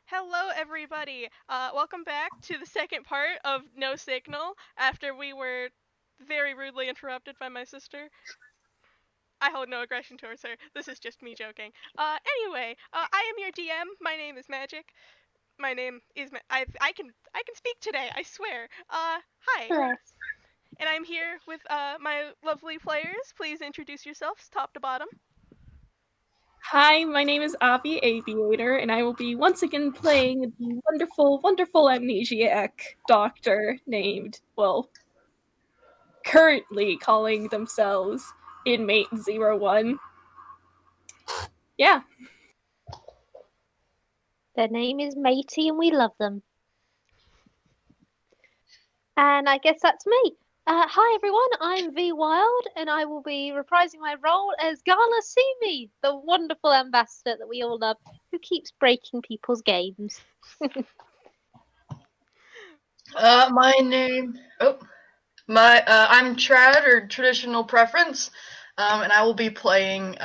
Hello, everybody. Welcome back to the second part of No Signal after we were very rudely interrupted by my sister. I hold no aggression towards her. This is just me joking. Anyway, I am your DM. My name is Magic. My name is I can speak today. I swear. Hi, Bless. and I'm here with my lovely players. Please introduce yourselves, top to bottom. Hi, my name is Avi Aviator, and I will be once again playing the wonderful, wonderful amnesiac doctor named, well, currently calling themselves Inmate 01. Yeah. Their name is Matey and we love them. And I guess that's me. Hi everyone, I'm V Wild and I will be reprising my role as Gala Sumi, the wonderful ambassador that we all love, who keeps breaking people's games. My name. I'm Trad or Traditional Preference, and I will be playing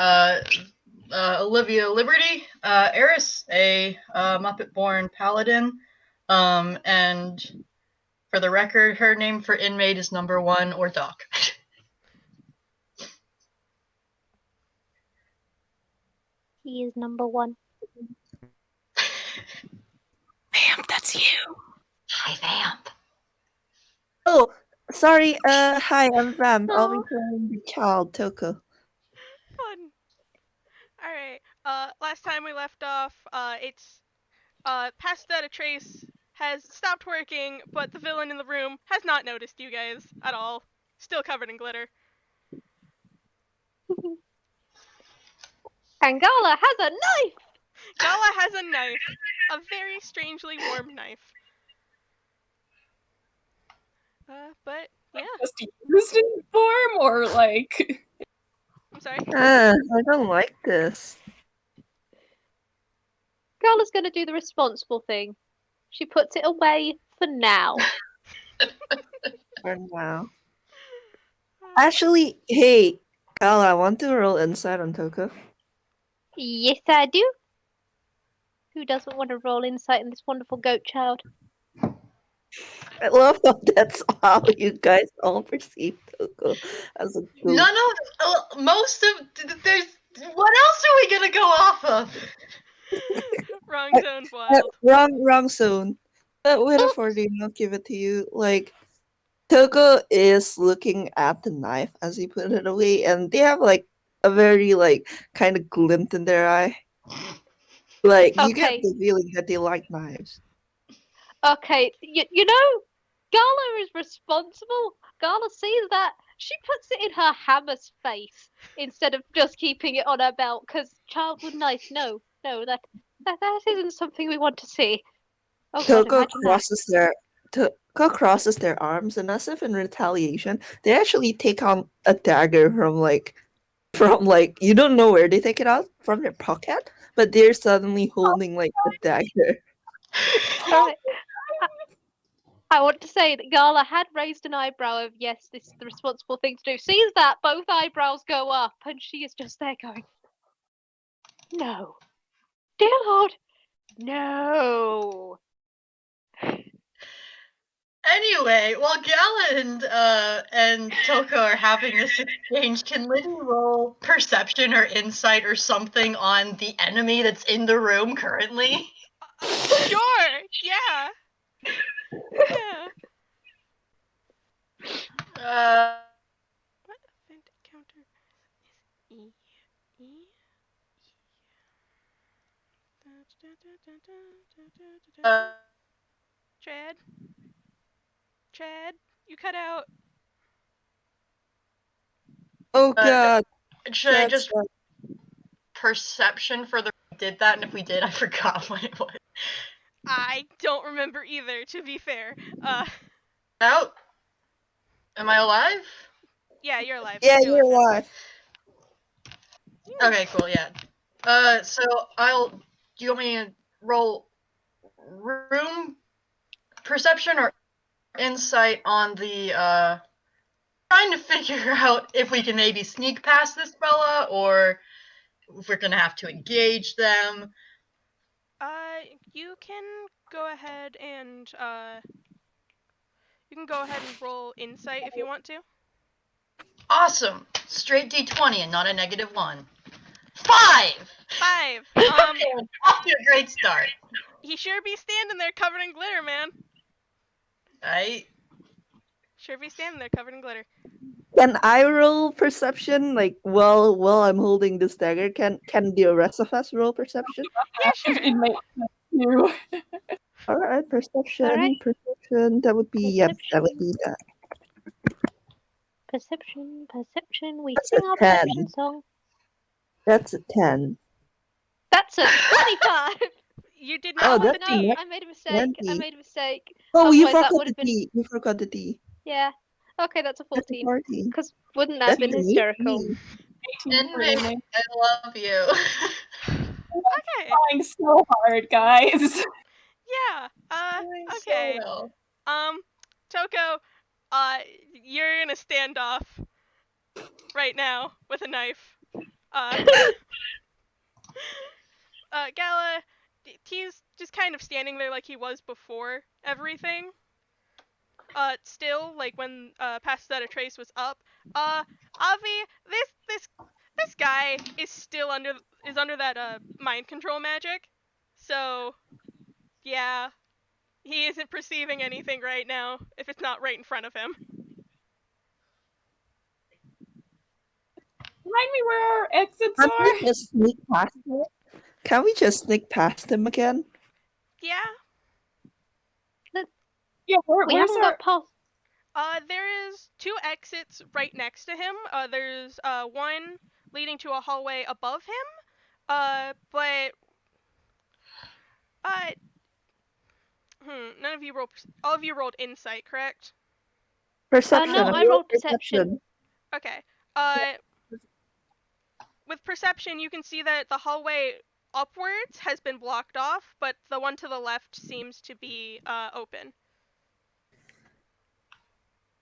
Olivia Liberty, Eris, a Muppet-born paladin. And for the record, her name for inmate is number 1 or Doc. He is number one. Vamp, that's you. Hi, Vamp. Oh, sorry. Hi, I'm Vamp. I'll be Aw. playing the child, Toko. Fun. All right. Last time we left off, it's past that a trace has stopped working, but the villain in the room has not noticed you guys at all. Still covered in glitter. And Gala has a knife! Gala has a knife, a very strangely warm knife. But yeah, Just used in form, or like. I'm sorry. I don't like this. Gala's gonna do the responsible thing. She puts it away for now. For now. Actually, hey, Kala, I want to roll insight on Toko. Yes, I do. Who doesn't want to roll insight in this wonderful goat child? I love how that's how you guys all perceive Toko as a goat. None of most of there's. What else are we gonna go off of? Wrong zone, wild. Wrong zone. But wait a Oops. 40, I'll give it to you. Like, Toko is looking at the knife as he put it away, and they have like a very like kind of glint in their eye. Like you get Okay, the feeling that they like knives. okay. You know, Gala is responsible. Gala sees that. She puts it in her hammer's face instead of just keeping it on her belt because childhood knife. No, that isn't something we want to see. Oh God, Toko imagine that. crosses their arms, and as if in retaliation, they actually take on a dagger from you don't know where they take it out from their pocket, but they're suddenly holding like a dagger. All right. I want to say that Gala had raised an eyebrow of yes, this is the responsible thing to do. Sees that both eyebrows go up, and she is just there going, "No, dear Lord, no." Anyway, while Gala and Toko are having this exchange, can Liddy roll perception or insight or something on the enemy that's in the room currently? Sure. Yeah. Yeah. Uh, What event counter is E? E? uh, Chad? Chad? You cut out. Oh uh, god, should I that's just perception for the did that? And if we did, I forgot what it was. I don't remember either, to be fair. Out? Am I alive? Yeah, you're alive. yeah, You're you're alive now. alive. Okay, cool. Yeah. So I'll. Do you want me to roll room perception or insight on the trying to figure out if we can maybe sneak past this fella or if we're gonna have to engage them. You can go ahead and you can go ahead and roll insight if you want to. Awesome. Straight D20 and not a -1. 5! 5. Off to a great start. He sure be standing there covered in glitter, man. Right? Sure be standing there covered in glitter. Can I roll perception? Like, while I'm holding this dagger, can the rest of us roll perception? Yeah, sure. Inmate too. All right, perception. All right. Perception. That would be that would be that. Perception, perception. We That's sing a our 10. perception song. That's a 10. That's a 25. You did Oh, not want that's the No, D. I made a mistake. 20. I made a mistake. Oh, you Otherwise, that forgot would the have been. D. You forgot the D. Yeah. Okay, that's a That's a 14. 14. Because wouldn't that That's have been an hysterical? 18. 18 for Inmate, inmate. I love you. Okay. Trying so hard, guys. Yeah. Doing Okay. So well. Toko, you're in a standoff right now with a knife. Gala, he's just kind of standing there like he was before everything. Still, like when Past That a Trace was up. Avi, this guy is still under that mind control magic. So, yeah, he isn't perceiving anything right now if it's not right in front of him. Remind me where our exits Can't are. we just sneak past him? Can we just sneak past him again? Yeah. Yeah, We where's haven't our... got past. There is 2 exits right next to him. There's one leading to a hallway above him. But none of you rolled. All of you rolled insight, correct? Perception. No, I rolled perception. Okay. With perception, you can see that the hallway upwards has been blocked off, but the one to the left seems to be open.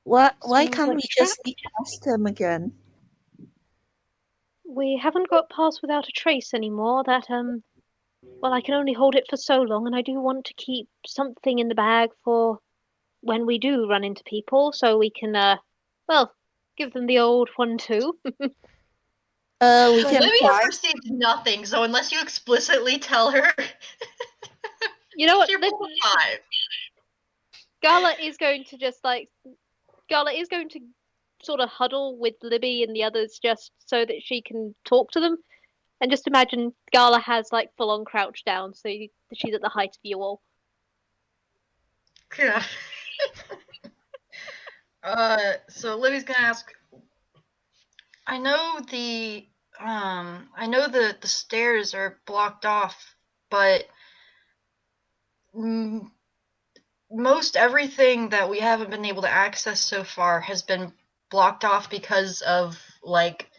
Why Seems can't like we a just trap. sneak past him again? We haven't got Pass Without a Trace anymore. That well, I can only hold it for so long, and I do want to keep something in the bag for when we do run into people, so we can well, give them the old 1-2. We can Livia try. perceives nothing, so unless you explicitly tell her, You know what? she rolled a 5. Gala is going to just Gala is going to sort of huddle with Libby and the others just so that she can talk to them. And just imagine Gala has like full on crouch down, so she's at the height of you all. Yeah. So Livy's gonna ask. I know the stairs are blocked off, but most everything that we haven't been able to access so far has been blocked off because of like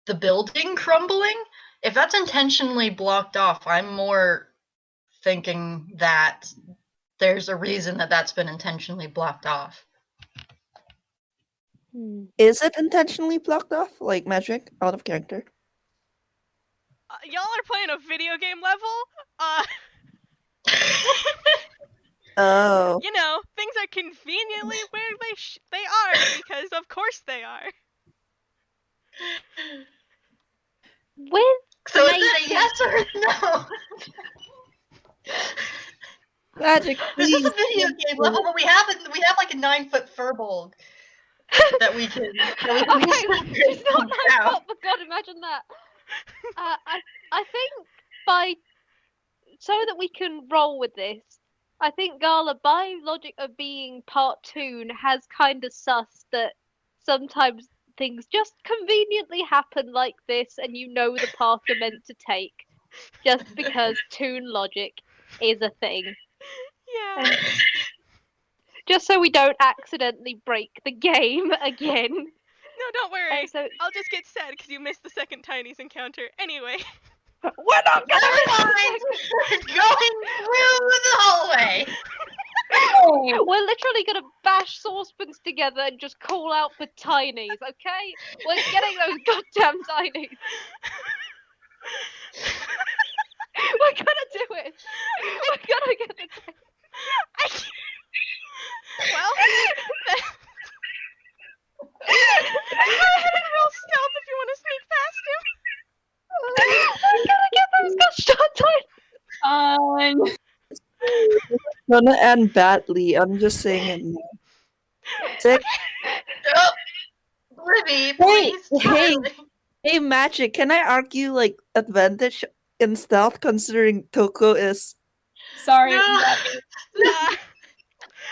the building crumbling. If that's intentionally blocked off, I'm more thinking that there's a reason that that's been intentionally blocked off. Is it intentionally blocked off? Like magic? Out of character? Y'all are playing a video game level? Oh. You know, things are conveniently where they are because of course they are. With So is it a yes or a no? Magic, This is please. a video game level, but we have like a 9-foot furbolg that we can. Okay, it's not that out. hot, but God, imagine that. I think so that we can roll with this, I think Gala, by logic of being part Toon, has kind of sussed that sometimes things just conveniently happen like this, and you know the path you're meant to take, just because Toon logic is a thing. Yeah. Just so we don't accidentally break the game again. No, don't worry. So I'll just get sad because you missed the second Tiny's encounter. Anyway. we're not gonna Never mind. We're going through the hallway. We're literally gonna bash saucepans together and just call out for tinies, okay? We're getting those goddamn tinies. We're gonna staring at the table. I can't. Well, then... go ahead and roll stealth if you want to sneak past him. I gotta get those gosh darn time. Gonna end badly. I'm just saying it now. Six. Oh, Libby, Hey, please. hey, Charlie. hey, Magic. Can I argue like advantage in stealth considering Toko is? Sorry. No.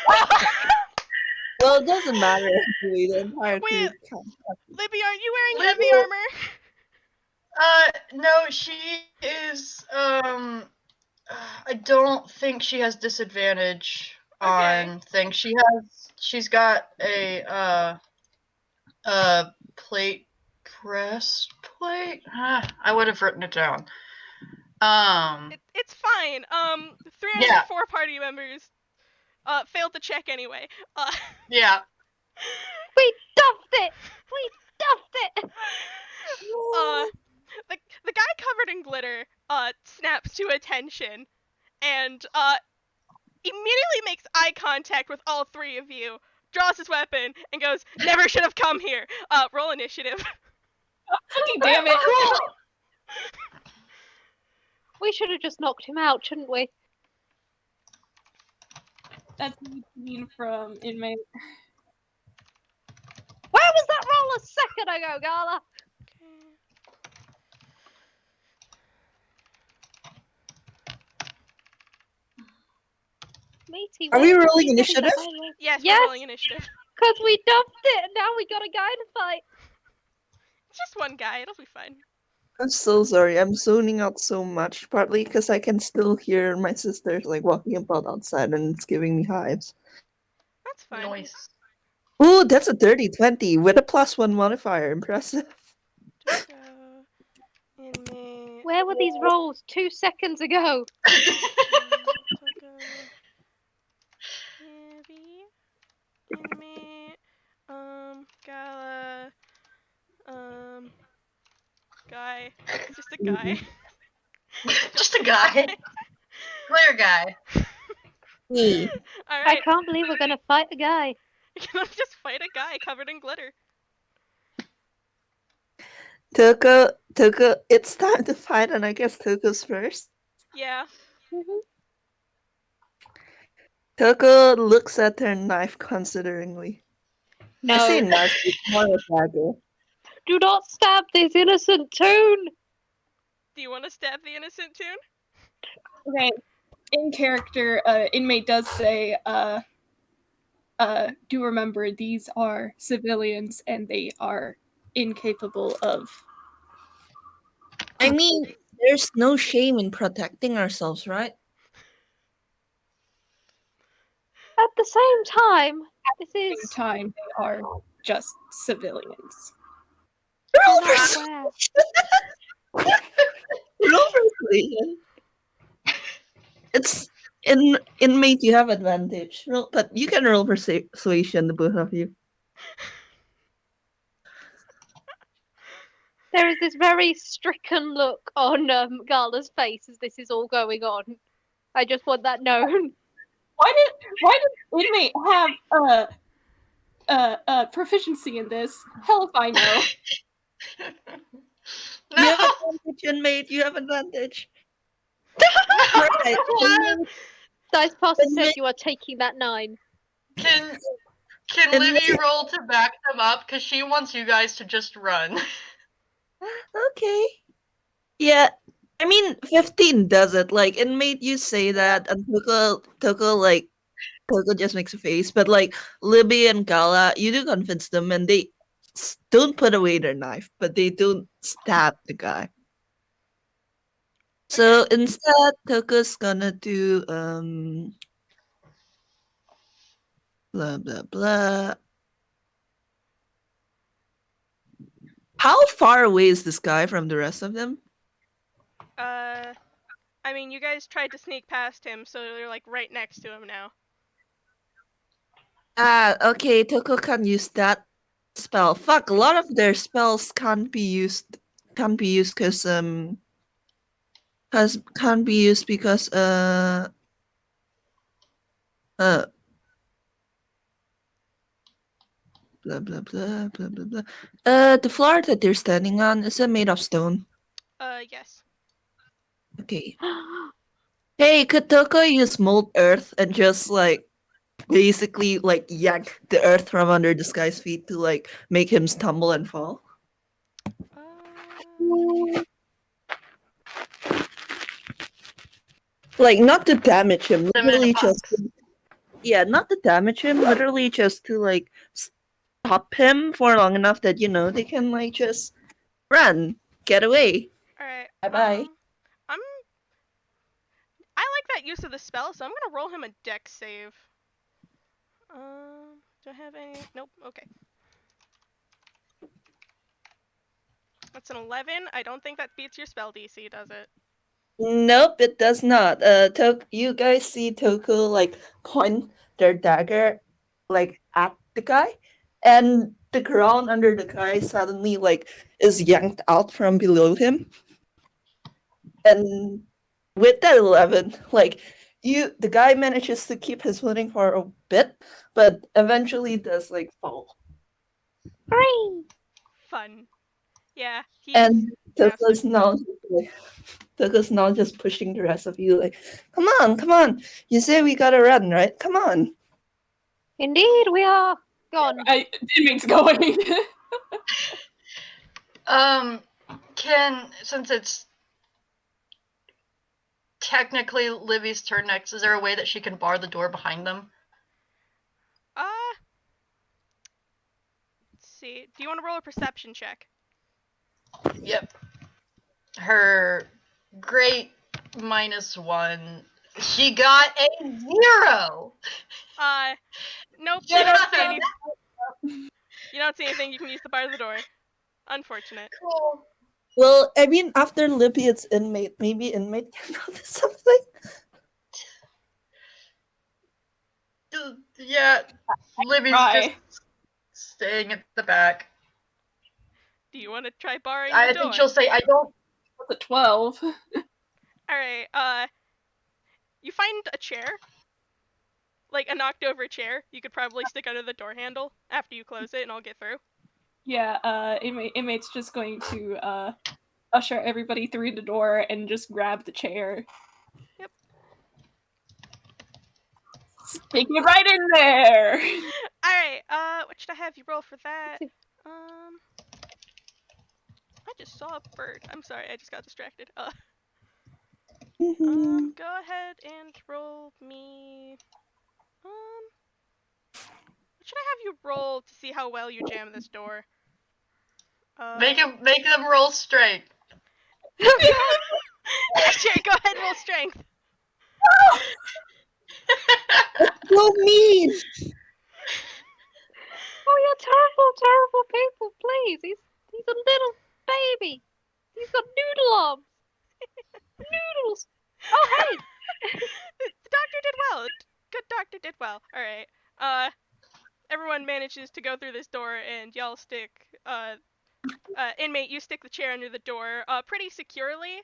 Uh, Well, it doesn't matter actually. The entire wait, crew counts. Libby, aren't you wearing Libby? heavy armor? No, she is. I don't think she has disadvantage Okay. on things. She's got a plate breastplate. I would have written it down. It's fine. 3 out of Yeah. your 4 party members failed to check anyway. Yeah. We duffed it. We duffed it. The guy covered in glitter snaps to attention and immediately makes eye contact with all 3 of you, draws his weapon, and goes, "Never should have come here." Roll initiative. Fucking damn it. We should have just knocked him out, shouldn't we? That's 18 from inmate. Where was that roll a second ago, Gala? Matey, Are we where rolling you getting initiative? that roll? Yes, Yes. we're rolling initiative. Because we dumped it and now we got a guy to fight. It's just one guy, it'll be fine. I'm so sorry. I'm zoning out so much, partly because I can still hear my sisters like walking about outside, and it's giving me hives. That's fine. Noise. Ooh, that's a dirty 20 with a +1 modifier. Impressive. Toko, inmate, Where were these rolls 2 seconds ago? Toko, heavy, inmate, Gala, guy. Just a guy. Just a guy. Clear guy. Me. I Alright, can't believe we're gonna fight a guy. you're gonna just fight a guy covered in glitter. Toko, it's time to fight, and I guess Toko's first. Yeah. Toko looks at her knife consideringly. I say No. knife, it's more a dagger. Do not stab this innocent toon. Do you want to stab the innocent tune? Okay. In character, inmate does say, do remember these are civilians and they are incapable of. I mean, there's no shame in protecting ourselves, right? At the same time, this At the is same time, they are just civilians. Roll not persuasion. where. Roll persuasion. It's inmate. You have advantage. Roll, but you can roll persuasion, the both of you. There is this very stricken look on Gala's face as this is all going on. I just want that known. Why did inmate have proficiency in this? Hell if I know. You have No. advantage, inmate. You have advantage. No. Right. What? Dice Pastor Admit- says you are taking that 9. Can And Livy then- roll to back them up? Because she wants you guys to just run. Okay. Yeah. I mean, 15 does it. Like, inmate, you say that, and Toko just makes a face. But, like, Libby and Gala, you do convince them, and they don't put away their knife, but they don't stab the guy. So instead, Toko's gonna do, blah, blah, blah. How far away is this guy from the rest of them? I mean, you guys tried to sneak past him, so you're like right next to him now. Okay, Toko can use that spell. Fuck, a lot of their spells can't be used because Uh. Blah blah blah blah blah blah. The floor that they're standing on, is it made of stone? Yes. Okay. Hey, could Toko use mold earth and just like basically like yank the earth from under this guy's feet to like make him stumble and fall? Uh, Like not to damage him, Them in a literally just box. yeah, not to damage him, literally just to like stop him for long enough that they can like just run, get away. all right. Bye bye. I'm. I like that use of the spell, so I'm gonna roll him a dex save. Do I have any? Nope. Okay. That's an 11. I don't think that beats your spell DC, does it? Nope, it does not. You guys see Toku like point their dagger like at the guy, and the ground under the guy suddenly like is yanked out from below him, and with that 11, like the guy manages to keep his footing for a bit, but eventually does like fall, Hooray! Fun. Yeah, he's and now stuck. Toku's now just pushing the rest of you like, come on, you say we gotta run, right? Come on. Indeed, we are gone. Inmate's going. Since it's technically Livy's turn next, is there a way that she can bar the door behind them? Let's see. Do you want to roll a perception check? Yep. Her great -1. She got a 0. Nope. You don't see any. You don't see anything. You can use the bar of the door. Unfortunate. Cool. Well, I mean, after Libby, it's inmate. Maybe inmate can notice something. Yeah, Livy's just staying at the back. Do you want to try barring I the door? think she'll say, I don't. What's a 12? Alright, you find a chair. Like a knocked over chair. You could probably stick under the door handle after you close it and I'll get through. Yeah, inmate's just going to usher everybody through the door and just grab the chair. Yep. Taking it right in there! Alright, what should I have you roll for that? I just saw a bird. I'm sorry, I just got distracted. Go ahead and roll me. What should I have you roll to see how well you jam this door? Make them roll strength. Sure, go ahead and roll strength. So mean. Oh, you're terrible people, please. He's a little baby. He's got noodle arms. Noodles. Oh, hey. The doctor did well. Good doctor did well. Alright. Everyone manages to go through this door and y'all stick, inmate, you stick the chair under the door, pretty securely.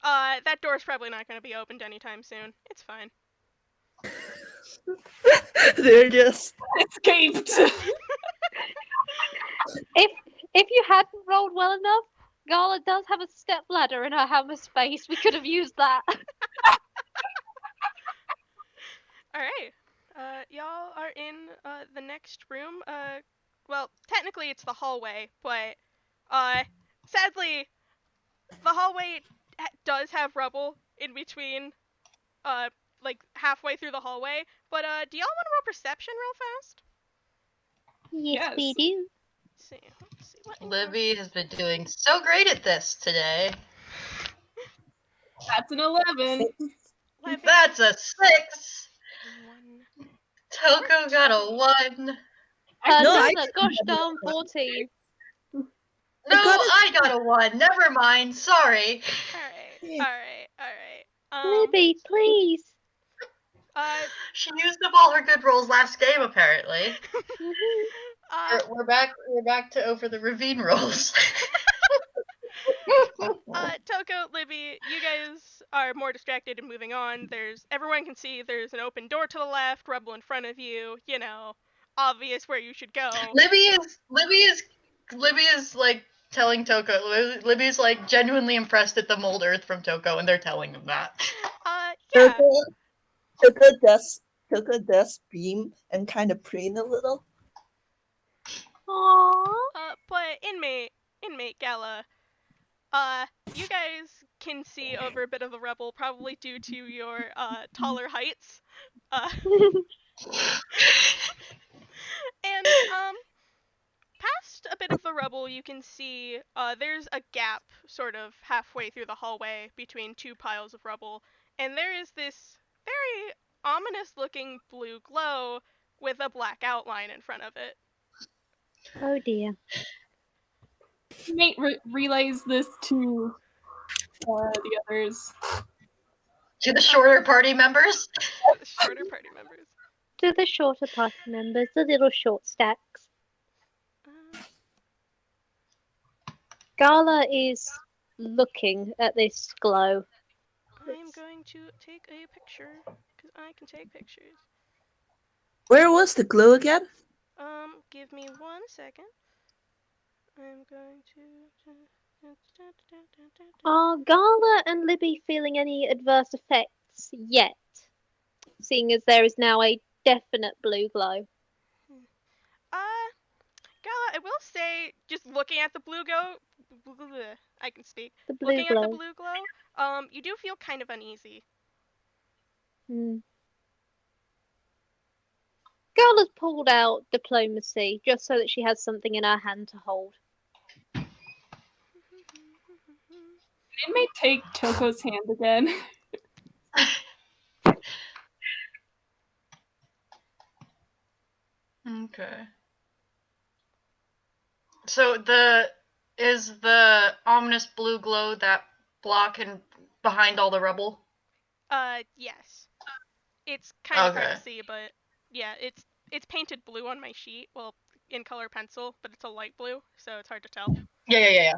That door's probably not gonna be opened anytime soon. It's fine. They're just Escaped! If you hadn't rolled well enough, Gala does have a step ladder in her hammer space. We could have used that. Alright. Y'all are in, the next room. Well, technically it's the hallway, but, sadly, the hallway does have rubble in between, like, halfway through the hallway. But, do y'all want to roll perception real fast? Yes, we Yes. do. Let's see what Livy has been doing so great at this today. That's an 11. 11, That's a 6. 1. Toko got a 1. No, I Another gosh darn 14. No, I got a 1. Never mind. Sorry. Alright. Libby, please. She used up all her good rolls last game, apparently. We're back to over the ravine rolls. Toko, Libby, you guys are more distracted and moving on. Everyone can see there's an open door to the left, rubble in front of you, obvious where you should go. Libby is like telling Toko. Libby's like genuinely impressed at the mold earth from Toko, and they're telling him that. Yeah. Took a dust beam and kind of preen a little. Aww. But inmate Gala, you guys can see over a bit of the rubble, probably due to your taller heights. And past a bit of the rubble, you can see there's a gap sort of halfway through the hallway between two piles of rubble, and there is this very ominous looking blue glow with a black outline in front of it. Oh dear. Nate relays this to the others. To the shorter party members. To the shorter party members. To the shorter party members, the little short stacks. Gala is looking at this glow. I'm going to take a picture, because I can take pictures. Where was the glow again? Give me 1 second. I'm going to... Are Gala and Libby feeling any adverse effects yet? Seeing as there is now a definite blue glow. Gala, I will say, just looking at the blue glow, I can speak. The blue Looking glow. at the blue glow, you do feel kind of uneasy. Gala's pulled out diplomacy just so that she has something in her hand to hold. It may take Toko's hand again. Okay. So is the ominous blue glow that block and behind all the rubble? Yes. It's kind of hard Okay. to see, but yeah, it's painted blue on my sheet. Well, in color pencil, but it's a light blue, so it's hard to tell. Yeah.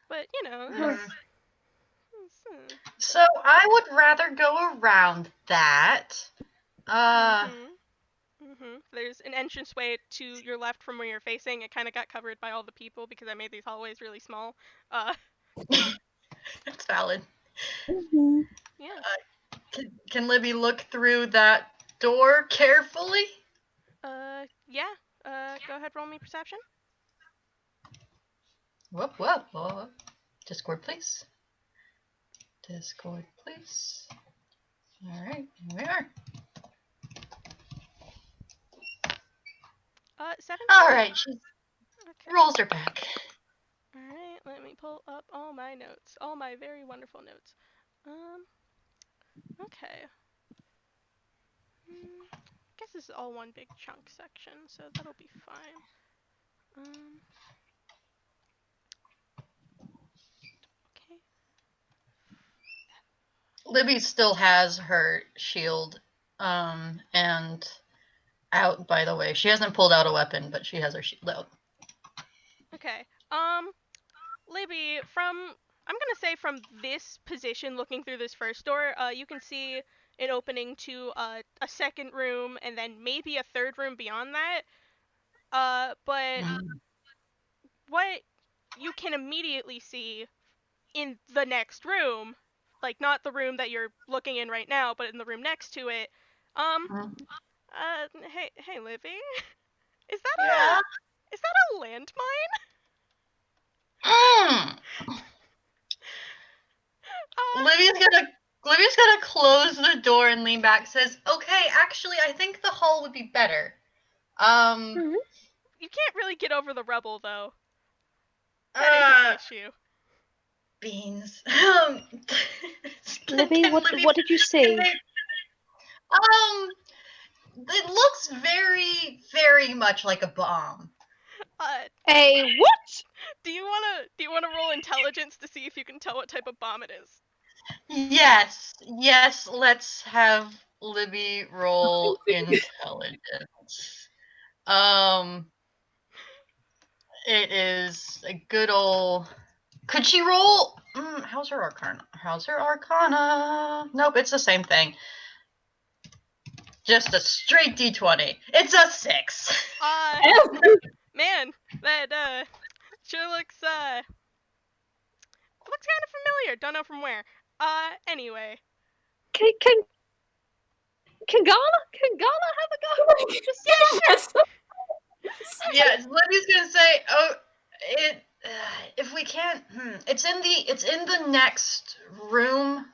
But So I would rather go around that. There's an entranceway to your left from where you're facing. It kind of got covered by all the people because I made these hallways really small. That's valid. Yeah. Can Libby look through that door carefully? Yeah. Go ahead, roll me perception. Whoop. Discord, please. Discord, please. All right, here we are. 17. All right, she Okay. rolls her back. All right. Let me pull up all my notes, all my very wonderful notes. Okay. I guess this is all one big chunk section, so that'll be fine. Okay. Libby still has her shield, and out, by the way. She hasn't pulled out a weapon, but she has her shield out. Okay. Libby, I'm gonna say from this position, looking through this first door, you can see an opening to a second room and then maybe a third room beyond that. But what you can immediately see in the next room, like not the room that you're looking in right now, but in the room next to it, hey Libby, is that a landmine? Livia's gonna close the door and lean back. Says, "Okay, actually, I think the hall would be better." You can't really get over the rubble though. That isn't the issue. Beans. Libby, what did you see? It looks very, very much like a bomb. A what? Do you wanna roll intelligence to see if you can tell what type of bomb it is? Yes. Let's have Libby roll intelligence. It is a good old. Could she roll? How's her arcana? Nope, it's the same thing. Just a straight d20. It's a 6. Man, that sure looks kind of familiar. Don't know from where. Anyway. Can Gala have a go? Just Yeah, sure. Yeah, Libby's gonna say, "Oh, it. If we can't, it's in the next room.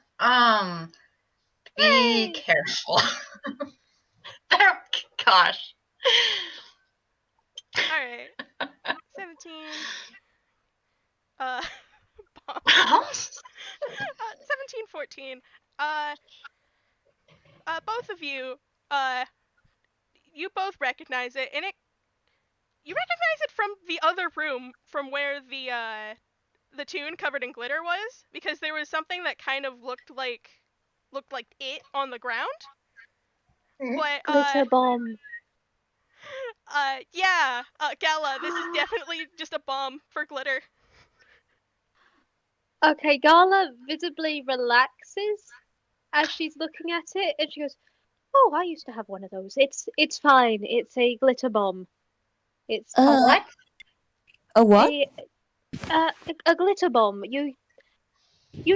Be Hey. careful." Oh, gosh. All right. 17. Bomb. 17, 14. Both of you, you both recognize it, and you recognize it from the other room from where the tune covered in glitter was, because there was something that kind of looked like it on the ground. But Glitter bomb. yeah, Gala, this is definitely just a bomb for glitter. Okay, Gala visibly relaxes as she's looking at it, and she goes, "Oh, I used to have one of those. It's fine. It's a glitter bomb. It's A Uh, what? a what? a glitter bomb. You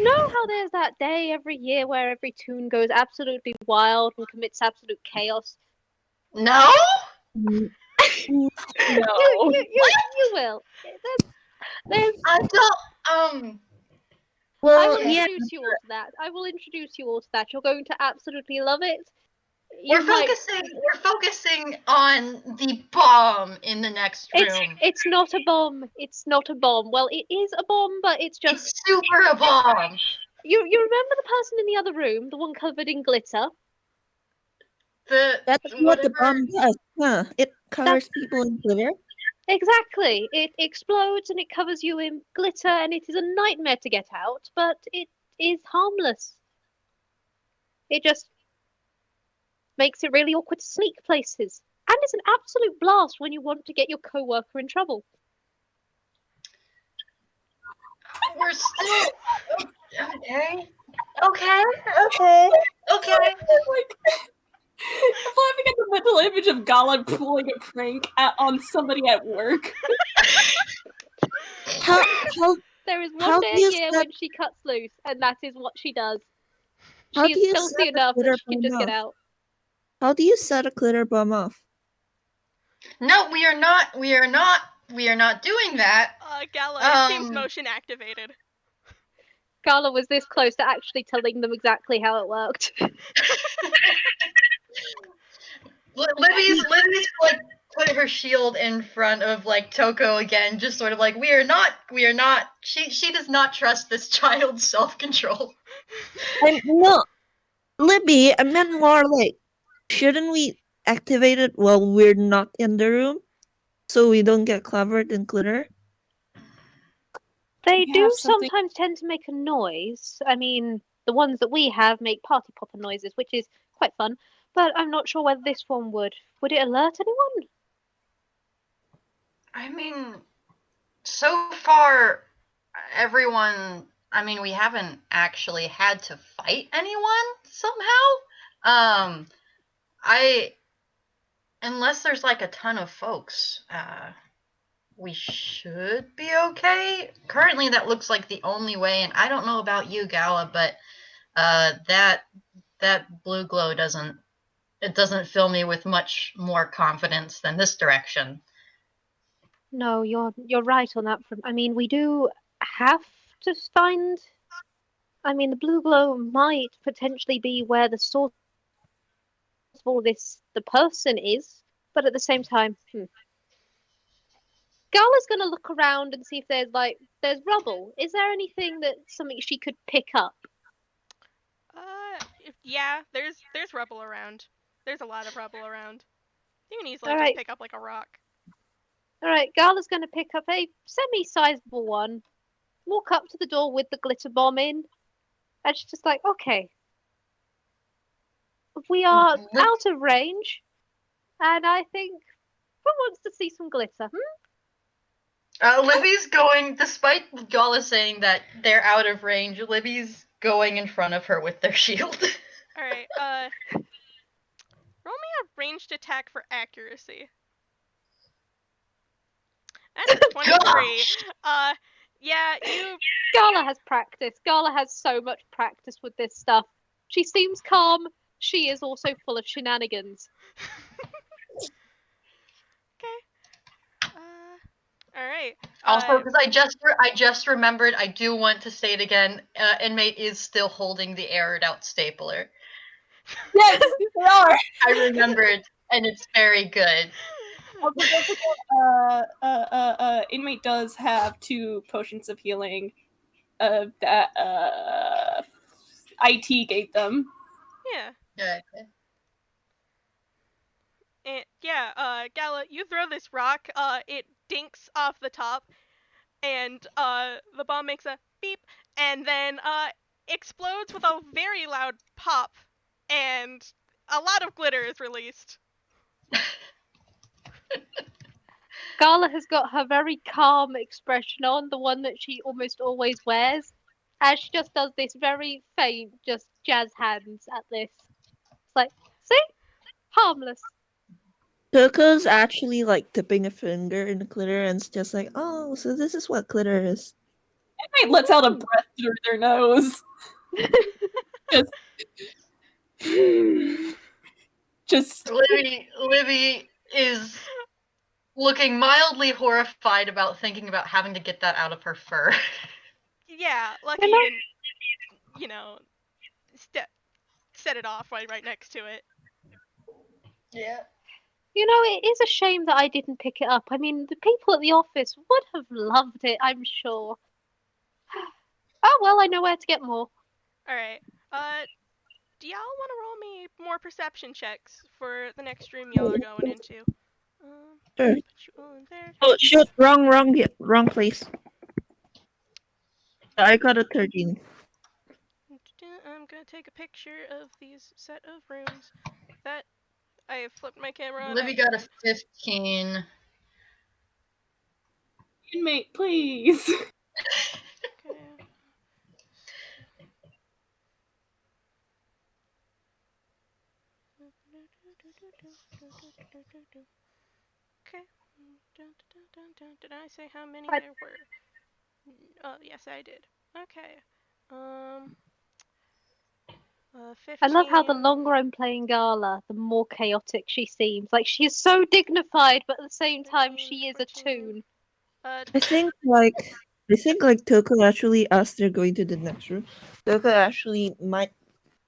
know how there's that day every year where every toon goes absolutely wild and commits absolute chaos? No? Mm, You No. you will. There's I don't. I Well, will Okay. yeah. introduce you all to that. I will introduce you all to that. You're going to absolutely love it. We're You might. focusing on the bomb in the next room. It's not a bomb. It's not a bomb. Well, it is a bomb, but it's just It's super a bomb. you remember the person in the other room, the one covered in glitter? That's what the Whatever. bomb does, huh? It covers people in glitter. Exactly. It explodes and it covers you in glitter and it is a nightmare to get out, but it is harmless. It just makes it really awkward to sneak places. And it's an absolute blast when you want to get your coworker in trouble. We're still okay. Okay. Okay. Okay. Like, I'm laughing at the mental image of Gala pulling a prank on somebody at work. How how There is one how do day you a year set when she cuts loose, and that is what she does. how She do is you filthy set a enough that glitter she can bomb just get off? out. How do you set a glitter bomb off? No, we are not. We are not. We are not doing that. Gala, it seems motion activated. Carla was this close to actually telling them exactly how it worked. Libby's like put her shield in front of like Toko again, just sort of like we are not. She does not trust this child's self control. No, Libby, I meant more like, shouldn't we activate it while we're not in the room, so we don't get covered in glitter? They You have do something. sometimes tend to make a noise. I mean, the ones that we have make party popper noises, which is quite fun. But I'm not sure whether this one would. Would it alert anyone? I mean, so far, everyone. I mean, we haven't actually had to fight anyone somehow. I unless there's like a ton of folks, we should be okay. Currently, that looks like the only way, and I don't know about you, Gala, but that blue glow doesn't fill me with much more confidence than this direction. No, you're right on that front. I mean, we do have to find. I mean, the blue glow might potentially be where the source of all this, the person is, but at the same time, Gala's gonna look around and see if there's rubble. Is there anything that something she could pick up? Yeah, there's rubble around. There's a lot of rubble around. You can easily All just right, pick up like a rock. all right. Gala's gonna pick up a semi-sizable one, walk up to the door with the glitter bomb in, and she's just like, okay, we are out of range, and I think who wants to see some glitter? Libby's going, despite Gala saying that they're out of range, Libby's going in front of her with their shield. Alright, roll me a ranged attack for accuracy. That's a 23. Gosh! Yeah, you. Gala has practice. Gala has so much practice with this stuff. She seems calm. She is also full of shenanigans. Okay. Alright. Also, because I just remembered, I do want to say it again. Inmate is still holding the aired out stapler. Yes, they are. I remembered, and it's very good. Also, don't forget, inmate does have 2 potions of healing. That IT gave them. Yeah. Okay. And yeah, Gala, you throw this rock, it dinks off the top, and the bomb makes a beep, and then explodes with a very loud pop, and a lot of glitter is released. Gala has got her very calm expression on, the one that she almost always wears, as she just does this very faint, just jazz hands at this. It's like, see? Harmless. Coco's actually like dipping a finger in the glitter and it's just like, oh, so this is what glitter is. Inmate lets out a breath through their nose. Just, just Libby is looking mildly horrified about thinking about having to get that out of her fur. Yeah, lucky you didn't, you know, set it off right next to it. Yeah. You know, it is a shame that I didn't pick it up. I mean, the people at the office would have loved it, I'm sure. Oh, well, I know where to get more. Alright, do y'all want to roll me more perception checks for the next room y'all are going into? Sure. Put you all in there. Oh shoot, wrong place. I got a 13. I'm gonna take a picture of these set of rooms that I have flipped my camera on. Libby got a 15. inmate, please. Okay. Okay. Did I say how many there were? Oh, yes, I did. Okay. 15. I love how the longer I'm playing Gala, the more chaotic she seems. Like, she is so dignified, but at the same time, 13, she is a 14. toon. I think like Toko actually, as they're going to the next room, Toko actually might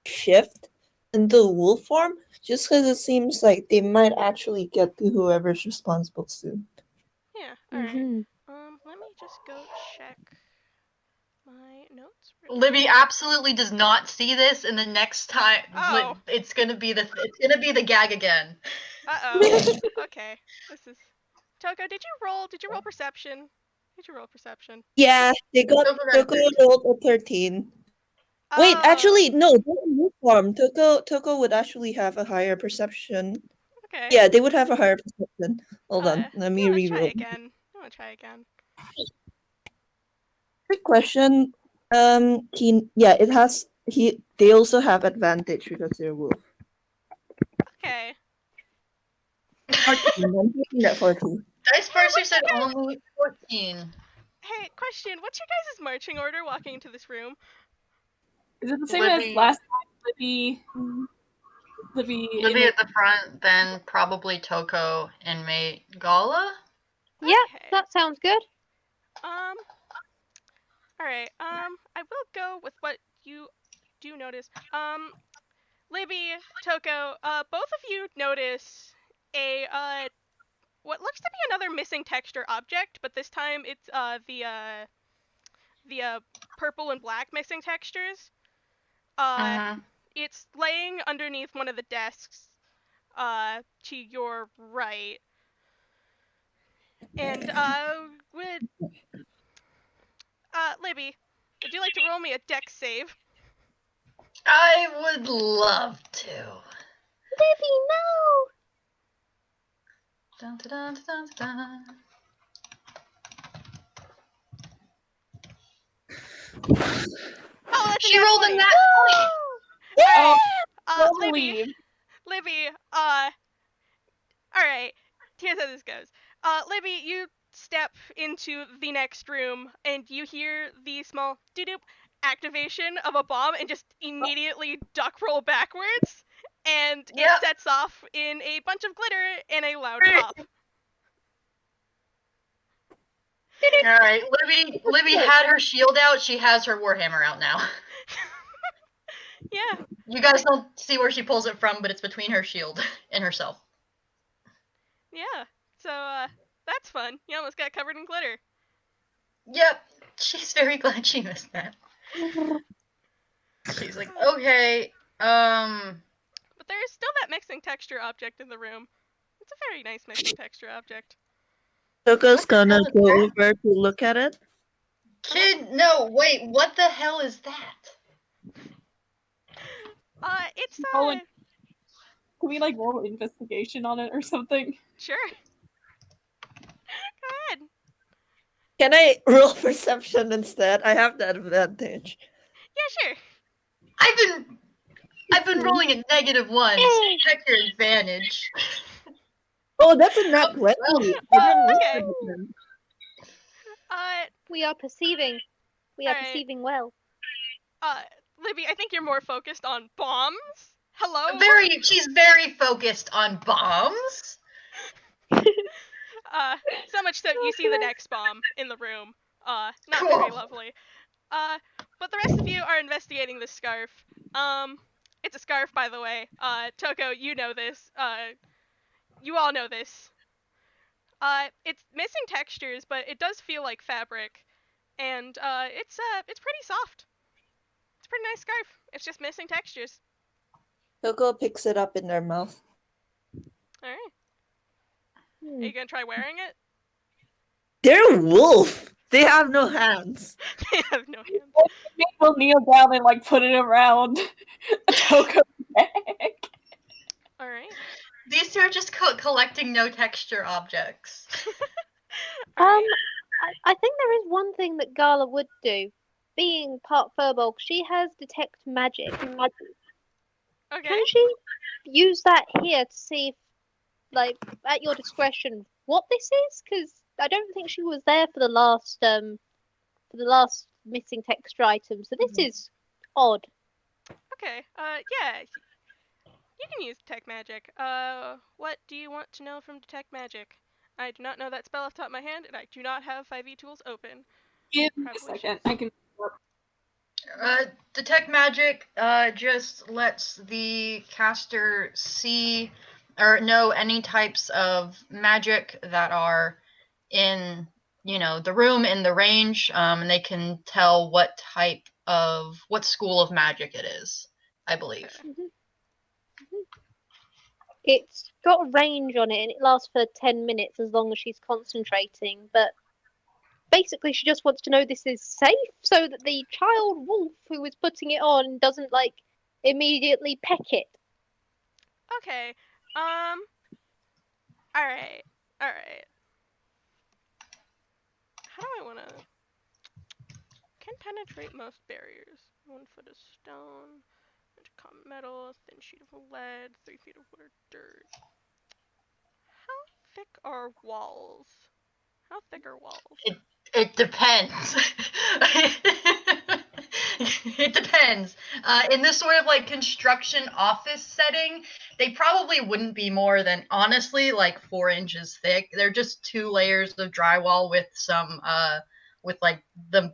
shift into wolf form just because it seems like they might actually get to whoever's responsible soon. Yeah, alright. Mm-hmm. Let me just go check my notes. Libby absolutely does not see this, and the next time Oh. it's gonna be the gag again. Uh-oh. Okay. This is... Toko, did you roll perception? Did you roll perception? Yeah, Toko got a Toko 13. rolled a 13. Wait, Oh. actually, no, they're in wolf form. Toko would actually have a higher perception. Okay. Yeah, they would have a higher perception. Hold on, let You me wanna try reroll. again? You wanna try again? Quick question. Yeah, it has. They also have advantage because they're wolf. Okay. 14. I'm taking that 14. Dice Parser said only 14. Hey, question. What's your guys' marching order walking into this room? Is it the same as Libby, last time? Libby Libby inmate. at the front, then probably Toko, Inmate, Gala? Yeah, Okay. that sounds good. Alright, I will go with what you do notice. Libby, Toko, both of you notice a, what looks to be another missing texture object, but this time it's, the purple and black missing textures. It's laying underneath one of the desks, to your right. And, Libby, would you like to roll me a dex save? I would love to. Libby, no! Dun, dun, dun, dun, dun. Oh, that's She a nat rolled 20. a nat 20. Alright, Don't Libby, believe. Libby, alright, here's how this goes. Libby, you step into the next room and you hear the small doop activation of a bomb and just immediately duck roll backwards, and it Yep. sets off in a bunch of glitter and a loud pop. Alright, Libby had her shield out, she has her warhammer out now. Yeah, You guys don't see where she pulls it from, but it's between her shield and herself. yeah. So, that's fun. You almost got covered in glitter. Yep, she's very glad she missed that. She's like, okay, But there is still that mixing texture object in the room. It's a very nice mixing texture object. Toko's What the gonna hell is go that? over to look at it. Kid, no, wait, what the hell is that? It's Can we like roll investigation on it or something? sure. Go ahead. Can I roll perception instead? I have that advantage. Yeah, sure. I've been rolling at -1s. Check your advantage. Oh, that's a nat 20. I didn't know Okay. that. We are perceiving. We are Alright. perceiving well. Libby, I think you're more focused on bombs. Hello. She's very focused on bombs. So much so you see the next bomb in the room. Not Cool. very lovely. But the rest of you are investigating this scarf. It's a scarf, by the way. Toko, you know this. You all know this. It's missing textures, but it does feel like fabric, and it's pretty soft. It's a pretty nice scarf. It's just missing textures. Toko picks it up in their mouth. All right. Are you gonna try wearing it? They're wolf. They have no hands. They have no hands. We'll kneel down and like put it around Toko's neck. All right. These two are just collecting no texture objects. All right. I think there is one thing that Gala would do. Being part Furbolg, she has detect magic. Okay. Can she use that here to see if, like, at your discretion, what this is? Because I don't think she was there for the last missing texture item. So this is odd. Okay. Yeah. You can use detect magic. What do you want to know from detect magic? I do not know that spell off the top of my hand, and I do not have 5e tools open. Give me a Probably second. should. I can. Detect magic just lets the caster see or know any types of magic that are in, the room, in the range, and they can tell what school of magic it is, I believe. Okay. It's got a range on it, and it lasts for 10 minutes as long as she's concentrating. But basically, she just wants to know this is safe, so that the child wolf who is putting it on doesn't immediately peck it. Okay. All right. All right. How do I wanna? Can penetrate most barriers. 1 foot of stone, common metal, thin sheet of lead, 3 feet of wood or dirt. How thick are walls? How thick are walls? It depends. It depends. In this sort of like construction office setting, they probably wouldn't be more than, honestly, like 4 inches thick. They're just 2 layers of drywall with some with like the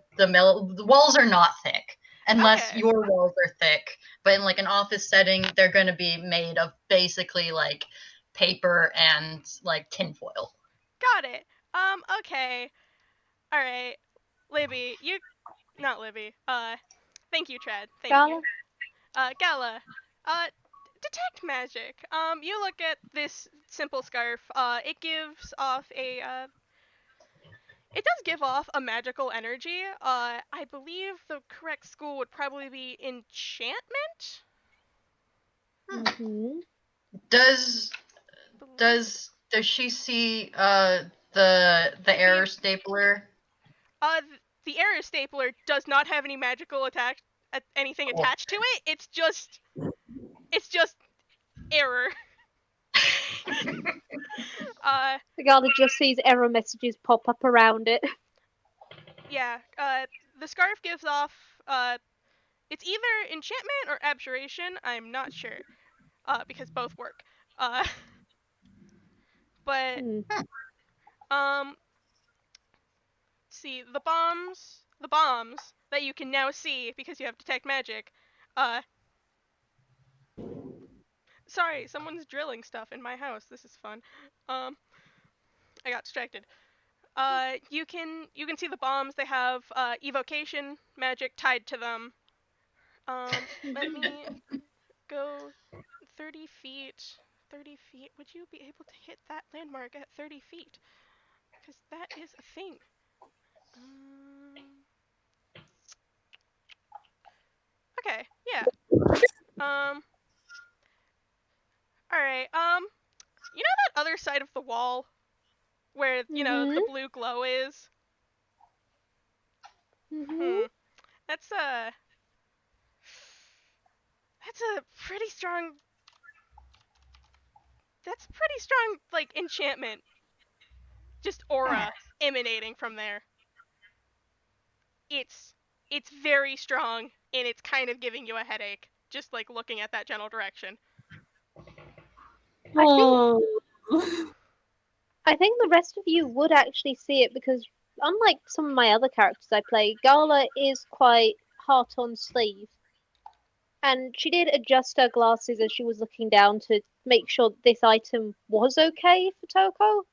walls are not thick unless Okay. your walls are thick. But in like an office setting, they're going to be made of basically like paper and like tinfoil. Got it. Okay. Alright. Libby, not Libby. Thank you, Trad. Thank Gala? you. Gala. Detect magic. You look at this simple scarf. It gives off it does give off a magical energy. I believe the correct school would probably be enchantment? Mm-hmm. Does she see the error stapler? Uh, the the error stapler does not have any magical anything attached to it. It's just error. Gala just sees error messages pop up around it. Yeah. The scarf gives off. It's either enchantment or abjuration. I'm not sure. Because both work. But Hmm. um, see the bombs that you can now see because you have detect magic. Sorry, someone's drilling stuff in my house. This is fun. I got distracted. You can see the bombs. They have evocation magic tied to them. Let me go 30 feet. 30 feet. Would you be able to hit that landmark at 30 feet? Because that is a thing. Okay, yeah. All right. You know that other side of the wall where the blue glow is? Mm-hmm. That's a pretty strong. That's pretty strong, like enchantment. Just aura emanating from there. It's very strong, and it's kind of giving you a headache just like looking at that general direction. Oh. I think the rest of you would actually see it because, unlike some of my other characters I play, Gala is quite heart on sleeve. And she did adjust her glasses as she was looking down to make sure this item was okay for Toko.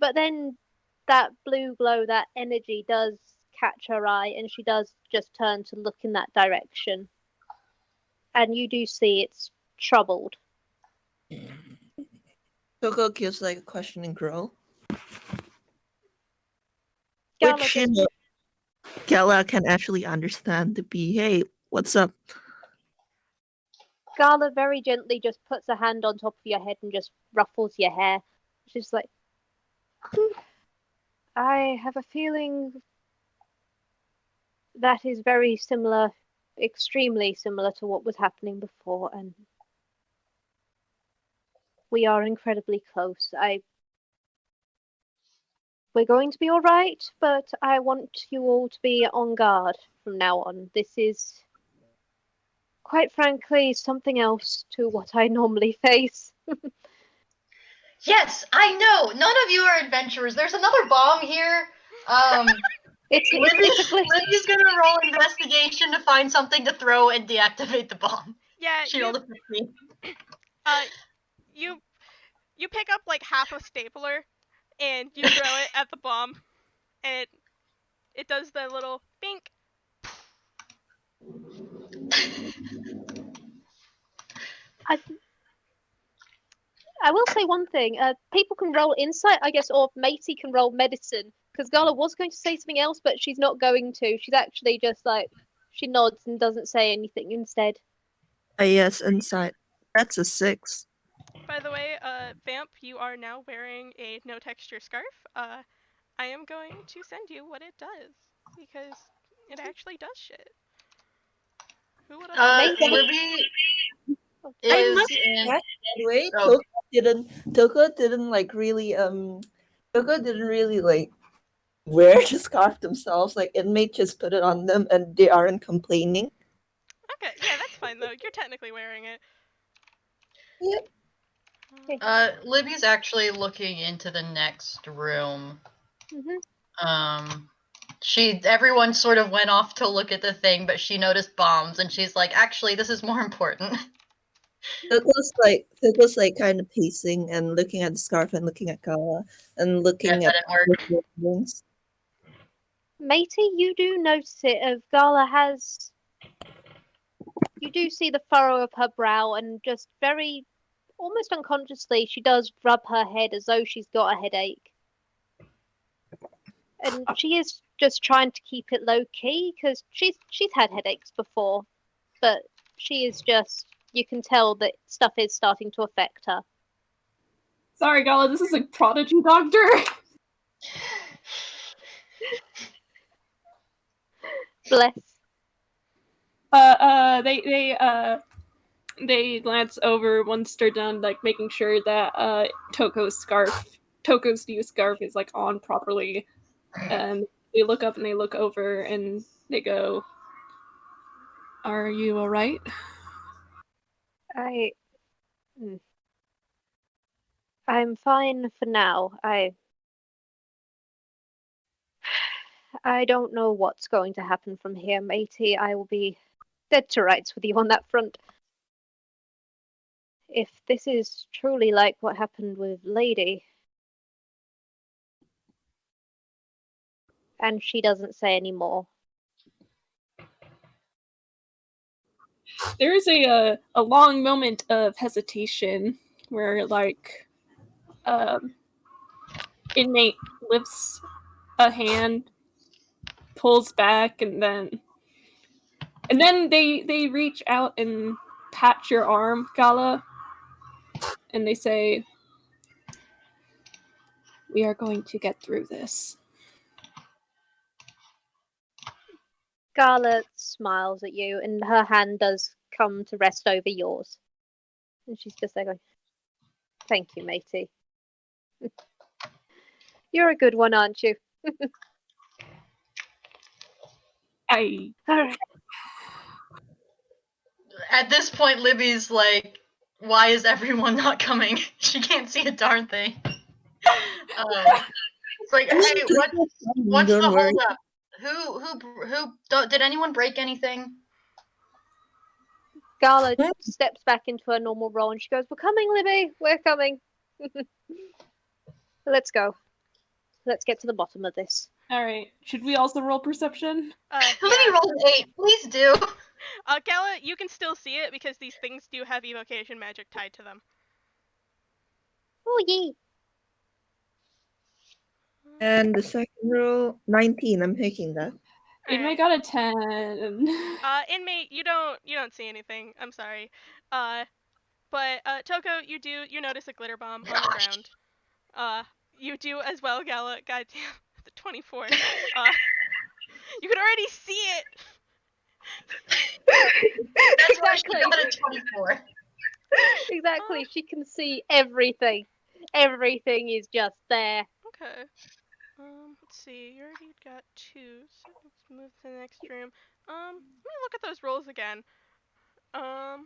But then that blue glow, that energy does catch her eye, and she does just turn to look in that direction. And you do see it's troubled. Coco gives like a questioning growl, Gala which just Gala can actually understand to be, hey, what's up? Gala very gently just puts a hand on top of your head and just ruffles your hair. She's like, I have a feeling that is very similar, extremely similar to what was happening before, and we are incredibly close. We're going to be all right, but I want you all to be on guard from now on. This is, quite frankly, something else to what I normally face. Yes, I know. None of you are adventurers. There's another bomb here. It's a glitch. Libby's gonna roll investigation to find something to throw and deactivate the bomb. Yeah, She rolled a 15. you pick up like half a stapler and you throw it at the bomb, and it does the little bink. I will say one thing. People can roll insight, I guess, or Matey can roll medicine. Because Gala was going to say something else, but she's not going to. She's actually just like, she nods and doesn't say anything instead. Yes, inside. That's a 6. By the way, Vamp, you are now wearing a no texture scarf. I am going to send you what it does because it actually does shit. Who would have thought? Libby I is must in. add, by the way, Oh. Toko didn't like really Toko didn't really like wear the scarf themselves. Like inmates just put it on them and they aren't complaining. Okay, yeah, that's fine though. You're technically wearing it. Yep. Libby's actually looking into the next room. Mm-hmm. Everyone sort of went off to look at the thing, but she noticed bombs, and she's like, actually, this is more important. Toko's like kind of pacing and looking at the scarf and looking at Kala and looking That at didn't work. the rooms. Matey, you do notice it. Gala has. You do see the furrow of her brow, and just very, almost unconsciously, she does rub her head as though she's got a headache. And she is just trying to keep it low key because she's had headaches before, but she is just, you can tell that stuff is starting to affect her. Sorry, Gala, this is a prodigy doctor. Bless. They glance over once they're done, like making sure that Toko's new scarf is like on properly, and they look up and they look over and they go, "Are you all right?" I. I'm fine for now. I don't know what's going to happen from here, matey. I will be dead to rights with you on that front. If this is truly like what happened with Lady, and she doesn't say any more. There is a long moment of hesitation where inmate lifts a hand, pulls back, and then they reach out and pat your arm, Gala, and they say, "We are going to get through this." Gala smiles at you, and her hand does come to rest over yours. And she's just there going, "Thank you, matey. You're a good one, aren't you?" I All right. At this point, Libby's like, "Why is everyone not coming? She can't see a darn thing." It's like, hey, what's the Don't worry. hold up? Did anyone break anything? Gala steps back into her normal role, and she goes, "We're coming, Libby. We're coming. Let's go. Let's get to the bottom of this." all right. Should we also roll perception? Libby Yeah. rolled an 8. Please do. Gala, you can still see it because these things do have evocation magic tied to them. Oh, yay. And the second roll, 19. I'm taking that. Inmate got a 10. Inmate, you don't see anything. I'm sorry. But Toko, you notice a glitter bomb on the ground. You do as well, Gala. Goddamn, the 24. You can already see it. That's why Exactly. she got a 24. Exactly. She can see everything. Everything is just there. Okay. Let's see. You already got 2, so let's move to the next room. Let me look at those rolls again. All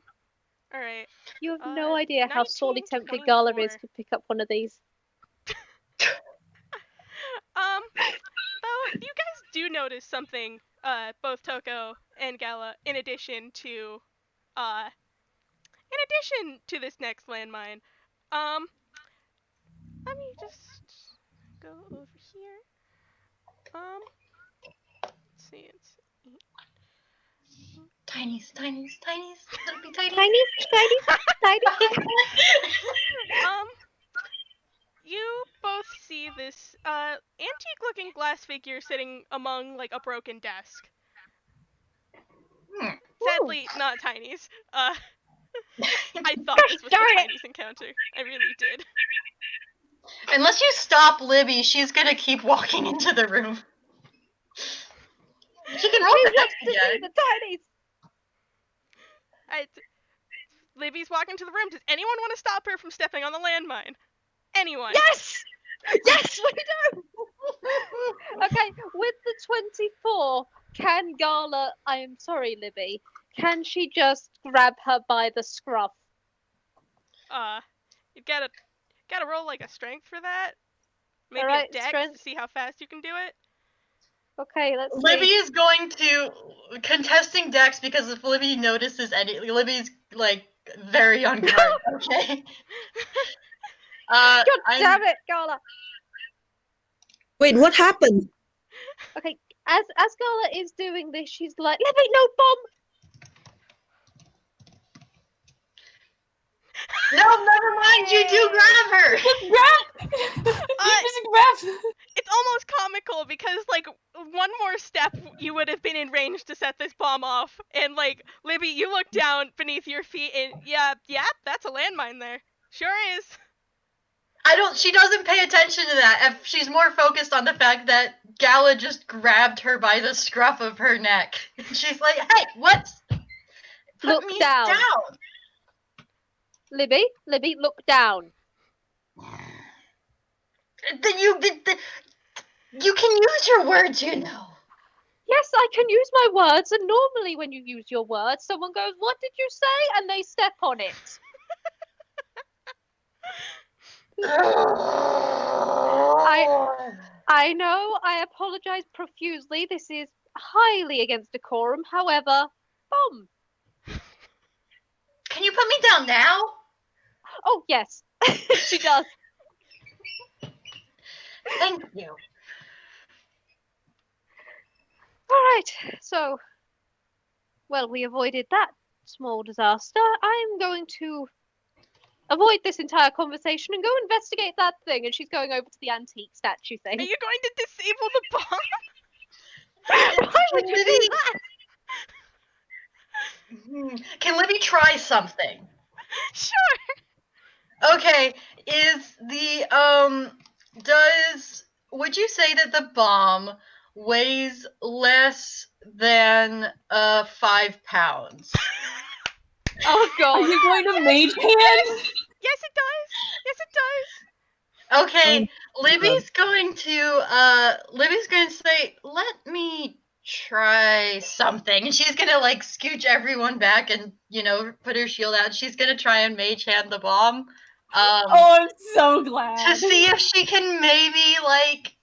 right. You have no idea how sorely 19, tempted Gala is 24. to pick up one of these. Though you guys do notice something, both Toko and Gala, in addition to this next landmine. Let me just go over here. Let's see, it's Tinies. Little be tinies. Tiny. You both see this antique-looking glass figure sitting among like a broken desk. Sadly, not Tiny's. I thought this was the darn it. Tiny's encounter. I really did. Unless you stop Libby, she's gonna keep walking into the room. She can roll Who dex wants to see again. the tinies? Libby's walking to the room. Does anyone want to stop her from stepping on the landmine? Anyone? Yes! Yes, we do! Okay, with the 24, can Gala, I am sorry, Libby, can she just grab her by the scruff? You gotta roll like a strength for that. Maybe Alright, a dex strength. to see how fast you can do it. Okay, let's Libby see. is going to contesting dex because if Libby notices Libby's like very on guard. Okay. God damn it, Gala! Wait, what happened? Okay, as Gala is doing this, she's like, Libby, no bomb! No, never mind. You do grab her. It's almost comical because like one more step you would have been in range to set this bomb off, and like Libby, you look down beneath your feet and yeah, that's a landmine there. Sure is. She doesn't pay attention to that. If she's more focused on the fact that Gala just grabbed her by the scruff of her neck. She's like, hey, what? Put Look me down. down. Libby, look down. Then you can use your words, you know. Yes, I can use my words, and normally when you use your words, someone goes, "What did you say?" and they step on it. I know, I apologize profusely. This is highly against decorum. However, boom. Can you put me down now? Oh, yes, she does. Thank you. All right, so, well, we avoided that small disaster. I'm going to avoid this entire conversation and go investigate that thing. And she's going over to the antique statue thing. Are you going to disable the bomb? Why would you do that? Can Libby try something? Sure. Okay, would you say that the bomb weighs less than 5 pounds? Oh, Are God. you going to mage hand? Yes, it does. Yes, it does. Okay, Oh, Libby's going to say, "Let me try something." And she's gonna like scooch everyone back and, put her shield out. She's gonna try and mage hand the bomb. Oh, I'm so To glad. see if she can maybe like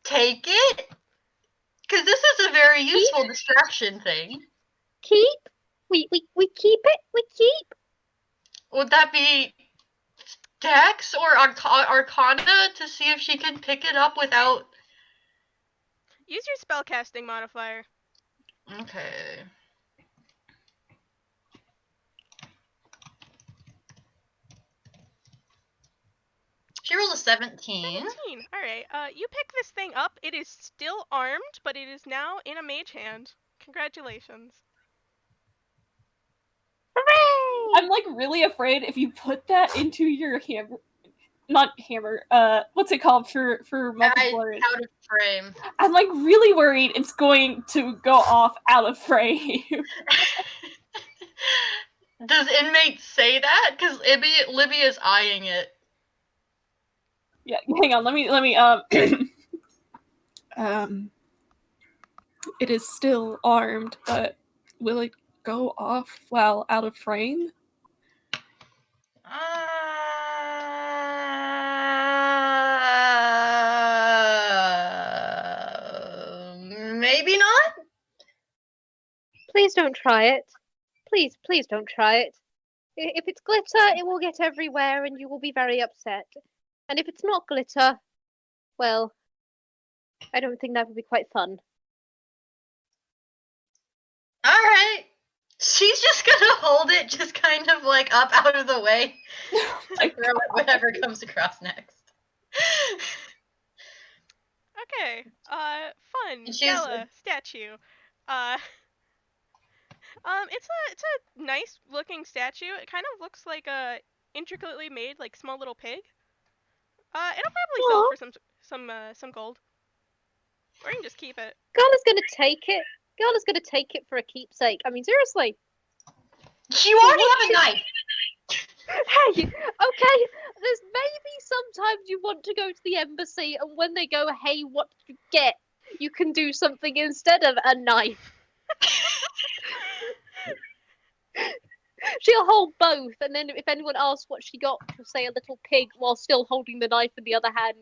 take it. Because this is a very useful distraction thing. Keep? We keep it? We keep? Would that be Dex or Arcana to see if she can pick it up without... Use your spellcasting modifier. Okay. She rolled a 17. 17. Alright. You pick this thing up. It is still armed, but it is now in a mage hand. Congratulations. Hooray! I'm like really afraid if you put that into your hammer, not hammer, what's it called for multiplayer? Out of frame. I'm like really worried it's going to go off out of frame. Does inmate say that? Because Libby is eyeing it. Yeah, hang on, let me it is still armed, but will it go off while out of frame? Maybe not? Please don't try it. Please don't try it. If it's glitter, it will get everywhere and you will be very upset. And if it's not glitter, well, I don't think that would be quite fun. Alright. She's just gonna hold it just kind of like up out of the way to throw it whatever comes across next. Okay. Fun. She's- Gala statue. It's a nice looking statue. It kind of looks like a intricately made like small little pig. It'll probably sell Aw. for some gold. Or you can just keep it. Gala's gonna take it. Gala's gonna take it for a keepsake. I mean, seriously. You already have a knife! Hey, okay. There's maybe sometimes you want to go to the embassy, and when they go, "Hey, what did you get?" you can do something instead of a knife. She'll hold both, and then if anyone asks what she got, she'll say a little pig while still holding the knife in the other hand.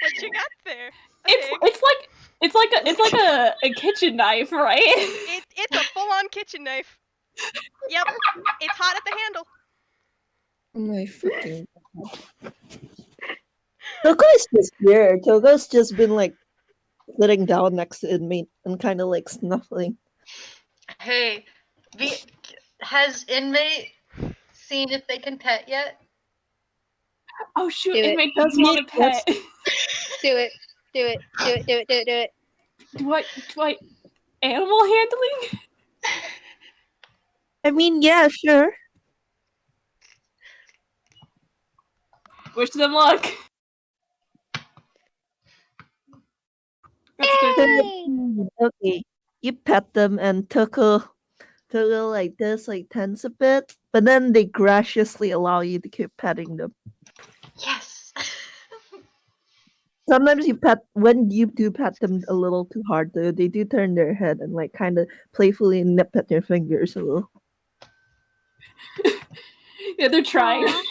What you got there? It's like a kitchen knife, right? It's a full-on kitchen knife. Yep. It's hot at the handle. Oh my freaking god. Toko's just here. Toko's just been like sitting down next to inmate and kind of like snuffling. Hey, has inmate seen if they can pet yet? Oh shoot, Do it. inmate does want a pet. Do it. Do it. Do it. Do it. Do it. Do it. Do I animal handling? I mean, yeah, sure. Wish them luck. That's 13. Okay, you pet them and Tuckle like this, like tense a bit, but then they graciously allow you to keep petting them. Yes. Sometimes when you do pet them a little too hard, though, they do turn their head and like kind of playfully nip at your fingers a little. Yeah, they're trying. Aw.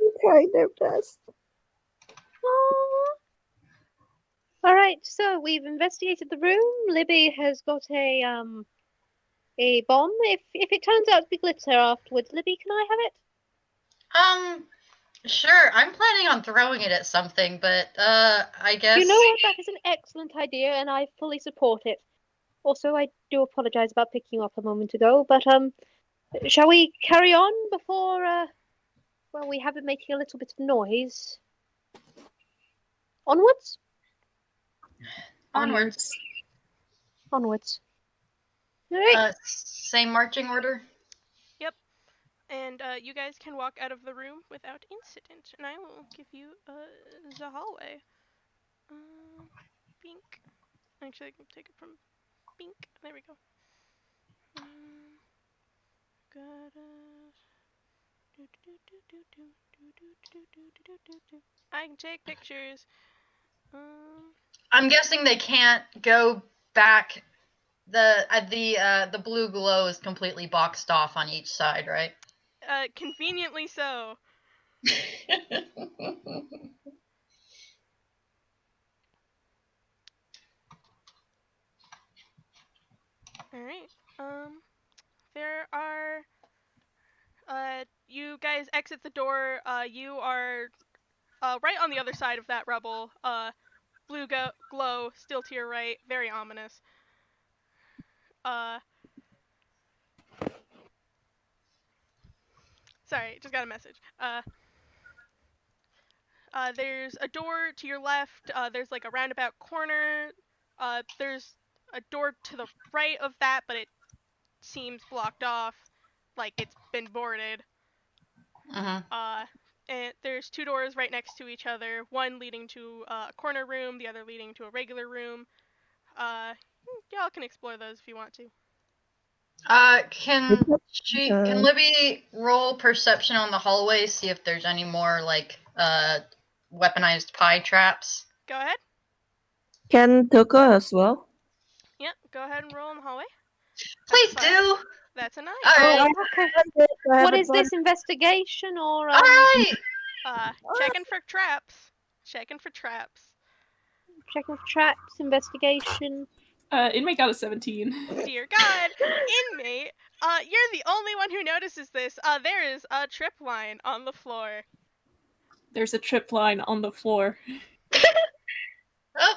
They try their best. Aw. All right, so we've investigated the room. Libby has got a bomb. If it turns out to be glitter afterwards, Libby, can I have it? Sure. I'm planning on throwing it at something, but I guess. You know what? That is an excellent idea, and I fully support it. Also, I do apologize about picking you up a moment ago, but shall we carry on before we have it making a little bit of noise? Onwards? Onwards. Onwards. All right. Same marching order. And you guys can walk out of the room without incident. And I will give you the hallway. Bink. Actually, I can take it from Bink. There we go. I can take pictures. I'm guessing they can't go back. The blue glow is completely boxed off on each side, right? Conveniently so. All right. There are. You guys exit the door. You are right on the other side of that rubble. Blue glow still to your right. Very ominous. Sorry, just got a message. There's a door to your left. There's like a roundabout corner. There's a door to the right of that, but it seems blocked off, like it's been boarded. And there's two doors right next to each other. One leading to a corner room, the other leading to a regular room. Y'all can explore those if you want to. Can Libby roll perception on the hallway, see if there's any more like weaponized pie traps? Go ahead. Can Tuckle as well? Yep, go ahead and roll in the hallway. Please do. That's a 9. Alright. Okay. What is this, investigation or Alright. Checking for traps. Checking for traps. Checking for traps, investigation. Inmate got a 17. Dear God, inmate, you're the only one who notices this. There is a trip line on the floor. There's a trip line on the floor. Oh.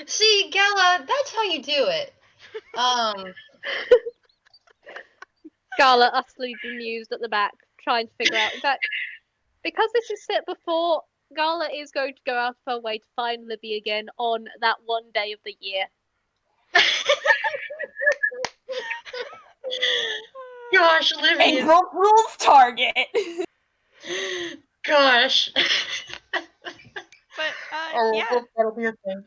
See, Gala, that's how you do it. Gala utterly bemused at the back, trying to figure out. In fact, because this is set before, Gala is going to go out of her way to find Libby again on that one day of the year. Gosh, Libby. April Fool's target. Gosh. But yeah, that'll be a thing.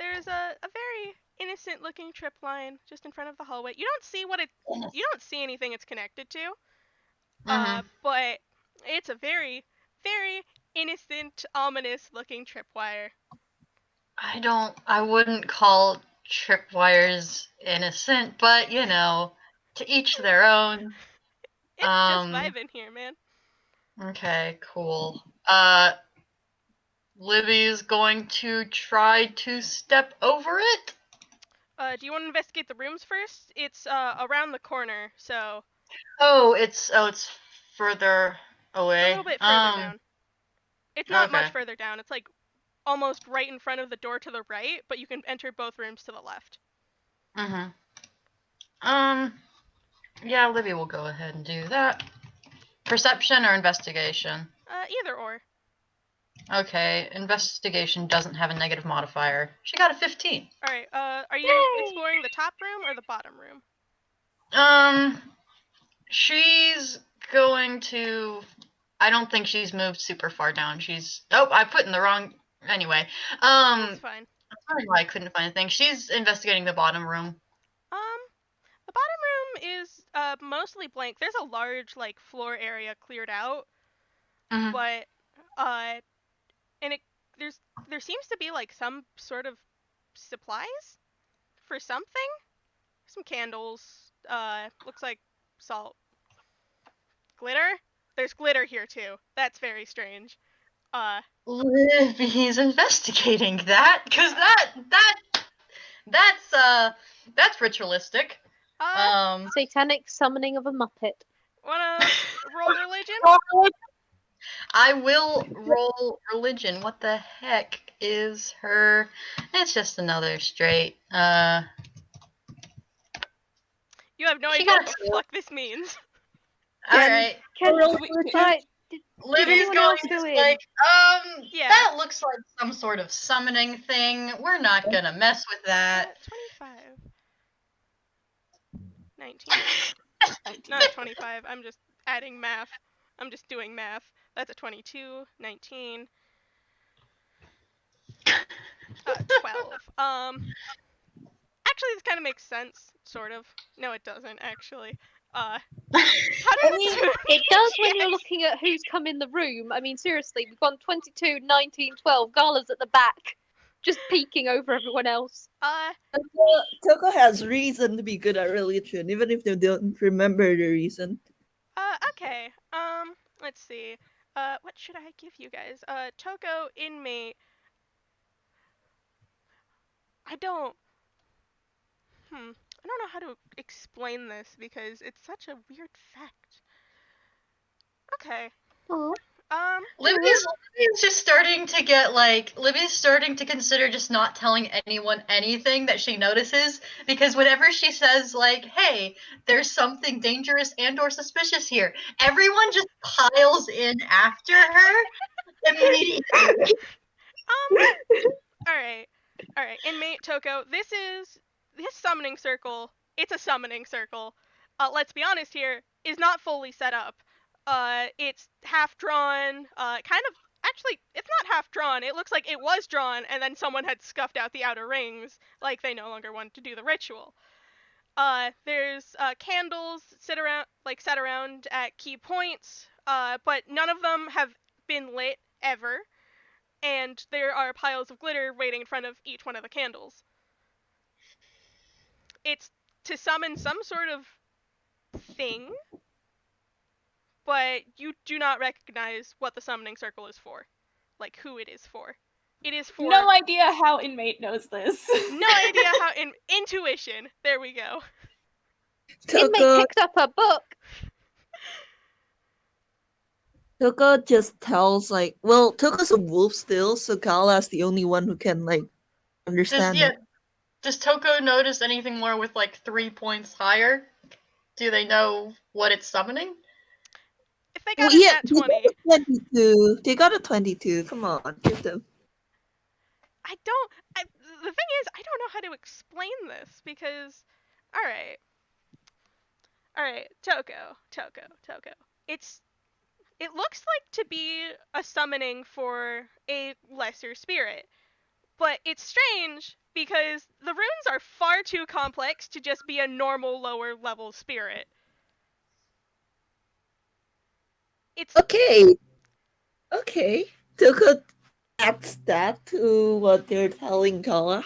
there's a very innocent-looking trip line just in front of the hallway. You don't see you don't see anything it's connected to. But it's a very, very innocent, ominous-looking tripwire. I wouldn't call tripwires innocent, but you know, to each their own. It's just vibing here, man. Okay, cool. Libby's going to try to step over it. Do you want to investigate the rooms first? It's around the corner, so. Oh, it's further away. A little bit further down. It's not much further down. It's like almost right in front of the door to the right, but you can enter both rooms to the left. Yeah, Libby will go ahead and do that. Perception or investigation? Either or. Okay, investigation doesn't have a negative modifier. She got a 15. Alright, are you exploring the top room or the bottom room? She's going to I don't think she's moved super far down. She's I put in the wrong. Anyway, That's that's fine. probably why I couldn't find anything. She's investigating the bottom room. The bottom room is mostly blank. There's a large like floor area cleared out, Mhm. but and there seems to be like some sort of supplies for something. Some candles. Looks like salt. Glitter. There's glitter here too. That's very strange. Libby's investigating that because that's ritualistic. Satanic summoning of a Muppet. Wanna roll religion? I will roll religion. What the heck is her? It's just another straight. You have no She idea got what the two. fuck this means. All right. Can Roll we- religion? right? Did Libby's anyone going else go just in? like, Yeah. that looks like some sort of summoning thing. We're not gonna mess with that. 25. 19. Not 25. I'm just adding math. I'm just doing math. That's a 22, 19, 12. Actually, this kind of makes sense, sort of. No, it doesn't, actually. How I did It does when you're looking at who's come in the room. I mean, seriously, we've gone 22, 19, 12. Gala's at the back, just peeking over everyone else. Toko has reason to be good at religion, even if they don't remember the reason. Okay. Let's see. What should I give you guys? Toko, inmate. I don't. I don't know how to explain this because it's such a weird fact. Okay. Oh, Libby's just starting to get like Libby's starting to consider just not telling anyone anything that she notices because whenever she says like, "Hey, there's something dangerous and or suspicious here," everyone just piles in after her immediately. Alright. Alright. Inmate Toko, this summoning circle, it's a summoning circle. Let's be honest here, is not fully set up. It's half drawn, kind of actually it's not half drawn. It looks like it was drawn and then someone had scuffed out the outer rings, like they no longer wanted to do the ritual. There's candles set around at key points, but none of them have been lit ever, and there are piles of glitter waiting in front of each one of the candles. It's to summon some sort of thing, but you do not recognize what the summoning circle is for, like who it is for. It is for No idea how inmate knows this. no idea how intuition. There we go. inmate Toko, picked up a book. Toko just tells like, well, Toko's a wolf still, so Gala's the only one who can like understand it. Does Toko notice anything more with like 3 points higher? Do they know what it's summoning? If they got Well, a yeah, nat they got 20, a 22. They got a 22. Come on, give them. I don't. The thing is, I don't know how to explain this because, all right, Toko. It looks like to be a summoning for a lesser spirit, but it's strange because the runes are far too complex to just be a normal lower level spirit. It's Okay. Toko adds that to what they're telling Gala.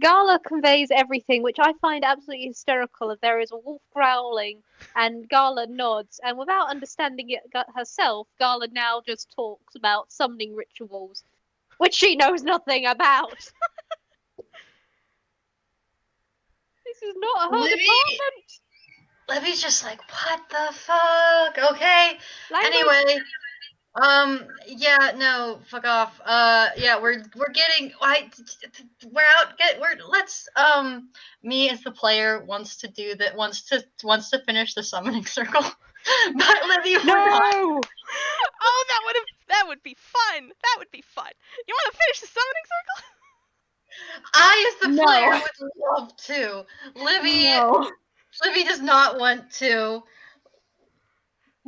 Gala conveys everything, which I find absolutely hysterical. If there is a wolf growling and Gala nods, and without understanding it herself, Gala now just talks about summoning rituals, which she knows nothing about. This is not her Libby, department. Libby's just like, what the fuck? Okay. Language. Anyway, yeah, no, fuck off. Yeah, we're getting, we're out. Let's, me as the player wants to do that. Wants to finish the summoning circle, but Libby, we're not. No. oh, that would be fun. That would be fun. You want to finish the summoning circle? I, as the No. player, would love to. Libby No. does not want to.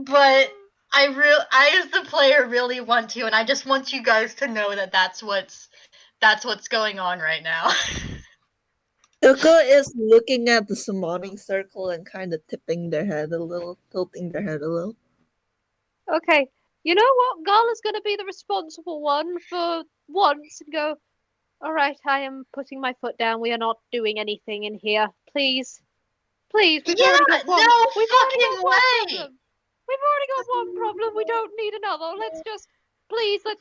but I as the player really want to, and I just want you guys to know that that's what's going on right now. Tuko is looking at the summoning circle and kind of tipping their head a little, tilting their head a little. Okay, you know what? Gala's gonna be the responsible one for once and go, all right, I am putting my foot down. We are not doing anything in here. Please. Please, we've already Yeah, got one. no We've already got fucking one way. problem. We've already got one problem. We don't need another. Let's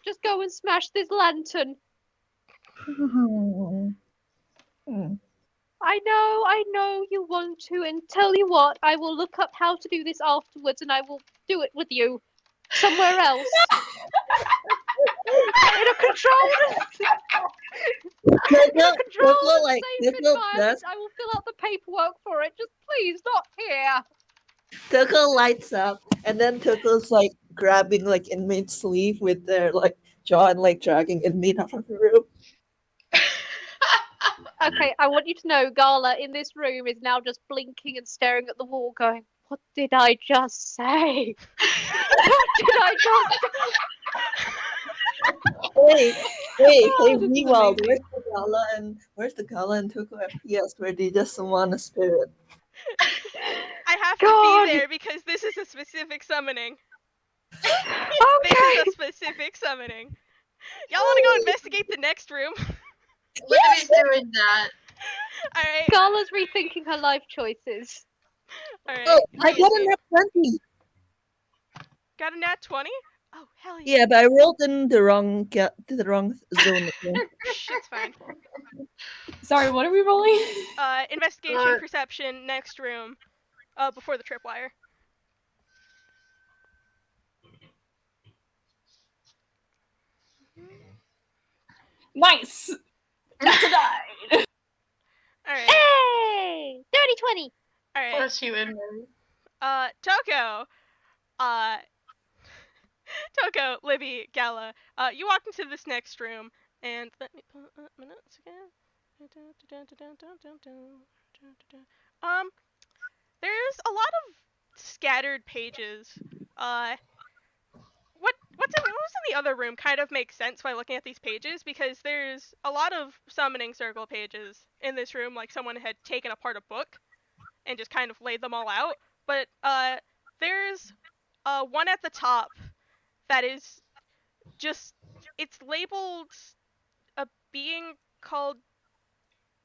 just go and smash this lantern. I know you want to, and tell you what, I will look up how to do this afterwards, and I will do it with you somewhere else in a controlled, in a controlled and safe environment. Does I will fill out the paperwork for it. Just please, not here. Tuko lights up, and then Tuko's like grabbing like inmate's sleeve with their like jaw and like dragging inmate out of the room. Okay, I want you to know Gala in this room is now just blinking and staring at the wall, going, what did I just say? What did I just Hey, hey, Oh, hey, this is Rewald, amazing. where's the Gala and Tuko FPS where they just summon a spirit? I have to be God! there because this is a specific summoning. This is Okay! a specific summoning. Y'all want to go investigate the next room? Libby's doing that. All right. Gala's rethinking her life choices. All Oh, right. I Let me got a see. nat 20. Got a nat 20? Oh, hell yeah. Yeah, but I rolled in the wrong zone again. Shh, it's fine. Sorry, what are we rolling? Investigation, perception, next room. Before the tripwire. Nice. That's a die. All right. Hey! Dirty 20! All right. Bless you, Inmate. Toko. Uh, Toko, Libby, Gala. You walked into this next room, and let me pull up my notes again. There's a lot of scattered pages. What was in the other room kind of makes sense by looking at these pages because there's a lot of summoning circle pages in this room, like someone had taken apart a book and just kind of laid them all out. But there's one at the top that is just it's labeled a being called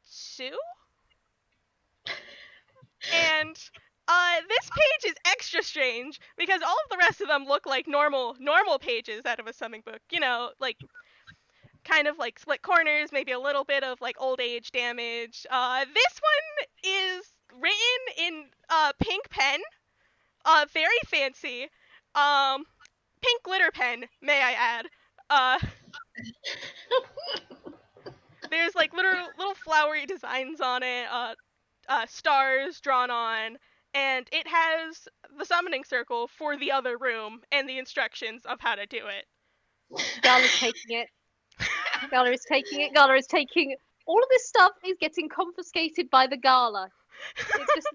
Sue, and this page is extra strange because all of the rest of them look like normal pages out of a summoning book. You know, like kind of like split corners, maybe a little bit of like old age damage. This one is written in pink pen, very fancy, um, pink glitter pen, may I add. There's like little flowery designs on it, stars drawn on, and it has the summoning circle for the other room and the instructions of how to do it. Gala's taking it. Gala is taking it. Gala is taking. All of this stuff is getting confiscated by the Gala. It's just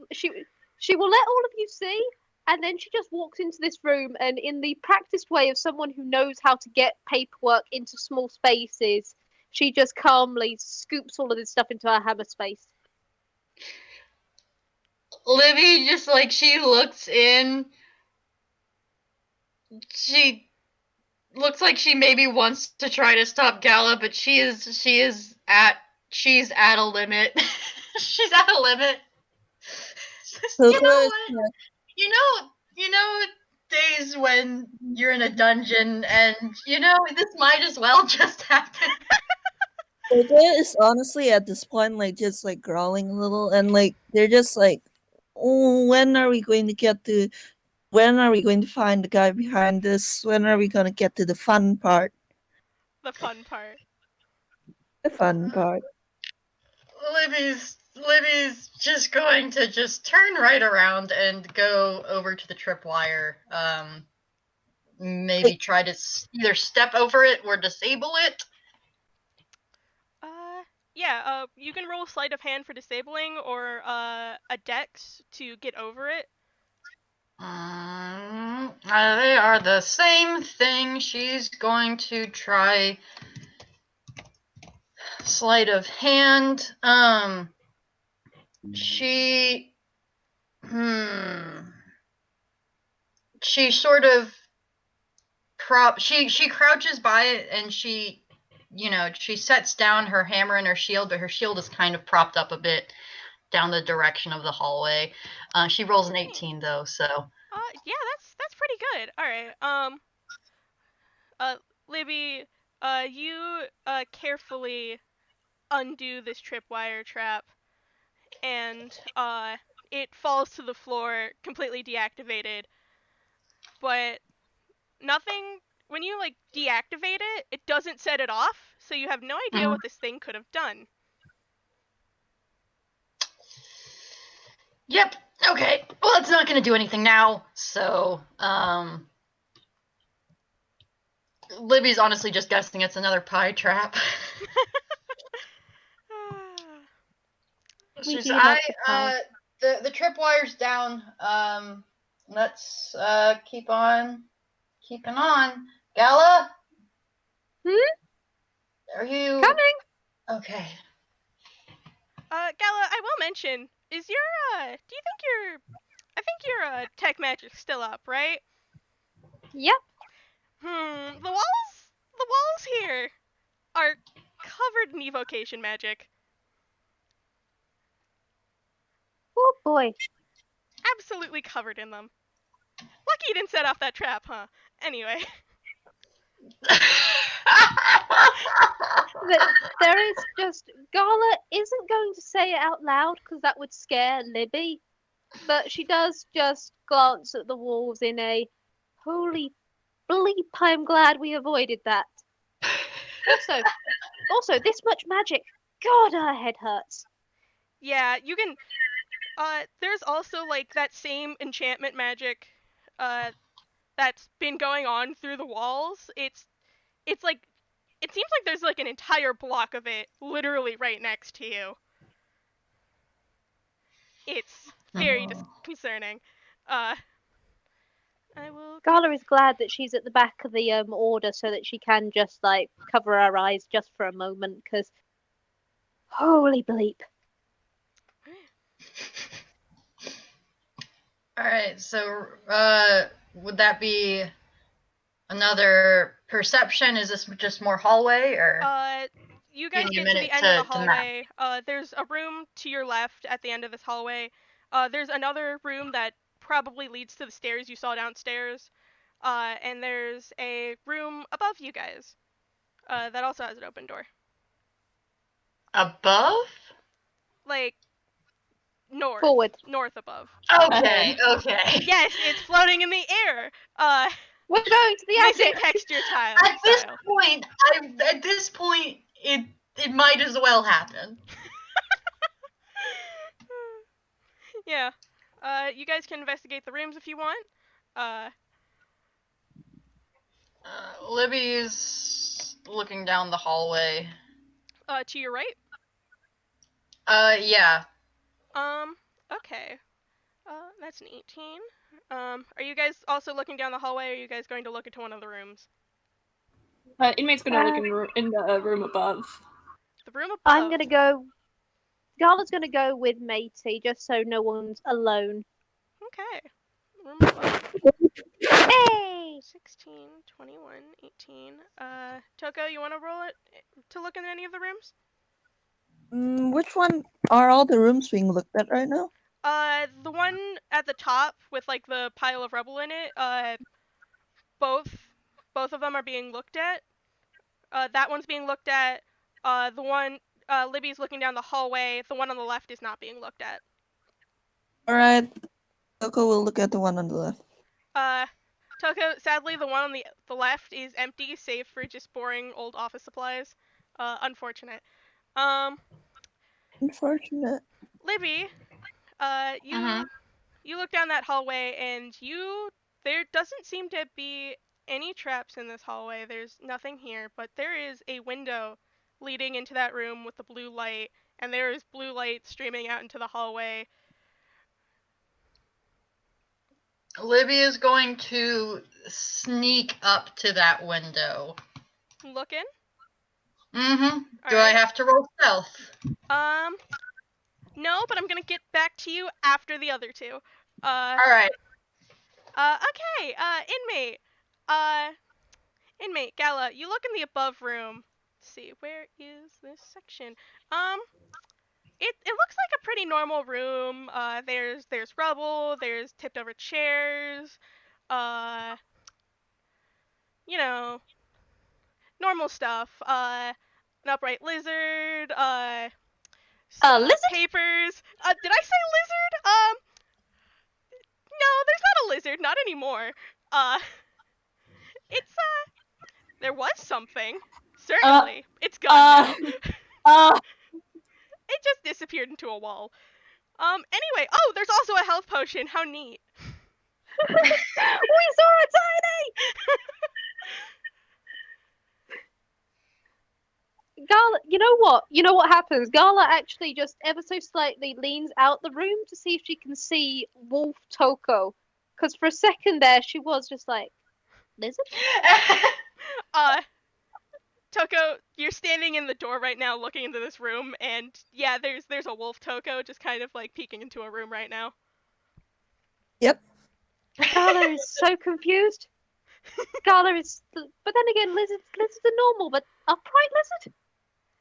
she will let all of you see, and then she just walks into this room, and in the practiced way of someone who knows how to get paperwork into small spaces, she just calmly scoops all of this stuff into her hammer space. Libby just like she looks in. She looks like she maybe wants to try to stop Gala, but she's at a limit. She's at a limit. You Tuko know is what? You know days when you're in a dungeon and this might as well just happen. Tuko is honestly at this point like just like growling a little, and like they're just like, oh, when are we going to get to? When are we going to find the guy behind this? When are we going to get to the fun part? The fun part. The fun part. Libby's just going to just turn right around and go over to the tripwire. Maybe try to either step over it or disable it. Yeah, you can roll sleight of hand for disabling or a dex to get over it. They are the same thing. She's going to try sleight of hand. She she sort of she crouches by it, and she sets down her hammer and her shield, but her shield is kind of propped up a bit down the direction of the hallway. She rolls an 18 though, so Yeah, that's pretty good. All right. Libby, you carefully undo this tripwire trap, and it falls to the floor, completely deactivated. But nothing. When you like deactivate it, it doesn't set it off, so you have no idea what this thing could have done. Yep. Okay. Well, it's not going to do anything now. So, Libby's honestly just guessing it's another pie trap. She's Meaty loves a pie. the tripwire's down. Let's keep on keeping on. Gala, are you Coming. okay? Gala, I will mention, is your do you think I think your tech magic's still up, right? Yep. The walls here are covered in evocation magic. Oh boy. Absolutely covered in them. Lucky you didn't set off that trap, huh? Anyway. There is just Gala isn't going to say it out loud because that would scare Libby, but she does just glance at the walls in a holy bleep, I'm glad we avoided that. Also, this much magic. God, her head hurts. Yeah, you can there's also like that same enchantment magic that's been going on through the walls. It's like it seems like there's like an entire block of it literally right next to you. It's very disconcerting. I will Gala is glad that she's at the back of the order so that she can just like cover her eyes just for a moment because holy bleep. All right. So, would that be another perception? Is this just more hallway, or you do you guys need a get to minute the end of the to map? hallway. There's a room to your left at the end of this hallway. There's another room that probably leads to the stairs you saw downstairs. And there's a room above you guys that also has an open door. Above? Like, north. Forward. North above. Okay. Okay. Yes, it's floating in the air. We're going to the Missing attic. texture At this style. point, it might as well happen. Yeah. You guys can investigate the rooms if you want. Libby's looking down the hallway. To your right. Yeah. Okay. That's an 18. Are you guys also looking down the hallway, or are you guys going to look into one of the rooms? Inmate's gonna look in the room above. The room above. I'm gonna go. Gala's gonna go with Matey just so no one's alone. Okay. Room above. Hey! 16, 21, 18. Toko, you want to roll it to look in any of the rooms? Which one are all the rooms being looked at right now? The one at the top with like the pile of rubble in it. Both of them are being looked at. That one's being looked at. The one Libby's looking down the hallway. The one on the left is not being looked at. Alright. Coco will look at the one on the left. Toko, sadly, the one on the left is empty, save for just boring old office supplies. Unfortunate. Unfortunate. Libby, you look down that hallway and there doesn't seem to be any traps in this hallway. There's nothing here, but there is a window leading into that room with the blue light, and there is blue light streaming out into the hallway. Libby is going to sneak up to that window. Looking. Mm-hmm. Do I Alright. have to roll stealth? No, but I'm gonna get back to you after the other two. Alright. Okay, inmate. Uh, inmate, Gala, you look in the above room. Let's see, where is this section? It looks like a pretty normal room. There's rubble, there's tipped over chairs, uh, you know, normal stuff. An upright lizard, Lizard? papers. Did I say lizard? No, there's not a lizard, not anymore. Uh, it's there was something. Certainly, it's gone Uh, now. uh, It just disappeared into a wall. Anyway, oh, there's also a health potion. How neat. We saw a tiny! Gala, you know what? You know what happens? Gala actually just ever so slightly leans out the room to see if she can see Wolf Toko. Because for a second there, she was just like, lizard? Uh, Toko, you're standing in the door right now looking into this room, and yeah, there's a wolf Toko just kind of like peeking into a room right now. Yep. Gala is so confused. Gala is, but then again, lizards are normal, but upright lizard?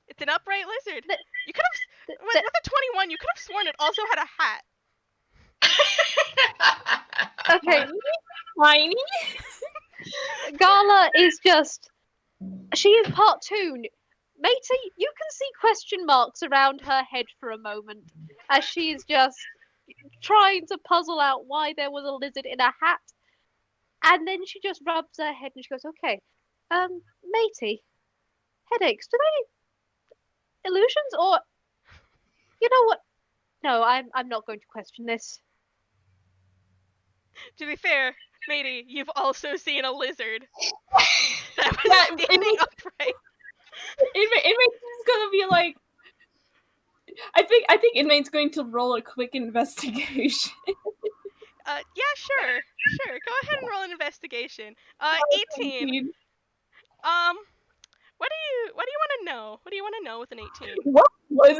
It's an upright lizard. The- You could have, with a 21, you could have sworn it also had a hat. Okay, tiny. Gala is just, she is part two. Matey, you can see question marks around her head for a moment as she is just trying to puzzle out why there was a lizard in a hat. And then she just rubs her head and she goes, okay, matey, headaches, do they illusions or, you know what? No, I'm not going to question this. To be fair, matey, you've also seen a lizard that was Yeah, standing upright. Inmate's gonna be like, I think inmate's going to roll a quick investigation. Yeah, sure. Go ahead and roll an investigation. 18. What do you want to know? What do you want to know with an 18? What was?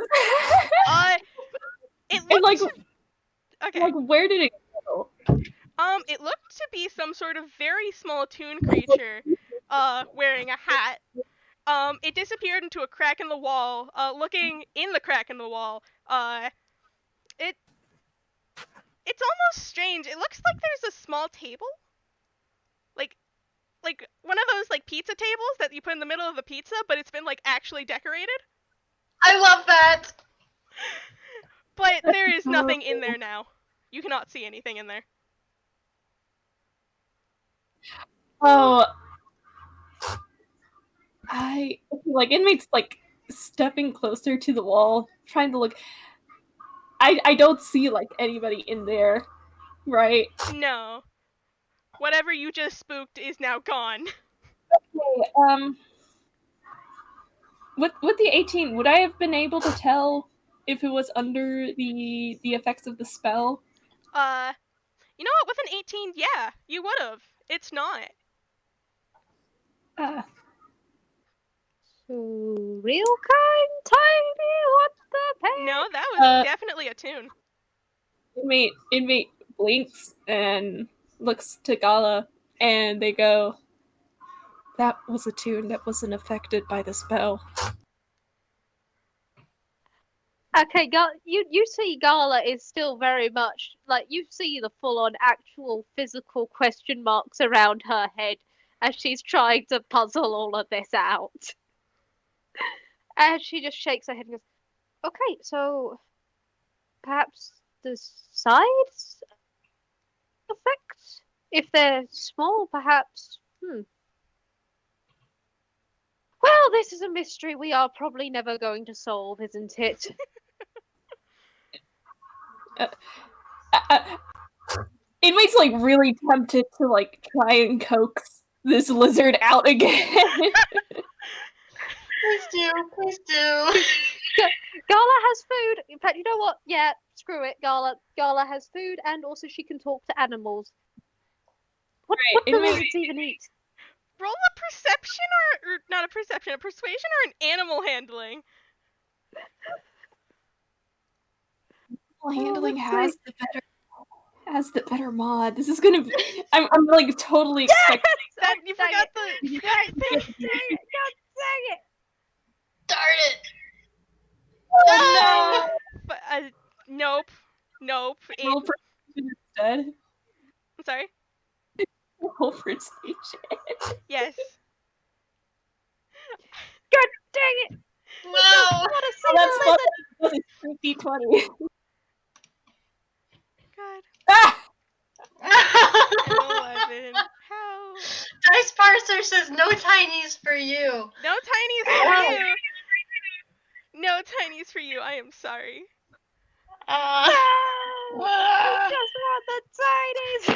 It And looked like, okay. like, where did it go? It looked to be some sort of very small toon creature, wearing a hat. It disappeared into a crack in the wall. Looking in the crack in the wall, it it's almost strange. It looks like there's a small table, like one of those like pizza tables that you put in the middle of the pizza, but it's been like actually decorated. I love that. But there is nothing in there now. You cannot see anything in there. Oh, I like inmates like stepping closer to the wall, trying to look. I don't see like anybody in there, right? No. Whatever you just spooked is now gone. Okay, with the 18, would I have been able to tell if it was under the effects of the spell? You know what? With an 18, yeah, you would have. It's not. Ah, So, real kind, tiny, what the heck? No, that was definitely a toon. inmate blinks and looks to Gala, and they go, "That was a tune that wasn't affected by the spell." Okay, you see Gala is still very much like you see the full on actual physical question marks around her head as she's trying to puzzle all of this out. And she just shakes her head and goes, okay, so perhaps the sides effect? If they're small, perhaps. Well, this is a mystery we are probably never going to solve, isn't it? Inmate's like really tempted to like try and coax this lizard out again. Please do. Gala has food. In fact, you know what? Yeah, screw it. Gala has food, and also she can talk to animals. What do inmate- lizards even eat? Roll a perception or not a perception, a persuasion or an animal handling. handling let's has the better mod. This is gonna be. I'm like totally expecting. That Oh, you dang forgot it. the you forgot the thing. Dang it! God dang it! Darn it! Oh But nope. Nope. no! Roll perception instead. I'm sorry. Roll perception. Yes. God dang it! No! I want to see Oh, that's the fun. lizard. That's a D20. God. Ah! An 11. How? Dice Parser says no tinies for you. No tinies for you. No tinies for you. I am sorry. No! I just want the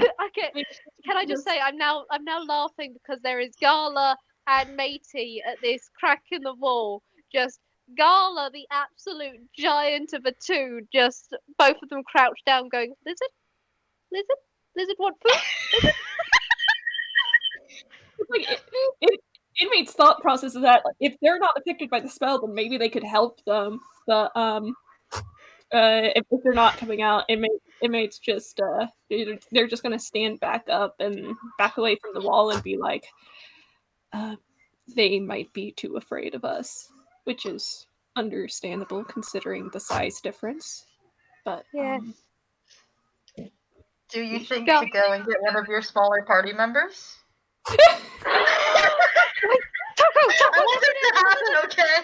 tinies. Okay, can I just say I'm now laughing because there is Gala and Matey at this crack in the wall. Just Gala, the absolute giant of a two, just both of them crouched down, going lizard, lizard, lizard. Want food? Like inmates' thought process is that like, if they're not affected by the spell, then maybe they could help them. But if they're not coming out, inmates just they're just gonna stand back up and back away from the wall and be like, they might be too afraid of us, which is understandable considering the size difference. But Yes. Do you think Go. to go and get one of your smaller party members? Wait, Toko, I get want in it here. to happen, okay?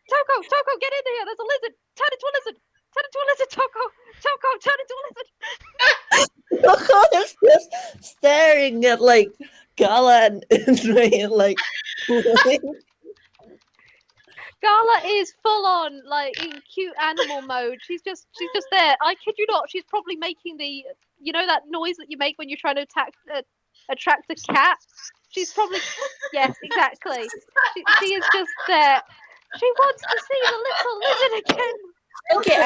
Toko, get in here. There's a lizard. Turn into a lizard. Turn into a lizard, Toko, turn into a lizard. Toko is just staring at like Gala and Ray like Gala is full on like in cute animal mode. She's just there. I kid you not. She's probably making the that noise that you make when you're trying to attract a cat. She's probably yes, exactly. She is just there. She wants to see the little lizard again. okay,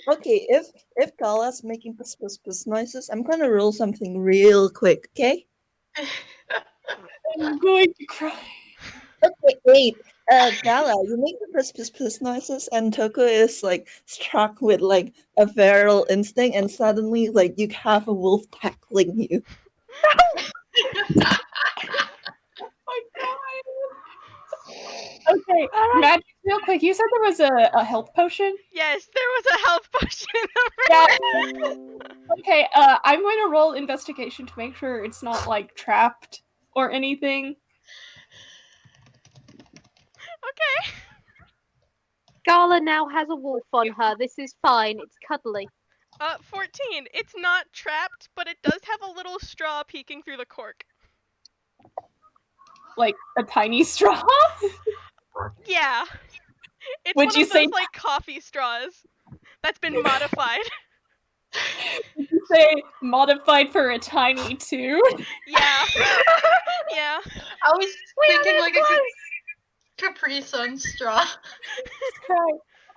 okay, if Gala's making puss noises, I'm gonna roll something real quick, okay? I'm going to cry. Okay, wait. Gala, you make the puss noises, and Toko is like struck with like a feral instinct, and suddenly like you have a wolf tackling you. My God. Okay, Alright. Magic, real quick. You said there was a health potion. Yes, there was a health potion in the Yeah. room. Okay. I'm going to roll investigation to make sure it's not like trapped or anything. Okay. Gala now has a wolf on her. This is fine. It's cuddly. 14. It's not trapped, but it does have a little straw peeking through the cork. Like a tiny straw. Yeah. It's Would one you of say those like coffee straws that's been modified. say modified for a tiny too? Yeah. Yeah. I was We are thinking this like close. a Capri Sun straw.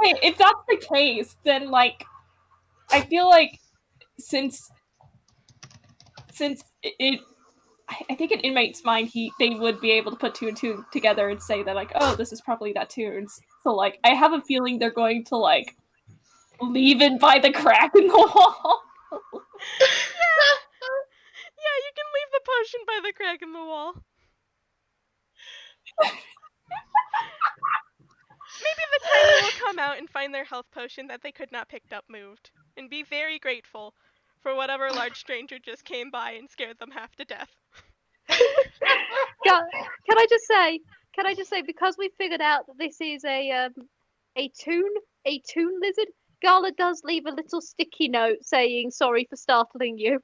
Hey, if that's the case, then like I feel like since it I think in inmate's mind they would be able to put two and two together and say that like, oh, this is probably that tunes. So like I have a feeling they're going to like leave it by the crack in the wall. Yeah, you can leave the potion by the crack in the wall. Maybe the tiny will come out and find their health potion that they could not picked up moved, and be very grateful for whatever large stranger just came by and scared them half to death. Can I just say because we figured out that this is a toon lizard, Gala does leave a little sticky note saying sorry for startling you.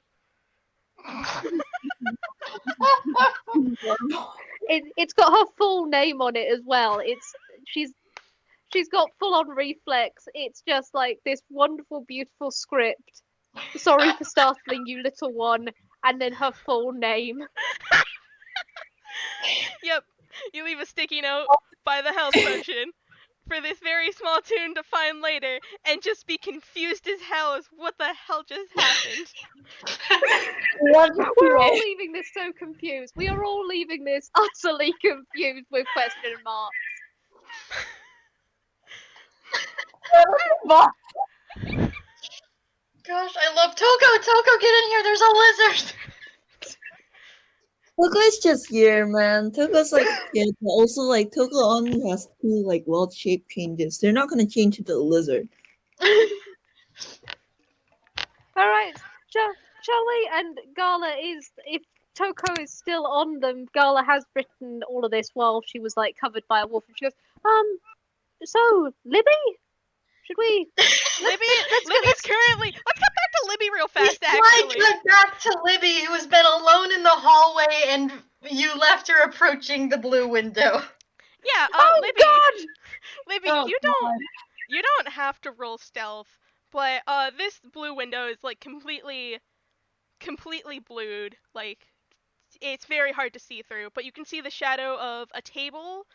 It's got her full name on it as well. She's got full on reflex. It's just like this wonderful, beautiful script. Sorry for startling you, little one, and then her full name. Yep, you leave a sticky note by the health potion for this very small tune to find later and just be confused as hell as what the hell just happened. We're all leaving this so confused. We are all leaving this utterly confused with question marks. Gosh, I love Toko. Toko, get in here. There's a lizard. Toko is just here, man. Toko's like a kid, but also like Toko only has two like world shape changes. They're not gonna change into a lizard. All right, shall we? And Gala is, if Toko is still on them, Gala has written all of this while she was like covered by a wolf, and she goes, so Libby, should we? Libby's currently. Let's get back to Libby real fast, Why actually. get back to Libby, who has been alone in the hallway, and you left her approaching the blue window? Yeah, Oh Libby. God! Libby, Oh, you don't have to roll stealth, but this blue window is like completely blued. Like it's very hard to see through, but you can see the shadow of a table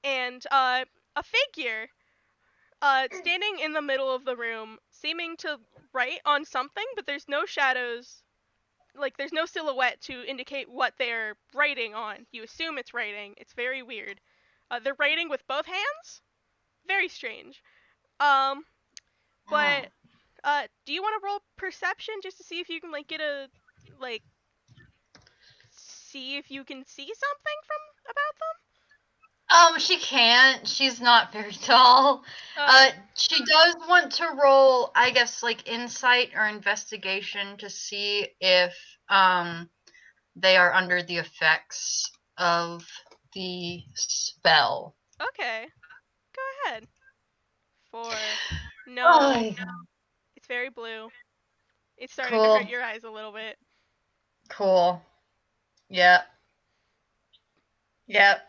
and a figure standing in the middle of the room, seeming to write on something, but there's no shadows. Like there's no silhouette to indicate what they're writing on. You assume it's writing. It's very weird. They're writing with both hands. Very strange. But do you want to roll perception just to see if you can like get a like see if you can see something from about them? She can't. She's not very tall. She does want to roll, I guess, like insight or investigation to see if they are under the effects of the spell. Okay. Go ahead. 4. No. Oh, It's very blue. It's starting to cool. hurt your eyes a little bit. Cool. Yep. Yep.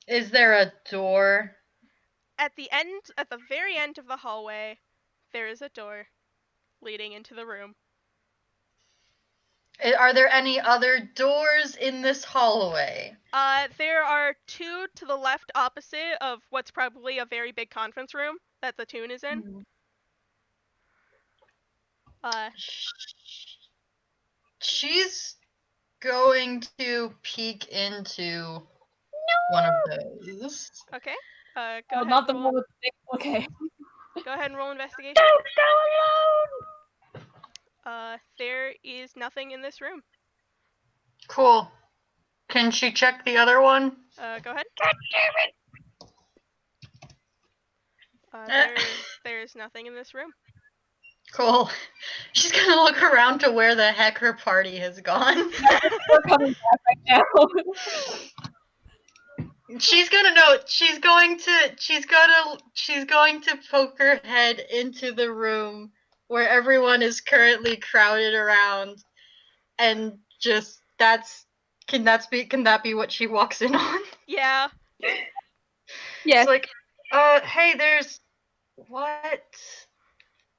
Is there a door? At the very end of the hallway, there is a door leading into the room. Are there any other doors in this hallway? There are 2 to the left opposite of what's probably a very big conference room that the tune is in. She's going to peek into one of those. Okay. Go Oh, ahead. not the And one roll. with the okay. Go ahead and roll investigation. Don't go alone! There is nothing in this room. Cool. Can she check the other one? Go ahead. God damn it! There's nothing in this room. Cool. She's gonna look around to where the heck her party has gone. We're coming back right now. She's gonna know. She's going to poke her head into the room where everyone is currently crowded around, and just can that be what she walks in on? Yeah. Yeah. It's like, hey, there's what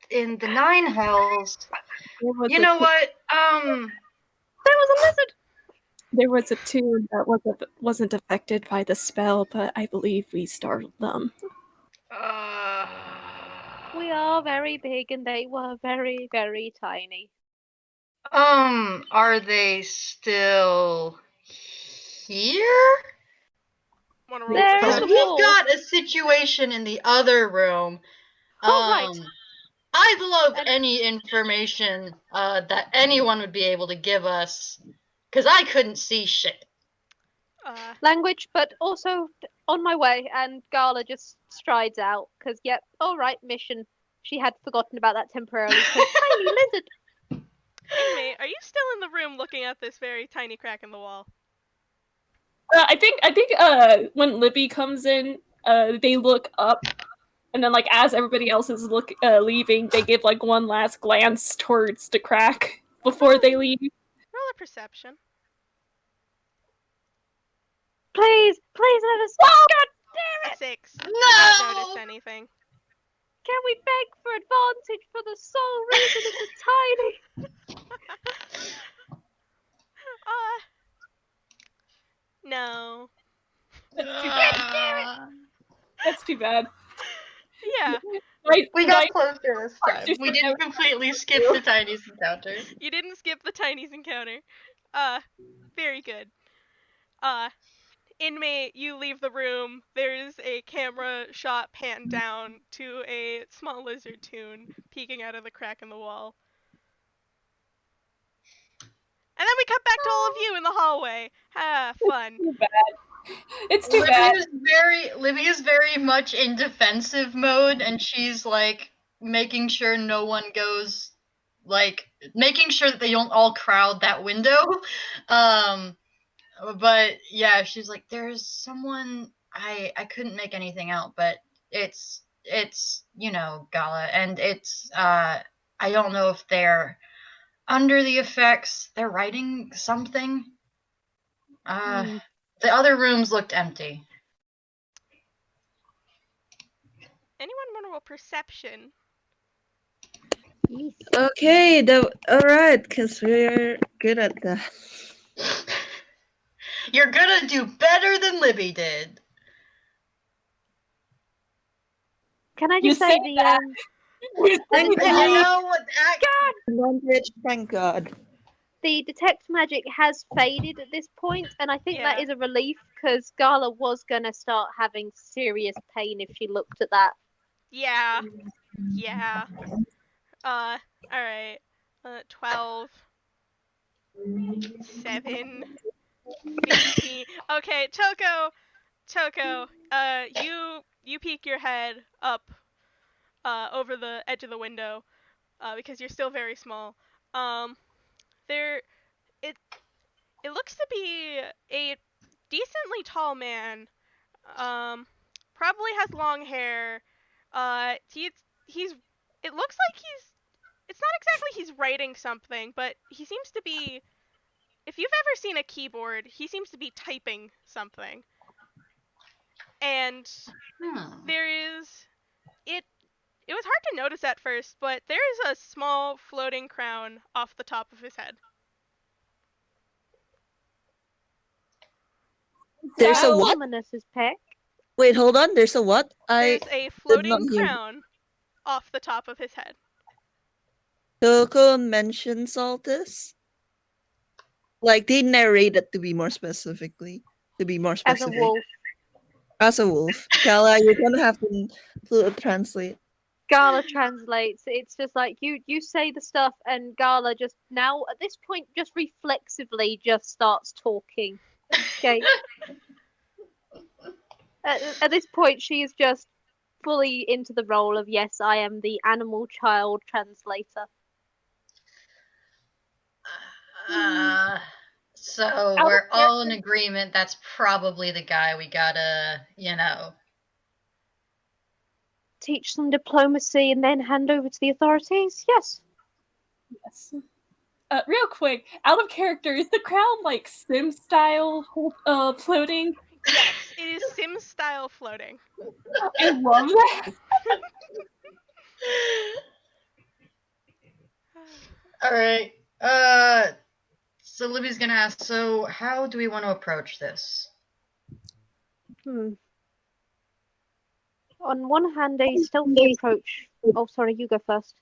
in the Nine Hells? You know what? There was a lizard! There was a tune that wasn't affected by the spell, but I believe we startled them. We are very big and they were very, very tiny. Are they still here? Want to roll There's Because the perception? wall. we've got a situation in the other room. Oh, right. I'd love And- any information that anyone would be able to give us, because I couldn't see shit. Language, but also on my way, and Gala just strides out, because, yep, alright, mission. She had forgotten about that temporarily, so tiny lizard. Inmate, are you still in the room looking at this very tiny crack in the wall? I think when Libby comes in, they look up, and then like as everybody else is leaving, they give like one last glance towards the crack before they leave. Roll a perception. Please let us. God damn A it! 6. No! Do not notice anything. Can we beg for advantage for the sole reason it's a tiny? No. That's too bad. Yeah, We got closer this time. just We never didn't completely skip the Tiny's encounter. you didn't skip the Tiny's encounter. Very good. Inmate, you leave the room. There's a camera shot pan down to a small lizard toon peeking out of the crack in the wall. And then we cut back to all of you in the hallway. Fun. too bad. It's too bad. Libby's very much in defensive mode, and she's like making sure no one goes, like making sure that they don't all crowd that window. But yeah, she's like, there's someone I couldn't make anything out, but it's Gala, and it's I don't know if they're under the effects. They're writing something. The other rooms looked empty. Anyone want to roll perception? Okay, alright, because we're good at that. You're gonna do better than Libby did. Can I You just say say that. And you know what? Advantage, thank God. the detect magic has faded at this point, and I think that Yeah. is a relief because Gala was gonna start having serious pain if she looked at that. Yeah. Yeah. Alright. 12. 7. 15. Okay, Toko, you peek your head up over the edge of the window because you're still very small. There it looks to be a decently tall man. Probably has long hair. He's it looks like it's not exactly he's writing something, but he seems to be, if you've ever seen a keyboard, he seems to be typing something. And there is it was hard to notice at first, but there is a small floating crown off the top of his head. There's a what? Ominous Peck. Wait, hold on. There's a what? There's a floating crown off the top of his head. Coco mentions all this. Like they narrate it to be more specifically. As a wolf. As a wolf. Kala, you're gonna have to translate. Gala translates. It's just like you say the stuff, and Gala just now at this point just reflexively just starts talking. Okay. At this point, she is just fully into the role of, yes, I am the animal child translator. So we're all in agreement that's probably the guy we gotta, Teach some diplomacy and then hand over to the authorities? Yes. Yes. Real quick, out of character, is the crown like Sim style floating? Yes, it is Sim style floating. I love that. All right. So Libby's gonna ask, so how do we want to approach this? On one hand, a stealthy approach. Oh, sorry, you go first.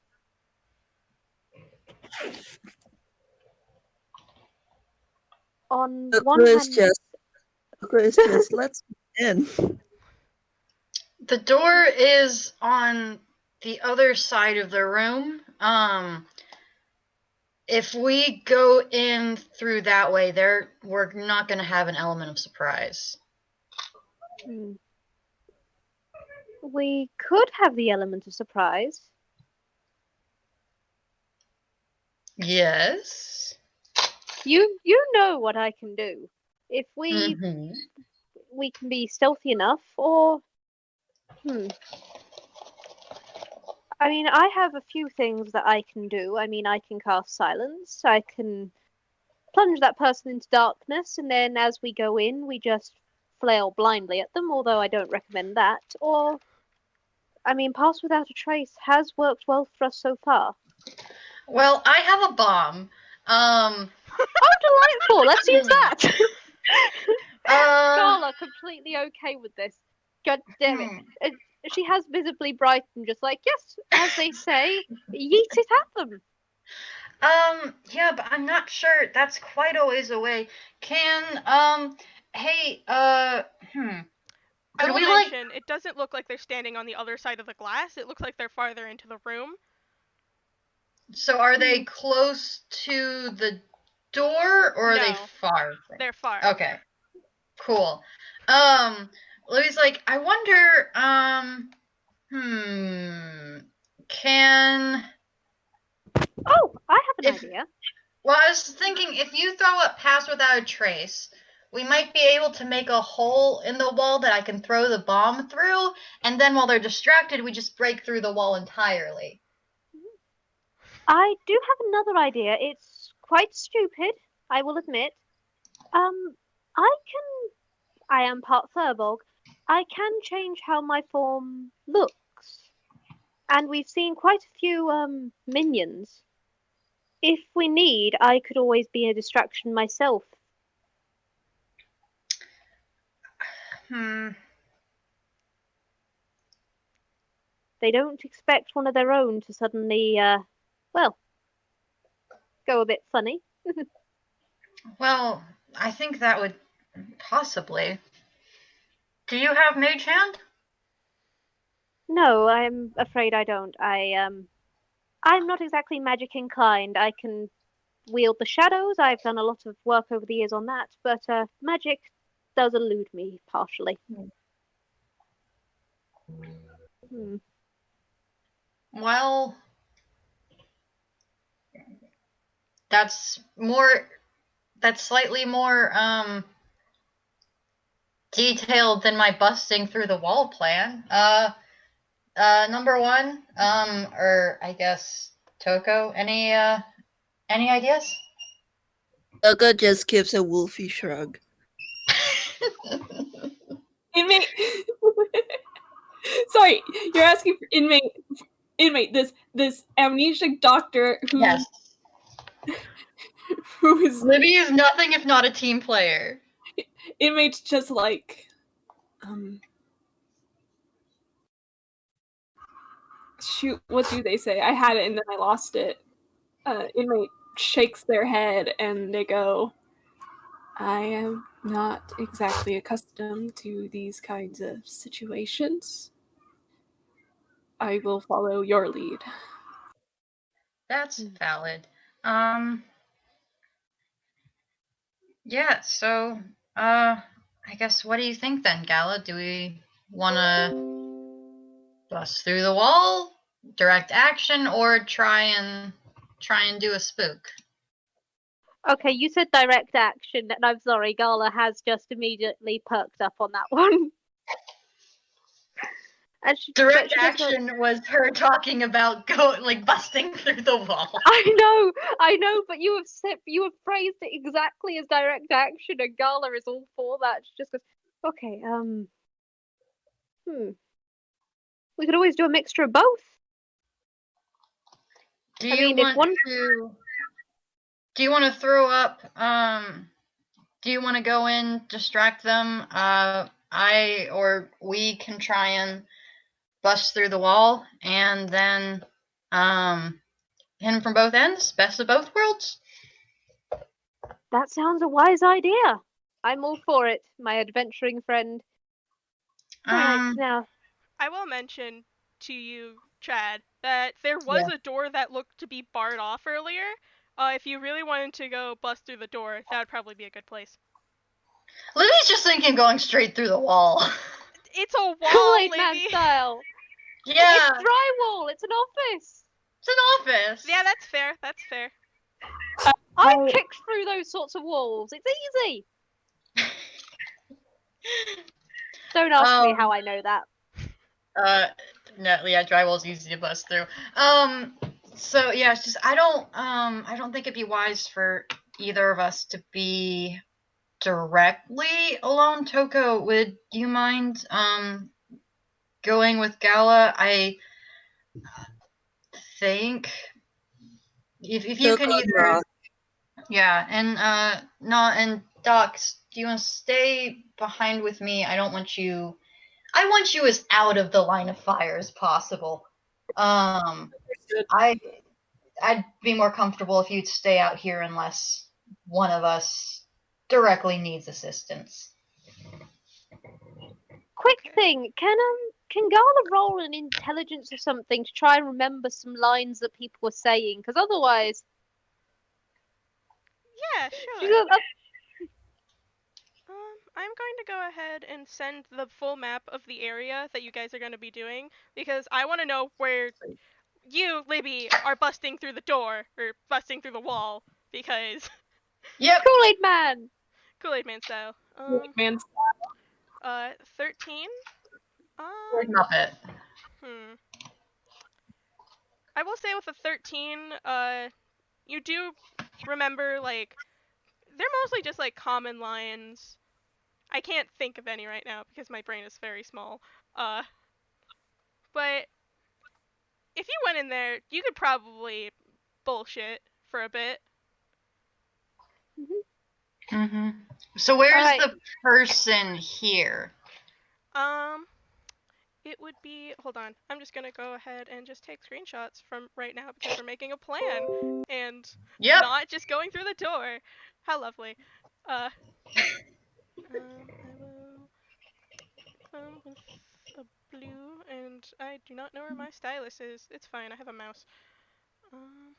On one hand, just let's in. The door is on the other side of the room. If we go in through that way, we're not going to have an element of surprise. We could have the element of surprise. Yes. You know what I can do. If we can be stealthy enough, or I mean, I have a few things that I can do. I mean, I can cast silence. I can plunge that person into darkness, and then as we go in, we just flail blindly at them, although I don't recommend that. Or, I mean, pass without a trace has worked well for us so far. Well, I have a bomb. Oh, delightful! Let's use that! Gala completely okay with this. God damn it. hmm. She has visibly brightened, just like, yes, as they say, yeet it at them. Yeah, but I'm not sure. That's quite a ways away. Hey, I could will we, like, mention, it doesn't look like they're standing on the other side of the glass. It looks like they're farther into the room. so are they close to the door, or are they No. far? They're far. Okay, cool. Louis, like, I wonder, can, Oh, I have an if, idea. well, I was thinking, if you throw up Pass Without a Trace, we might be able to make a hole in the wall that I can throw the bomb through, and then while they're distracted, we just break through the wall entirely. I do have another idea. It's quite stupid, I will admit. I can. I am part Furbolg. I can change how my form looks. And we've seen quite a few minions. If we need, I could always be a distraction myself. Hmm. They don't expect one of their own to suddenly, well, go a bit funny. Well, I think that would possibly. Do you have Mage Hand? No, I'm afraid I don't. I'm not exactly magic inclined. I can wield the shadows. I've done a lot of work over the years on that, but magic does elude me partially. Hmm. Well, that's more. That's slightly more detailed than my busting through the wall plan. Number one, or I guess Toko. Any ideas? Uga just gives a wolfy shrug. Inmate. Sorry, you're asking for inmate. This amnesic doctor who Yes. who is Libby is nothing if not a team player. inmate's just like shoot, what do they say? I had it and then I lost it. Inmate shakes their head and they go, I am not exactly accustomed to these kinds of situations. I will follow your lead. That's valid. Yeah, so, I guess what do you think then, Gala? Do we wanna bust through the wall, direct action, or try and do a spook? Okay, you said direct action, and I'm sorry, Gala has just immediately perked up on that one. But Direct she just goes, action was her talking about busting through the wall. I know, but you have phrased it exactly as direct action, and Gala is all for that. She just goes, okay, we could always do a mixture of both. Do I you mean, if want one, to? Do you want to throw up? Do you want to go in, distract them? I or we can try and bust through the wall, and then hit him from both ends. Best of both worlds. that sounds a wise idea. I'm all for it, my adventuring friend. Alright, Um, now, I will mention to you, Chad, that there was Yeah. a door that looked to be barred off earlier. If you really wanted to go bust through the door, that would probably be a good place. Libby's just thinking going straight through the wall. It's a wall, Kool-Aid Man Libby. style. Yeah, It's drywall. It's an office. it's an office. Yeah, that's fair. That's fair. I've kicked through those sorts of walls. It's easy. Don't ask me how I know that. Uh, no, yeah, drywall's easy to bust through. So yeah, it's just I don't think it'd be wise for either of us to be directly alone. Toko, would you mind going with Gala? I think if you can Toko either, nods. yeah, and not and Docs, Do you want to stay behind with me? I don't want you. I want you as out of the line of fire as possible. I I'd be more comfortable if you'd stay out here unless one of us directly needs assistance. Quick Okay. thing, can Gala roll an intelligence or something to try and remember some lines that people were saying? Because otherwise, Yeah, she's sure. a, I'm going to go ahead and send the full map of the area that you guys are going to be doing because I want to know where you, Libby, are busting through the door or busting through the wall because Yep. Kool-Aid Man. Kool-Aid Man style. Man, 13. Muppet. Hmm. I will say with a 13, you do remember like they're mostly just like common lines. I can't think of any right now because my brain is very small. But if you went in there, you could probably bullshit for a bit. Mm-hmm. So where's Alright. the person here? Um, it would be. Hold on. I'm just gonna go ahead and just take screenshots from right now because we're making a plan and Yep. not just going through the door. How lovely. I will come with a blue, and I do not know where my stylus is. It's fine. I have a mouse. Um,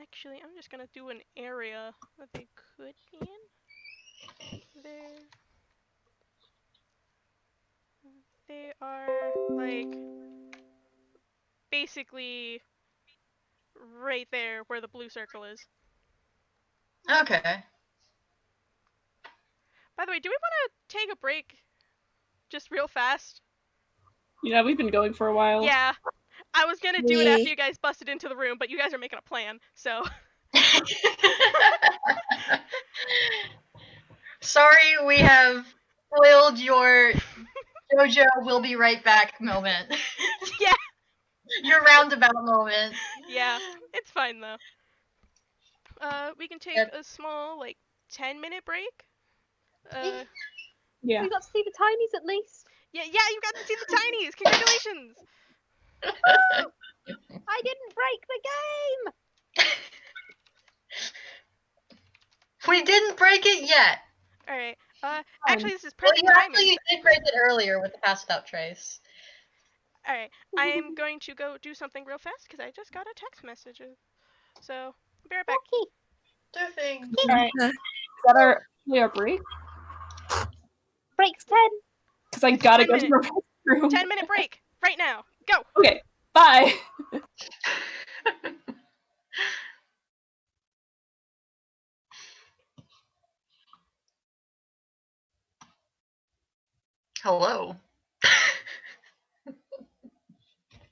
actually, I'm just gonna do an area that they could be in. They are like basically right there where the blue circle is. Okay. By the way, do we want to take a break just real fast? yeah, we've been going for a while. Yeah. I was gonna do it after you guys busted into the room, but you guys are making a plan, so. Sorry, we have spoiled your JoJo will be right back moment. Yeah. Your roundabout moment. Yeah. It's fine though. We can take a small, like, 10-minute break. Yeah. We got to see the tinies at least. Yeah, you got to see the tinies! Congratulations! I didn't break the game. We didn't break it yet. Alright. Actually, this is Well, perfect you timing. actually did break it earlier with the passed out trace. Alright. I am going to go do something real fast because I just got a text message. So, I'll be right back. Okay. Do things. Alright. Is that our break? Break's 10. Because I gotta 10 go to minutes. the room. 10-minute break. Right now. Go! Okay, bye! Hello.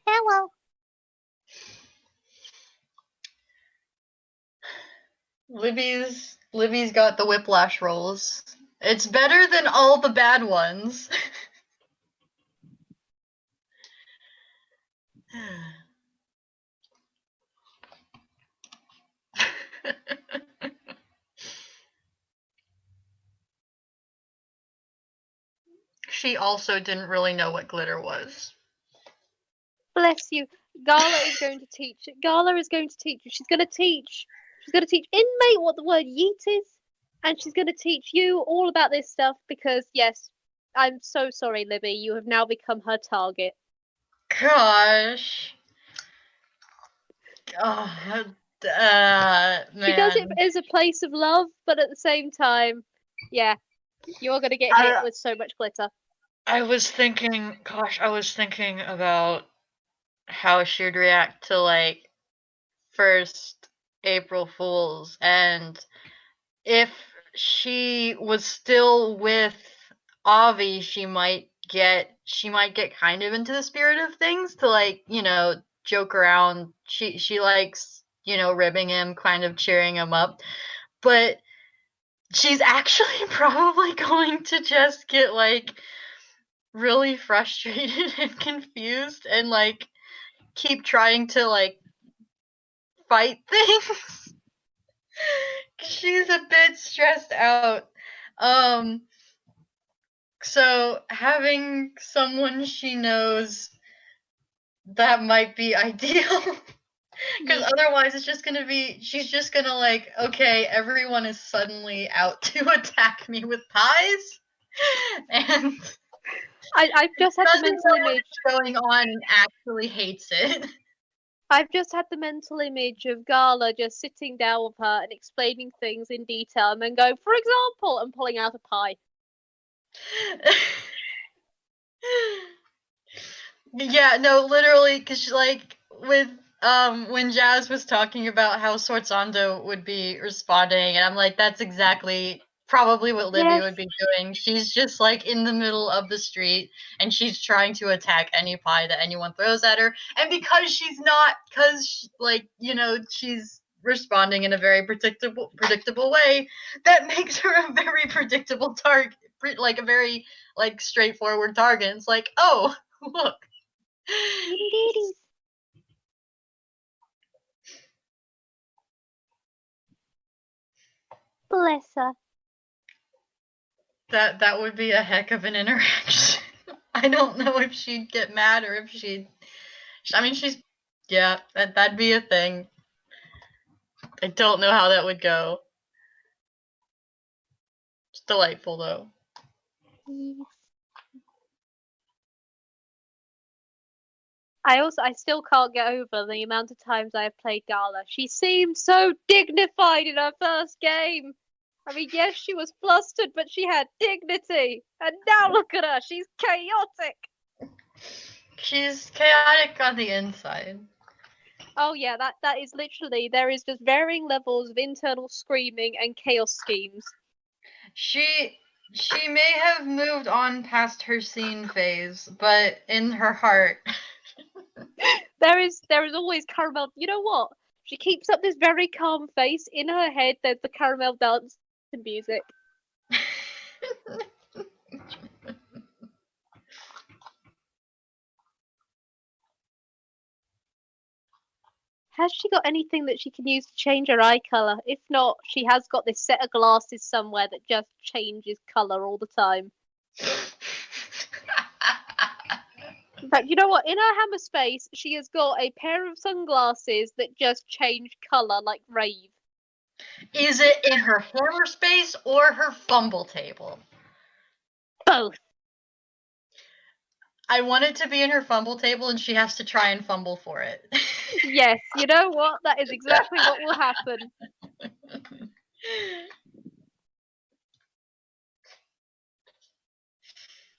Hello. Libby's got the whiplash rolls. It's better than all the bad ones. She also didn't really know what glitter was. Bless you. Gala is going to teach. Gala is going to teach you. She's going to teach. She's going to teach inmate what the word yeet is, and she's going to teach you all about this stuff because yes, I'm so sorry, Libby. You have now become her target. Gosh. Oh, man. She does it as a place of love, but at the same time, yeah, you're going to get hit with so much glitter. I was thinking about how she'd react to like first April Fools, and if she was still with Avi, she might get kind of into the spirit of things to like, joke around. She likes, ribbing him, kind of cheering him up. But she's actually probably going to just get like really frustrated and confused and like keep trying to like fight things. She's a bit stressed out. So having someone she knows, that might be ideal. Because Yeah. otherwise it's just gonna be, she's just gonna like, okay, everyone is suddenly out to attack me with pies. And I've just had the doesn't mental know image. what's going on and actually hates it. I've just had the mental image of Gala just sitting down with her and explaining things in detail and then going, for example, and pulling out a pie. Yeah, no, literally, because like with when Jazz was talking about how Swordsando would be responding, and I'm like, that's exactly probably what Livy Yes. would be doing. She's just like in the middle of the street, and she's trying to attack any pie that anyone throws at her, and because she's not, because like she's responding in a very predictable way, that makes her a very predictable target, like a very like straightforward target. It's like, oh, look. Indeedy. Bless her. That would be a heck of an interaction. I don't know if she'd get mad or if she'd. I mean, she's. Yeah, that'd be a thing. I don't know how that would go. It's delightful though. Yes. I still can't get over the amount of times I have played Gala. She seemed so dignified in her first game. I mean, yes, she was flustered, but she had dignity. And now look at her, she's chaotic. She's chaotic on the inside. Oh yeah, that is literally, there is just varying levels of internal screaming and chaos schemes. She may have moved on past her scene phase, but in her heart. There is always caramel. You know what? She keeps up this very calm face. In her head, there's the caramel dance music. Has she got anything that she can use to change her eye color? If not, she has got this set of glasses somewhere that just changes color all the time. In fact, you know what? In her hammer space, she has got a pair of sunglasses that just change color like rave. Is it in her hammer space or her fumble table? Both. I want it to be in her fumble table and she has to try and fumble for it. Yes, you know what? That is exactly what will happen.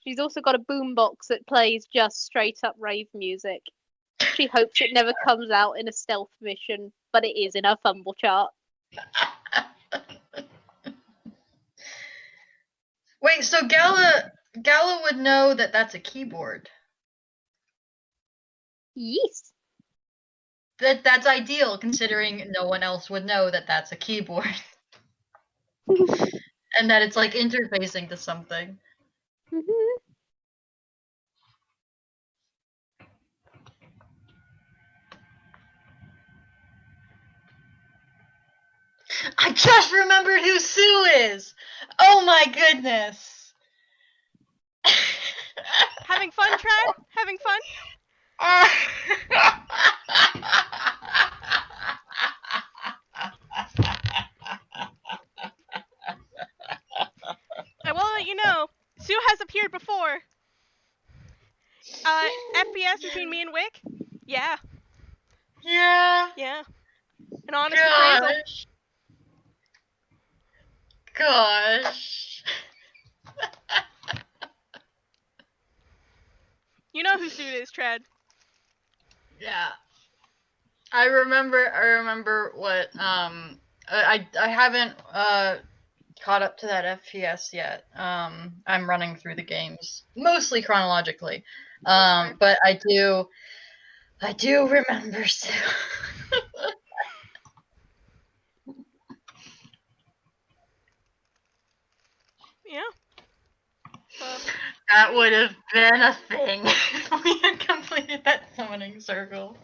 She's also got a boombox that plays just straight up rave music. She hopes it never comes out in a stealth mission, but it is in her fumble chart. Wait, so Gala would know that that's a keyboard. Yes. That's ideal considering no one else would know that that's a keyboard and that it's like interfacing to something. I just remembered who Sue is. Oh my goodness. Having fun, Trad? Having fun? I will let you know, Sue has appeared before. FPS between me and Wick? Yeah. Yeah. Yeah. An honest appraisal. Gosh. You know who Sue is, Trad. Yeah. I remember what I haven't caught up to that FPS yet. I'm running through the games mostly chronologically. But I do remember Sue. Yeah. So, That would have been a thing if we had completed that summoning circle.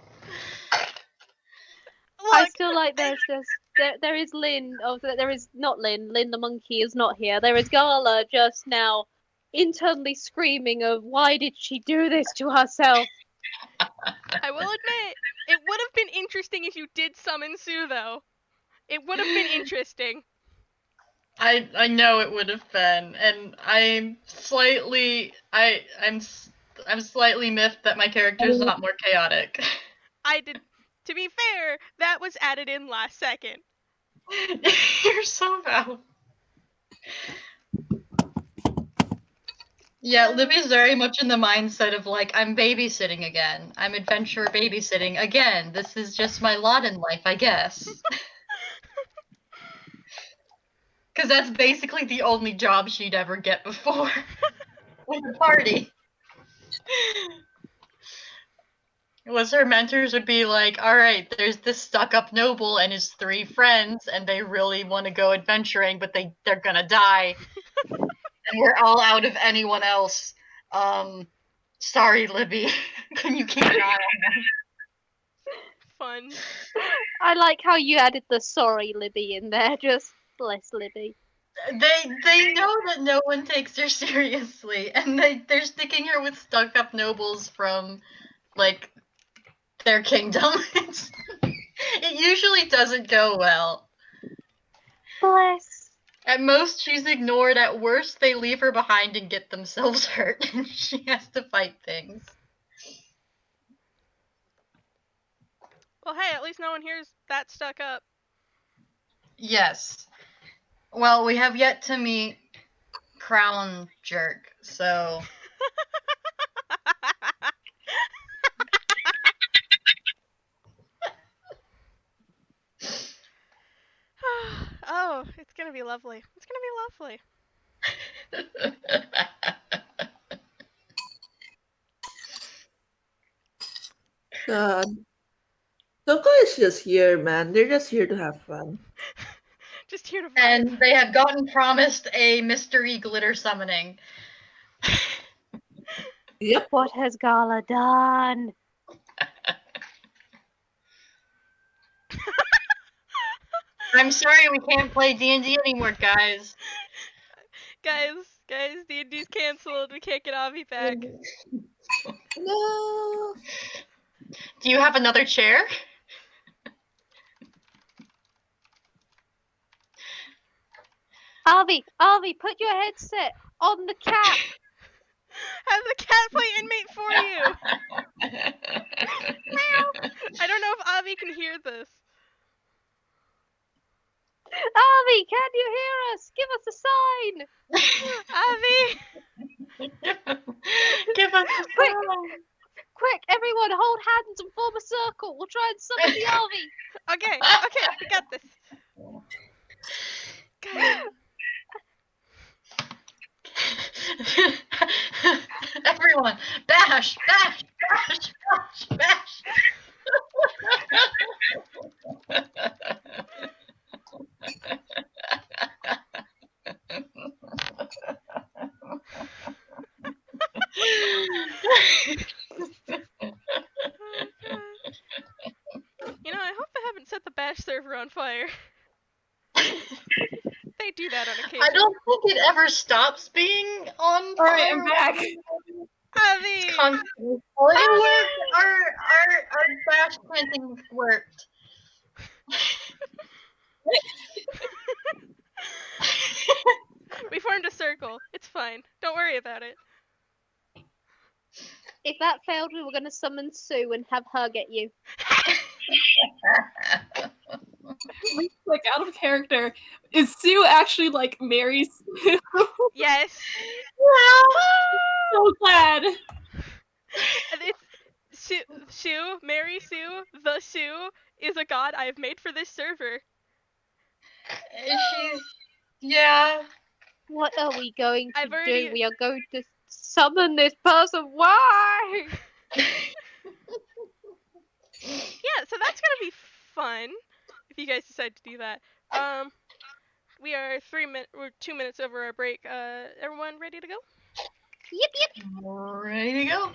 I still like there is Lynn. Oh, there is not Lynn. Lynn the monkey is not here. There is Gala just now, internally screaming of why did she do this to herself? I will admit, it would have been interesting if you did summon Sue, though. It would have been interesting. I know it would have been, and I'm slightly I'm slightly miffed that my character's not more chaotic. I did. To be fair, that was added in last second. You're so bad. Yeah, Libby's very much in the mindset of like, I'm babysitting again. I'm adventure babysitting again. This is just my lot in life, I guess. Because that's basically the only job she'd ever get before. With a party. Was her mentors would be like, alright, there's this stuck-up noble and his 3 friends, and they really want to go adventuring, but they're gonna die. And we're all out of anyone else. Sorry, Libby. Can you keep an eye on them? Fun. I like how you added the sorry Libby in there. Just bless Libby. They know that no one takes her seriously, and they're sticking her with stuck-up nobles from, like, their kingdom. It usually doesn't go well. Bless. At most, she's ignored. At worst, they leave her behind and get themselves hurt, and she has to fight things. Well, hey, at least no one here's that stuck up. Yes. Well, we have yet to meet Crown Jerk, so... Oh, it's gonna be lovely. It's gonna be lovely. God. Coco is just here, man. They're just here to have fun. Just here to vibe. And they have gotten promised a mystery glitter summoning. Yep. What has Gala done? I'm sorry we can't play D&D anymore, guys. Guys, D&D's canceled. We can't get Avi back. No. Do you have another chair? Arvi, put your headset on the cat. Have the cat play inmate for you. I don't know if Avi can hear this. Arvi, can you hear us? Give us a sign. Avi! Give us a Quick, sign. quick, everyone, hold hands and form a circle. We'll try and summon the Arvi. Okay, we got this. Guys. Everyone, bash, bash, bash, bash, bash. Oh, God. You know, I hope they haven't set the bash server on fire. They do that on occasion. I don't think it ever stops being on fire. Alright, I'm back. Avi! It's constantly. Well, it worked. Our bash planting worked. We formed a circle. It's fine. Don't worry about it. If that failed, we were going to summon Sue and have her get you. Like, out of character. Is Sue actually, like, Mary Sue? Yes. So glad. And it's Sue, Mary Sue, the Sue is a god I have made for this server. She's, yeah. What are we going to I've already- do? We are going to summon this person. Why? Yeah, so that's gonna be fun if you guys decide to do that. We are 2 minutes over our break. Everyone ready to go? Yep, yep. Ready to go.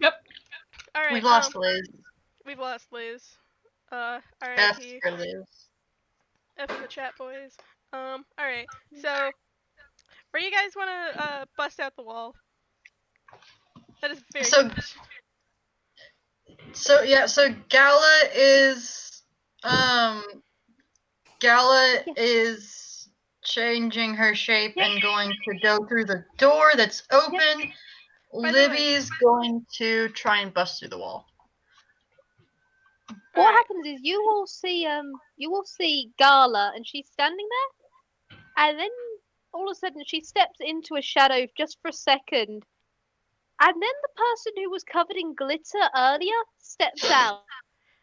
Yep. All right. We lost Liz. We've lost Liz. F R.I.P. for Liz. F in the chat, boys. Alright. So, where you guys want to bust out the wall? That is a very So good question. so um Gala Yeah. is changing her shape Yep. and going to go through the door that's open. By the way, Libby's going to try and bust through the wall. What alright. happens is you will see Gala and she's standing there, and then all of a sudden she steps into a shadow just for a second, and then the person who was covered in glitter earlier steps out.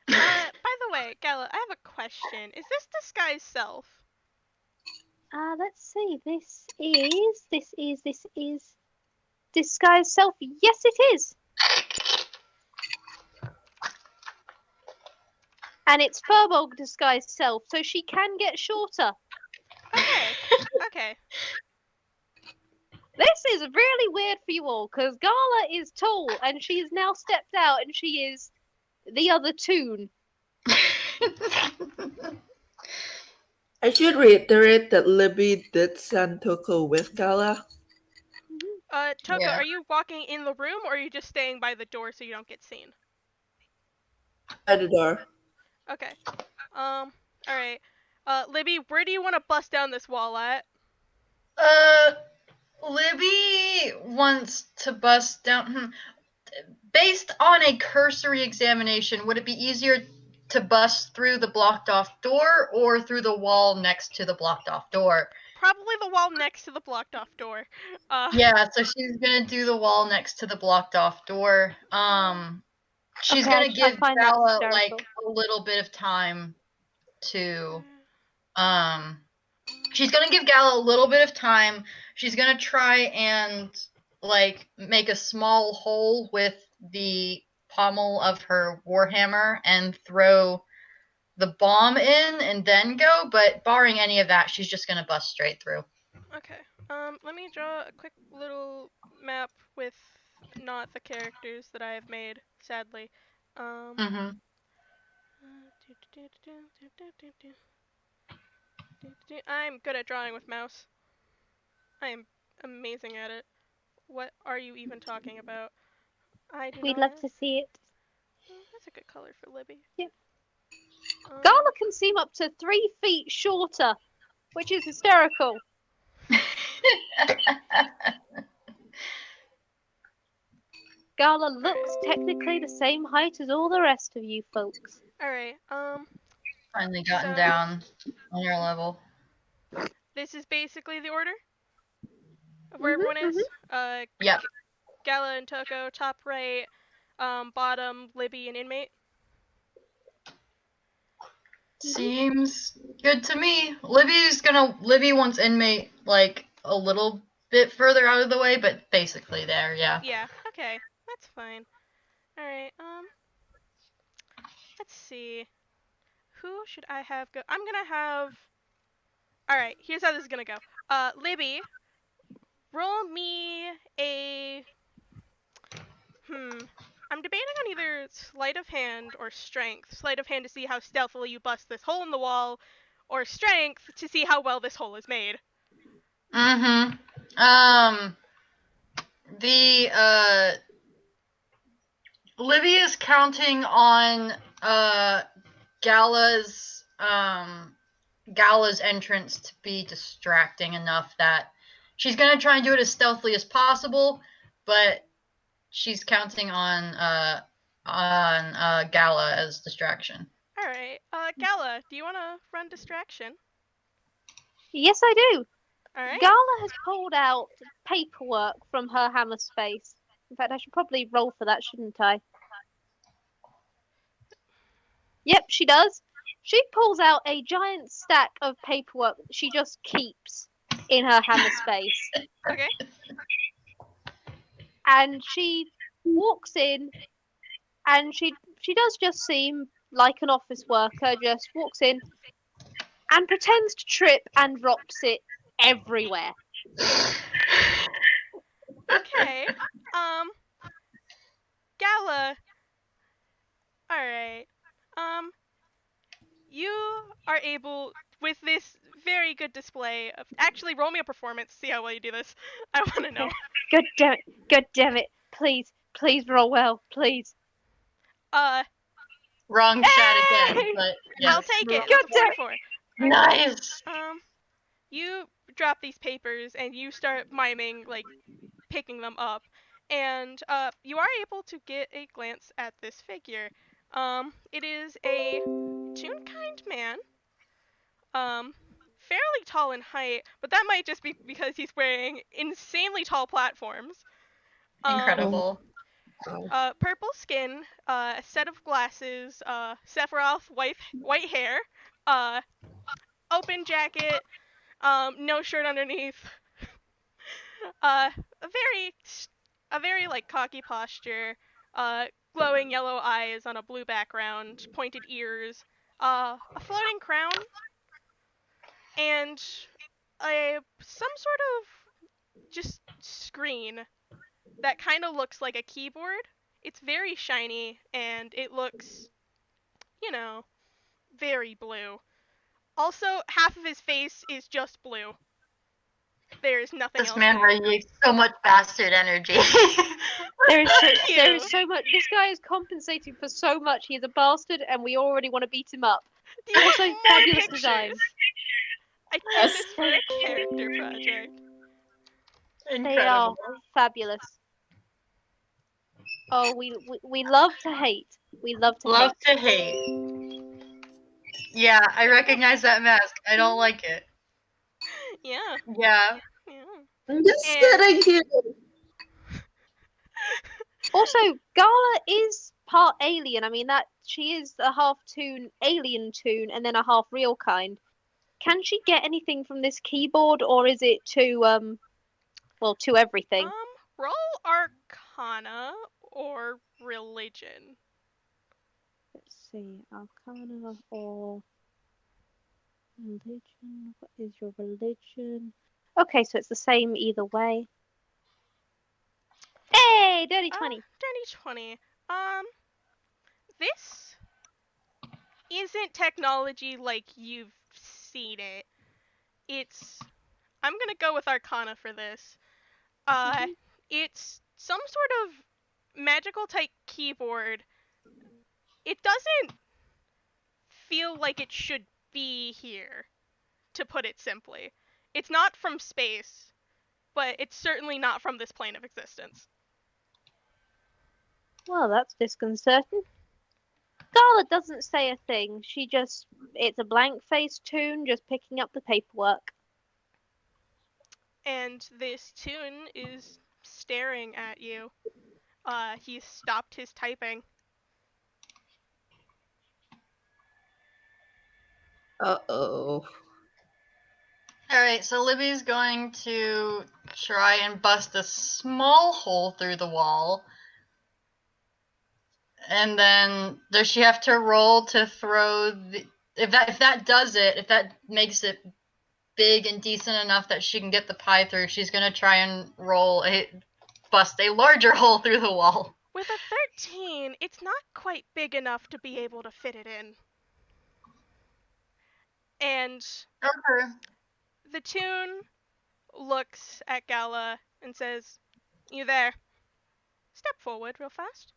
By the way, Gala, I have a question. Is this disguise self? Let's see. This is disguise self. Yes, it is. And it's Furbolg disguised self, so she can get shorter. Okay. Okay. This is really weird for you all, because Gala is tall, and she has now stepped out, and she is the other Toon. I should reiterate that Libby did send Toko with Gala. Toka, Yeah. are you walking in the room or are you just staying by the door so you don't get seen? By the door. Okay. Alright. Libby, where do you want to bust down this wall at? Libby wants to bust down. Based on a cursory examination, would it be easier to bust through the blocked off door or through the wall next to the blocked off door? Probably the wall next to the blocked off door. Yeah, so she's gonna do the wall next to the blocked off door. She's Okay, gonna I give find that Gala like hysterical. a little bit of time to um she's gonna give Gala a little bit of time. She's gonna try and like make a small hole with the pommel of her warhammer and throw the bomb in and then go, but barring any of that, she's just gonna bust straight through. Okay. Let me draw a quick little map with not the characters that I have made, sadly. Mm-hmm. I'm good at drawing with mouse. I am amazing at it. What are you even talking about? I do We'd not love have. to see it. Oh, that's a good color for Libby. Yeah. Um, Gala can seem up to 3 feet shorter, which is hysterical. Gala looks technically the same height as all the rest of you folks. Alright, Finally gotten so down on your level. this is basically the order of where everyone is. Yep. Gala and Toko, top right, bottom, Libby and Inmate. Seems good to me. Libby wants inmate like a little bit further out of the way, but basically there, yeah. Yeah, okay, that's fine. Alright, let's see. Who should I have go? I'm gonna have. Alright, here's how this is gonna go. Libby, roll me a. I'm debating on either sleight of hand or strength. Sleight of hand to see how stealthily you bust this hole in the wall, or strength to see how well this hole is made. Mm-hmm. The Libby is counting on Gala's Gala's entrance to be distracting enough that she's gonna try and do it as stealthily as possible, but she's counting on Gala as distraction. Alright, Gala, do you want to run distraction? Yes, I do. Alright. Gala has pulled out paperwork from her hammer space. In fact, I should probably roll for that, shouldn't I? Yep, she does. She pulls out a giant stack of paperwork that she just keeps in her hammer space. Okay. And she walks in, and she does just seem like an office worker, just walks in and pretends to trip and drops it everywhere. Okay. Gala. Alright. are able, with this very good display of, actually roll me a performance, see how well you do this. I want to know. God damn it. Please, please roll well, please. Wrong stat again, Hey! but I'll yes. take it. God That's a damn it. 44. Nice. You drop these papers and you start miming, like, picking them up. And, you are able to get a glance at this figure. It is a Toon-kind man. Fairly tall in height, but that might just be because he's wearing insanely tall platforms. Incredible. Purple skin, a set of glasses, Sephiroth white hair, open jacket, no shirt underneath. Uh, a very like cocky posture, glowing yellow eyes on a blue background, pointed ears, a floating crown, and some sort of just screen that kind of looks like a keyboard. It's very shiny and it looks, very blue. Also, half of his face is just blue. There is nothing This else man there. radiates so much bastard energy. There Thank you. is so much. This guy is compensating for so much. He's a bastard, and we already want to beat him up. Do you Also, want more fabulous pictures? design. I did Yes. this for a character project. They are Incredible. fabulous. Oh, we love to hate. We love to Love hate. to hate. Yeah, I recognize that mask. I don't like it. Yeah, Yeah. yeah. I'm just And sitting here. Also, Gala is part alien. I mean, that she is a half toon, alien toon, and then a half real kind. Can she get anything from this keyboard, or is it to everything? roll Arcana or Religion. Let's see, Arcana or religion. What is your religion? Okay, so it's the same either way. Hey, dirty 20. Dirty 20. This isn't technology like you've seen it. I'm gonna go with Arcana for this. It's some sort of magical type keyboard. It doesn't feel like it should be here, to put it simply. It's not from space, but it's certainly not from this plane of existence. Well, that's disconcerting. Gala doesn't say a thing. It's a blank face toon, just picking up the paperwork. And this toon is staring at you. He's stopped his typing. Uh-oh. Alright, so Libby's going to try and bust a small hole through the wall. And then does she have to roll to throw the if that does it, if that makes it big and decent enough that she can get the pie through, she's gonna try and bust a larger hole through the wall. With a 13, it's not quite big enough to be able to fit it in. And Okay. the toon looks at Gala and says, "You there? Step forward real fast."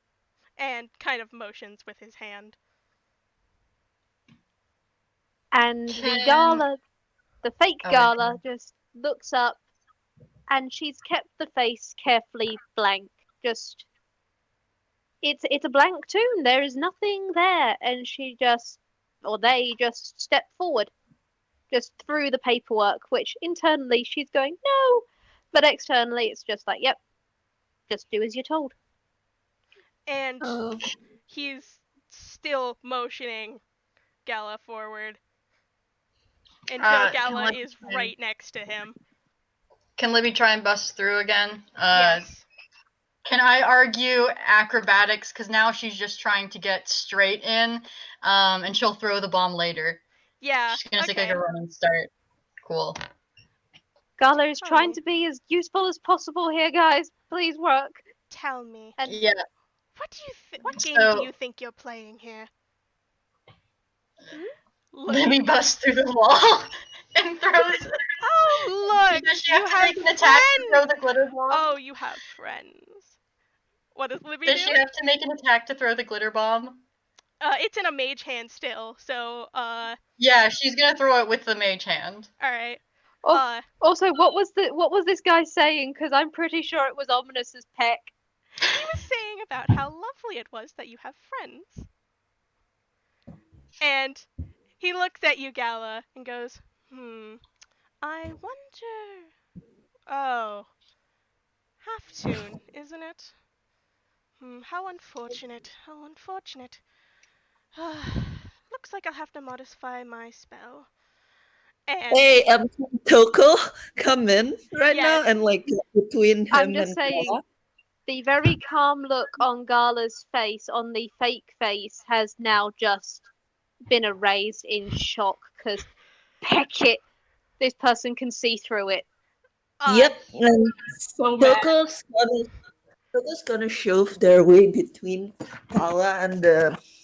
And kind of motions with his hand. And Can the fake Oh, Gala, just looks up, and she's kept the face carefully blank. It's a blank toon. There is nothing there, and they just step forward, just through the paperwork, which internally she's going no, but externally it's just like, yep, just do as you're told. And Oh. he's still motioning Gala forward until Gala is right next to him. Can Libby try and bust through again? Yes. Can I argue acrobatics? Because now she's just trying to get straight in, and she'll throw the bomb later. Yeah. She's gonna take Okay. like a running start. Cool. Gala is trying me. to be as useful as possible here, guys. Please work. Tell me. And Yeah. What game do you think you're playing here? Libby busts through the wall and throws. Oh, look! Does she You have to have make an attack to friends! throw the glitter bomb? Oh, you have friends. What does Libby Does do? she have to make an attack to throw the glitter bomb? It's in a mage hand still, so, Yeah, she's gonna throw it with the mage hand. alright. Oh, also, what was this guy saying? Because I'm pretty sure it was Ominous's peck. He was saying about how lovely it was that you have friends. And he looks at you, Gala, and goes, I wonder. Oh, half tune, isn't it? How unfortunate, how unfortunate. Looks like I'll have to modify my spell. And Hey, Toko, come in right now yes, and like between I'm him just and saying, Kara. the very calm look on Gala's face, on the fake face, has now just been erased in shock because, heck it, this person can see through it. Yep, and So mad. Toko's gonna shove their way between Kala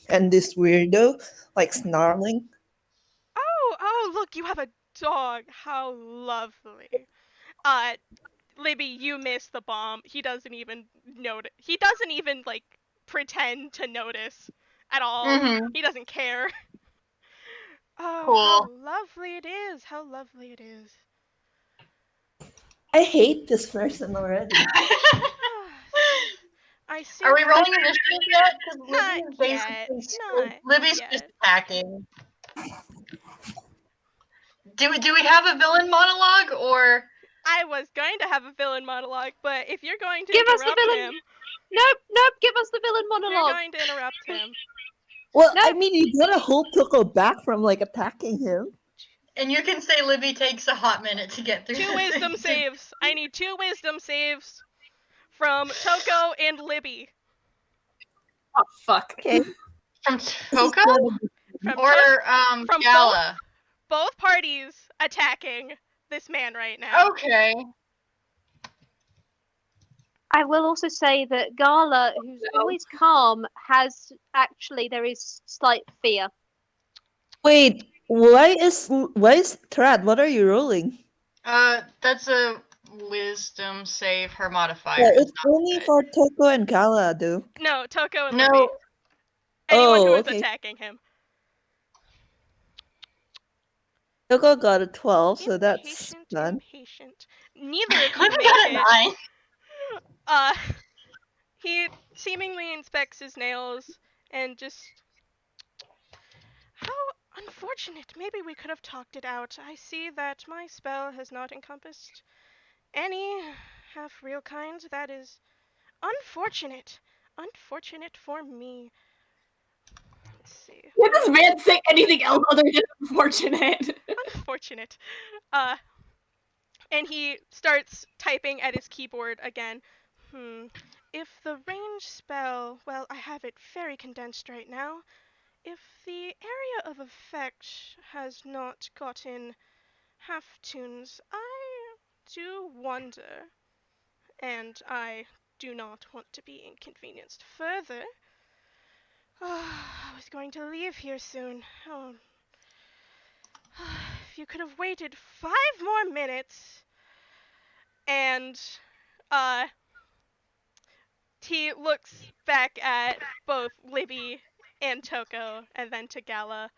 and this weirdo, like snarling. oh, look, you have a dog. How lovely. Uh, Libby, you missed the bomb. He doesn't even notice. He doesn't even, like, pretend to notice at all. Mm-hmm. He doesn't care. Oh, how Cool. lovely it is. How lovely it is. I hate this person already. I see Are we that. rolling initiative yet? Because Libby Not is yet. basically Not Libby's yet. just attacking. Do we have a villain monologue or? I was going to have a villain monologue, but if you're going to Give us the interrupt villain. him, Nope, give us the villain you're monologue. going to interrupt him. Well, No. I mean, you gotta hold Toko back from like attacking him. And you can say Libby takes a hot minute to get through. Two wisdom saves. I need 2 wisdom saves from Toko and Libby. Oh fuck. Okay. From This is Toko gonna be- From or from Gala. both parties attacking this man right now. Okay. I will also say that Gala, who's always calm, there is slight fear. Wait, why is Trad? What are you rolling? That's a wisdom save. Her modifier Yeah, is it's not only good. for Toko and Gala, though. No, Toko and No. Libby. Anyone who Oh, is okay. attacking him. Toko got a 12, so that's done. Impatient. Neither of you Libby make got a it. 9. He seemingly inspects his nails and just. How unfortunate. Maybe we could have talked it out. I see that my spell has not encompassed any half real kind. That is unfortunate. Unfortunate for me. Let's see. Did this man say anything else other than unfortunate? Unfortunate. And he starts typing at his keyboard again. If the range spell, well, I have it very condensed right now. If the area of effect has not gotten half tunes, I do wonder, and I do not want to be inconvenienced further. I was going to leave here soon. Oh, if you could have waited 5 more minutes, and he looks back at both Libby and Toko, and then to Gala.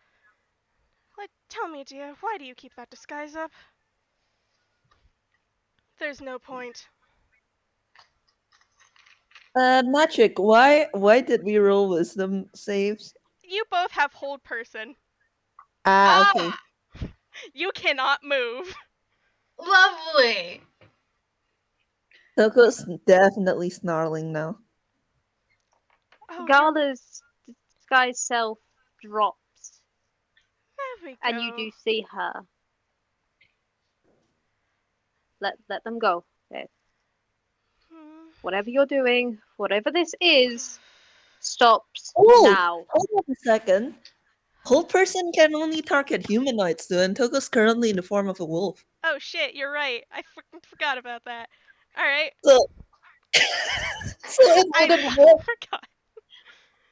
Like, tell me, dear, why do you keep that disguise up? There's no point. Magic, why did we roll wisdom saves? You both have hold person. Ah, okay. You cannot move. Lovely. Toko's definitely snarling now. Oh, Gala's disguise self drops, there we go. and you do see her. Let them go. Okay. Whatever you're doing, whatever this is, stops now. Hold on a second. Whole person can only target humanoids, though, and Toko's currently in the form of a wolf. Oh shit, you're right. I forgot about that. All right. So, so it I wouldn't work. forgot.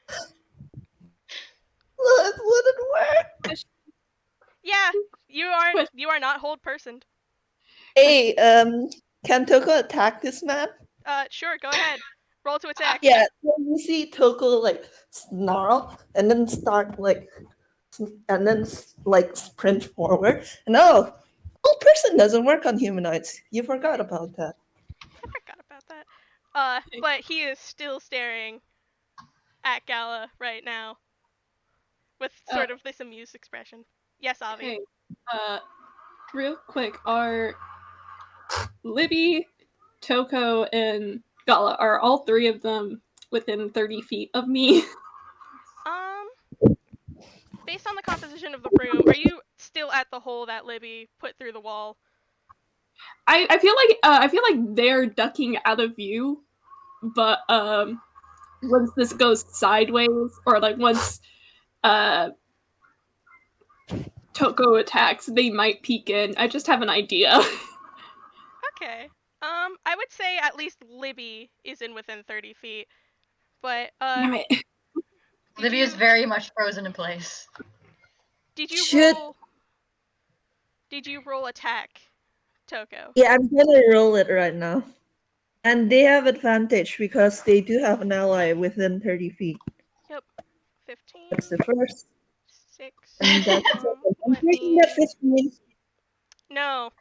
So it wouldn't work. Yeah, you are not hold personed. Hey, can Toko attack this man? Sure, go ahead. Roll to attack. Yeah, so you see Toko like snarl and then start like, and then like sprint forward. And oh, old person doesn't work on humanoids. You forgot about that. I forgot about that. But he is still staring at Gala right now with sort of this amused expression. Yes, Avi. Hey, real quick, are Libby, Toko, and Gala, are all three of them within 30 feet of me? Um, based on the composition of the room, are you still at the hole that Libby put through the wall? I feel like they're ducking out of view, but once this goes sideways, or like once Toko attacks, they might peek in. I just have an idea. Okay. I would say at least Libby is in within 30 feet. But, Damn it. Libby is very much frozen in place. Did you Should roll... Did you roll attack, Toko? Yeah, I'm gonna roll it right now. And they have advantage because they do have an ally within 30 feet. Yep. 15, That's the first. 6. And that's the second. I'm Let taking that me... 15. No.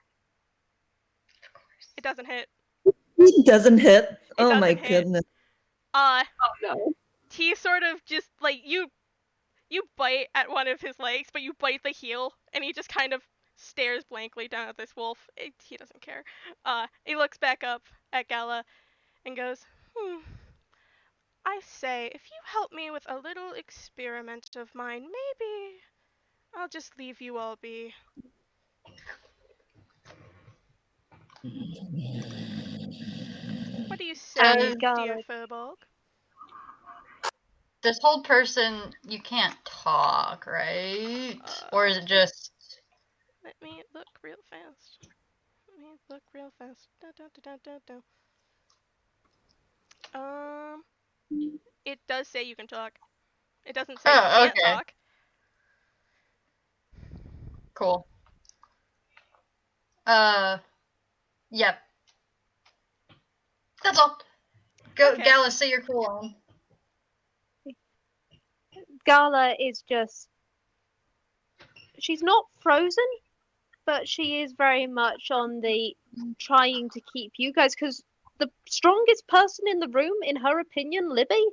It doesn't hit. It doesn't hit. It Oh my doesn't hit. goodness. Oh no. He sort of just, like, you bite at one of his legs, but you bite the heel, and he just kind of stares blankly down at this wolf. He doesn't care. He looks back up at Gala and goes, I say, if you help me with a little experiment of mine, maybe I'll just leave you all be. What do you say, dear Furbolg? This whole person, you can't talk, right? Or is it just... Let me look real fast. It does say you can talk. It doesn't say you can't okay. talk. Cool. Yep. That's all. Go, Okay. Gala, say your cool on. Gala is just. She's not frozen, but she is very much on the trying to keep you guys, because the strongest person in the room, in her opinion, Libby,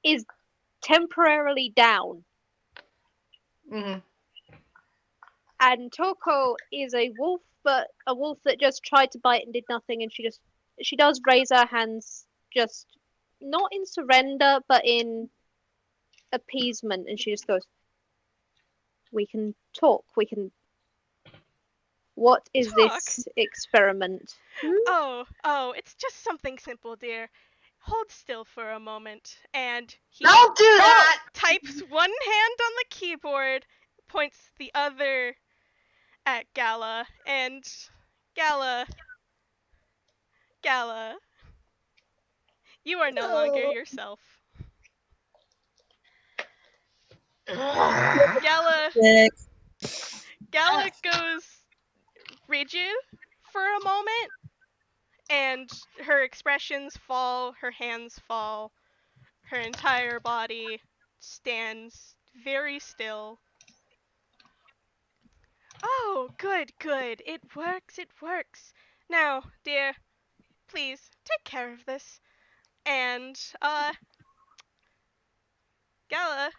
is temporarily down. Mm-hmm. And Toko is a wolf, but a wolf that just tried to bite and did nothing, and she does raise her hands, just not in surrender, but in appeasement, and she just goes, we can talk, we can. What is Talk. this experiment? Oh, it's just something simple, dear. Hold still for a moment, and he Don't do that! types one hand on the keyboard, points the other at Gala, and Gala, you are no longer yourself. Gala goes rigid for a moment, and her expressions fall, her hands fall, her entire body stands very still. Oh, good. It works. Now, dear, please take care of this. And, Gala,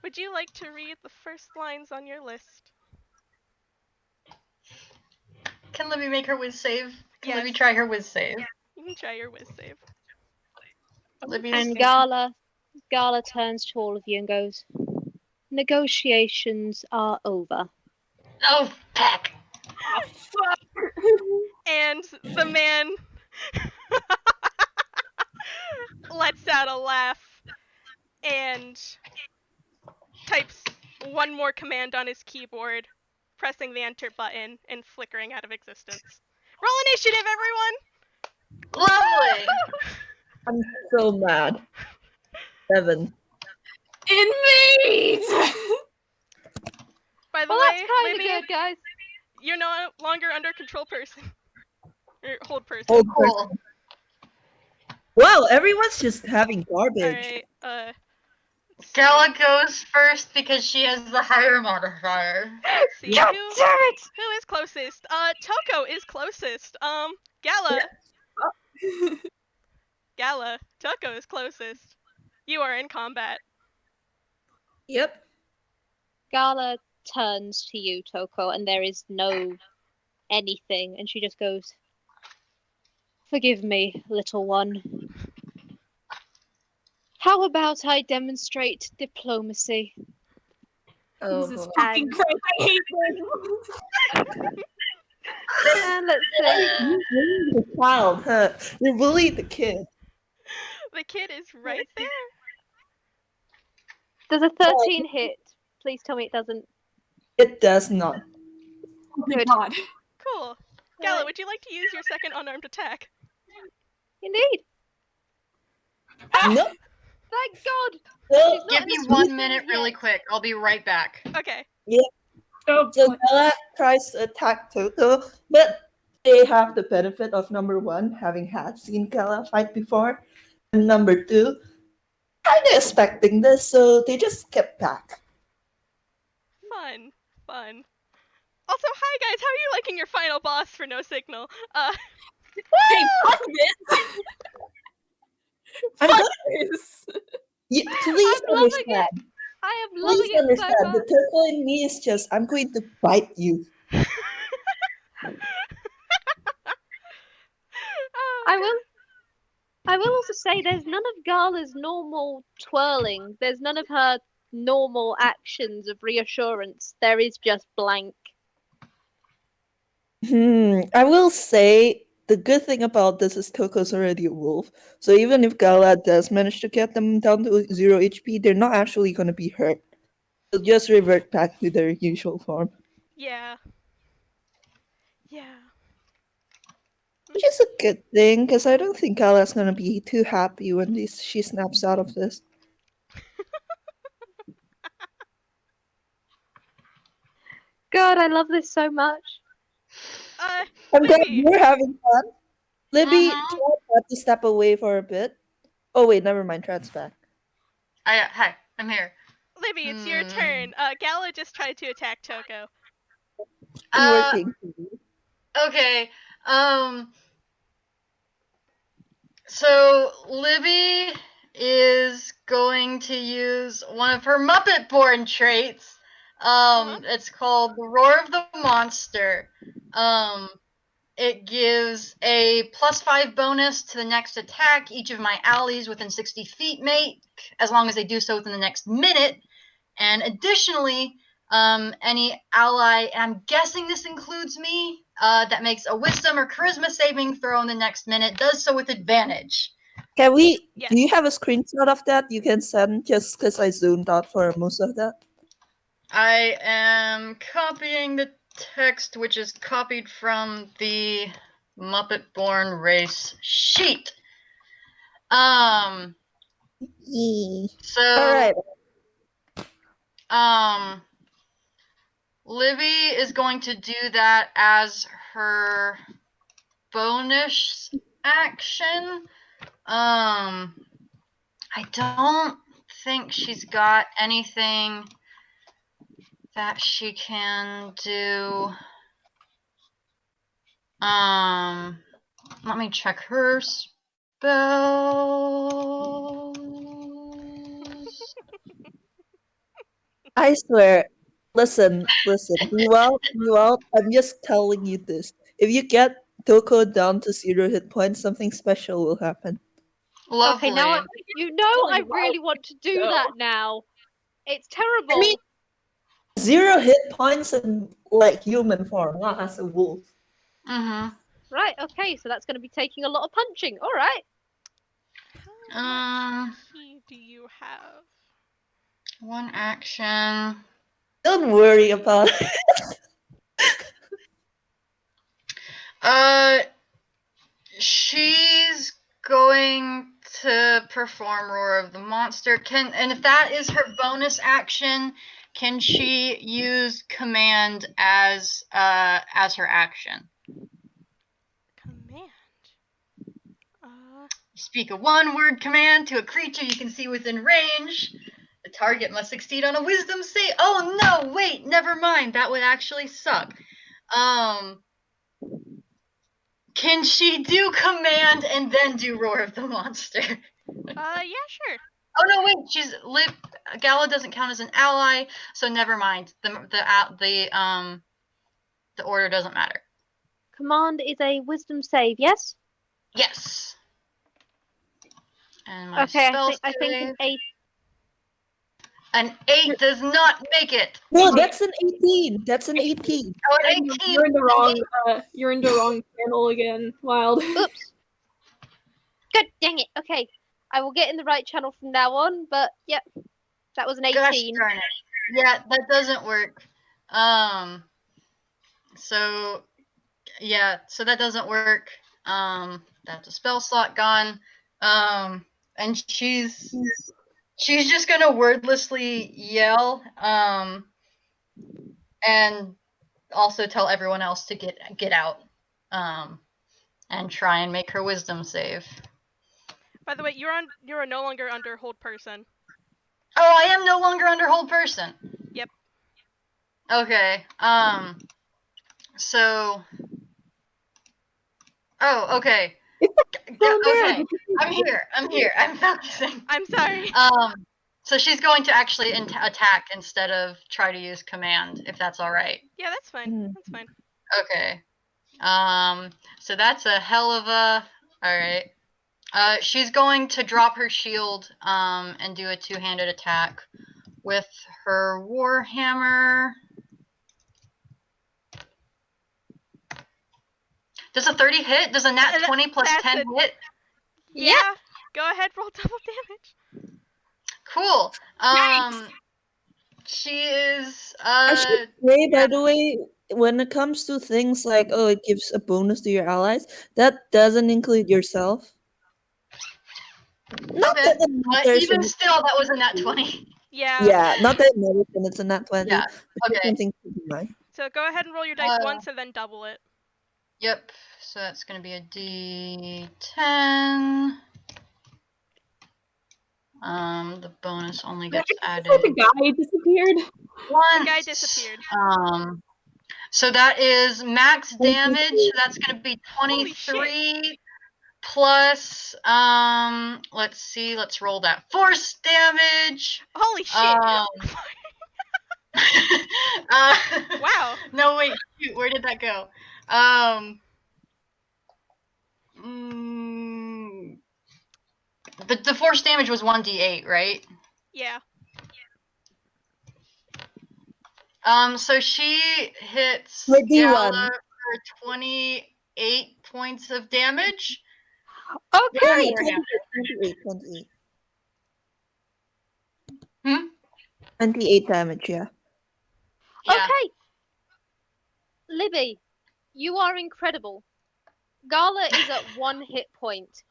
would you like to read the first lines on your list? Can Libby make her whiz save? Can Yes. Libby try her whiz save? You can try your whiz save. Libby's... And Gala turns to all of you and goes, negotiations are over. Oh, peck! And the man lets out a laugh and types one more command on his keyboard, pressing the enter button and flickering out of existence. Roll initiative, everyone! Lovely! I'm so mad. 7. Inmate! By the Well, way, that's kind of Libby, good, guys. you're no longer under control person. Or hold person. Hold Cool. person. Wow, everyone's just having garbage. Alright, let's see. Gala goes first because she has the higher modifier. Let's see God who damn it! is closest. Toko is closest. Gala. Gala. Toko is closest. You are in combat. Yep. Gala turns to you, Toko, and there is no anything, and she just goes, "Forgive me, little one. How about I demonstrate diplomacy?" Oh, Jesus boy. fucking And- Christ, I hate this! And let's see. You bullied the child, huh? You bullied the kid. The kid is right there. Does a 13 hit? Please tell me it doesn't. It does not. Oh my Good. god. Cool. Gala, Right. would you like to use your second unarmed attack? Indeed. Nope. Thank God. So, She's not Give in me the 1 swing minute really yet. quick. I'll be right back. Okay. Oh, so boy. Gala tries to attack Toto, but they have the benefit of number one, having had seen Gala fight before, and number two, kind of expecting this, so they just skip back. Fun. Also, hi guys, how are you liking your final boss for No Signal? Hey, fuck this! I'm Fuck good. this! Please I'm loving it. understand. I am loving Please it so understand. The much. turtle in me is just, I'm going to bite you. Oh, I God. will. I will also say there's none of Gala's normal twirling. There's none of her normal actions of reassurance. There is just blank. I will say the good thing about this is Toko's already a wolf. So even if Gala does manage to get them down to 0 HP, they're not actually going to be hurt. They'll just revert back to their usual form. Yeah. Which is a good thing, because I don't think Gala's going to be too happy when she snaps out of this. God, I love this so much. I'm glad Libby. you're having fun. Libby, Mhm. try not to step away for a bit. Oh wait, never mind. Trad's back. Hi, I'm here. Libby, it's your turn. Gala just tried to attack Toko. I'm working. Okay. So Libby is going to use one of her Muppet-born traits. It's called the Roar of the Monster. It gives a +5 bonus to the next attack each of my allies within 60 feet make, as long as they do so within the next minute. And additionally, any ally, and I'm guessing this includes me, that makes a Wisdom or Charisma saving throw in the next minute does so with advantage. Can we? Yes. Do you have a screenshot of that you can send? Just because I zoomed out for most of that. I am copying the text, which is copied from the Muppet-born race sheet. So, All right. Livy is going to do that as her bonus action. I don't think she's got anything that she can do. Let me check her spells. I swear. Listen. Well, I'm just telling you this. If you get Toko down to 0 hit points, something special will happen. Lovely. Okay, now I Totally really want to do so. that now. It's terrible. I mean, 0 hit points in like human form, not as a wolf. Right, okay, so that's going to be taking a lot of punching. All right. How much key do you have? One action. Don't worry about it. She's going to perform Roar of the Monster. And if that is her bonus action, can she use command as her action? Command. Speak a one-word command to a creature you can see within range. The target must succeed on a wisdom save. Oh no, wait, never mind. That would actually suck. Can she do command and then do Roar of the Monster? Yeah, sure. Oh no, wait. Gala doesn't count as an ally, so never mind. The order doesn't matter. Command is a wisdom save, yes? Yes. And my Okay, spell I think save. an 8. An 8 does not make it. No, that's an 18. That's an 18. Oh, an 18. You're in the wrong. You're in the wrong channel again, Wild. Oops. God dang it. Okay, I will get in the right channel from now on. But yep, that was an 18. Gosh darn it. Yeah, that doesn't work. So yeah, so that doesn't work. That's a spell slot gone. And she's just gonna wordlessly yell. And also tell everyone else to get out. And try and make her wisdom save. By the way, you are no longer under hold person. Oh, I am no longer under hold person. Yep. Okay. So. Oh, okay. Okay. I'm here. I'm focusing. I'm sorry. So she's going to actually attack instead of try to use command, if that's all right. Yeah, that's fine. That's fine. Okay. So that's a hell of a. All right. She's going to drop her shield and do a two-handed attack with her warhammer. Does a 30 hit? Does a nat 20 plus 10 hit? Yeah. Go ahead, roll double damage. Cool. Nice. She is. I should say, by the way, when it comes to things like, oh, it gives a bonus to your allies, that doesn't include yourself. Not Okay. that it matters. Even still, that was a nat 20. Yeah. Yeah, not that it matters when it's a nat 20. Yeah. But just Okay. something to keep in mind. So go ahead and roll your dice once and then double it. Yep. So that's going to be a D10. The bonus only gets added. The guy disappeared. Once. The guy disappeared. So that is max damage. That's going to be 23 plus. Let's see. Let's roll that force damage. Holy shit! Wow. No, wait. Shoot, where did that go? The force damage was 1d8, right? Yeah. So she hits With D1. Gala for 28 points of damage. Okay. 28. 28 28. damage, yeah. Okay. Libby, you are incredible. Gala is at 1 hit point.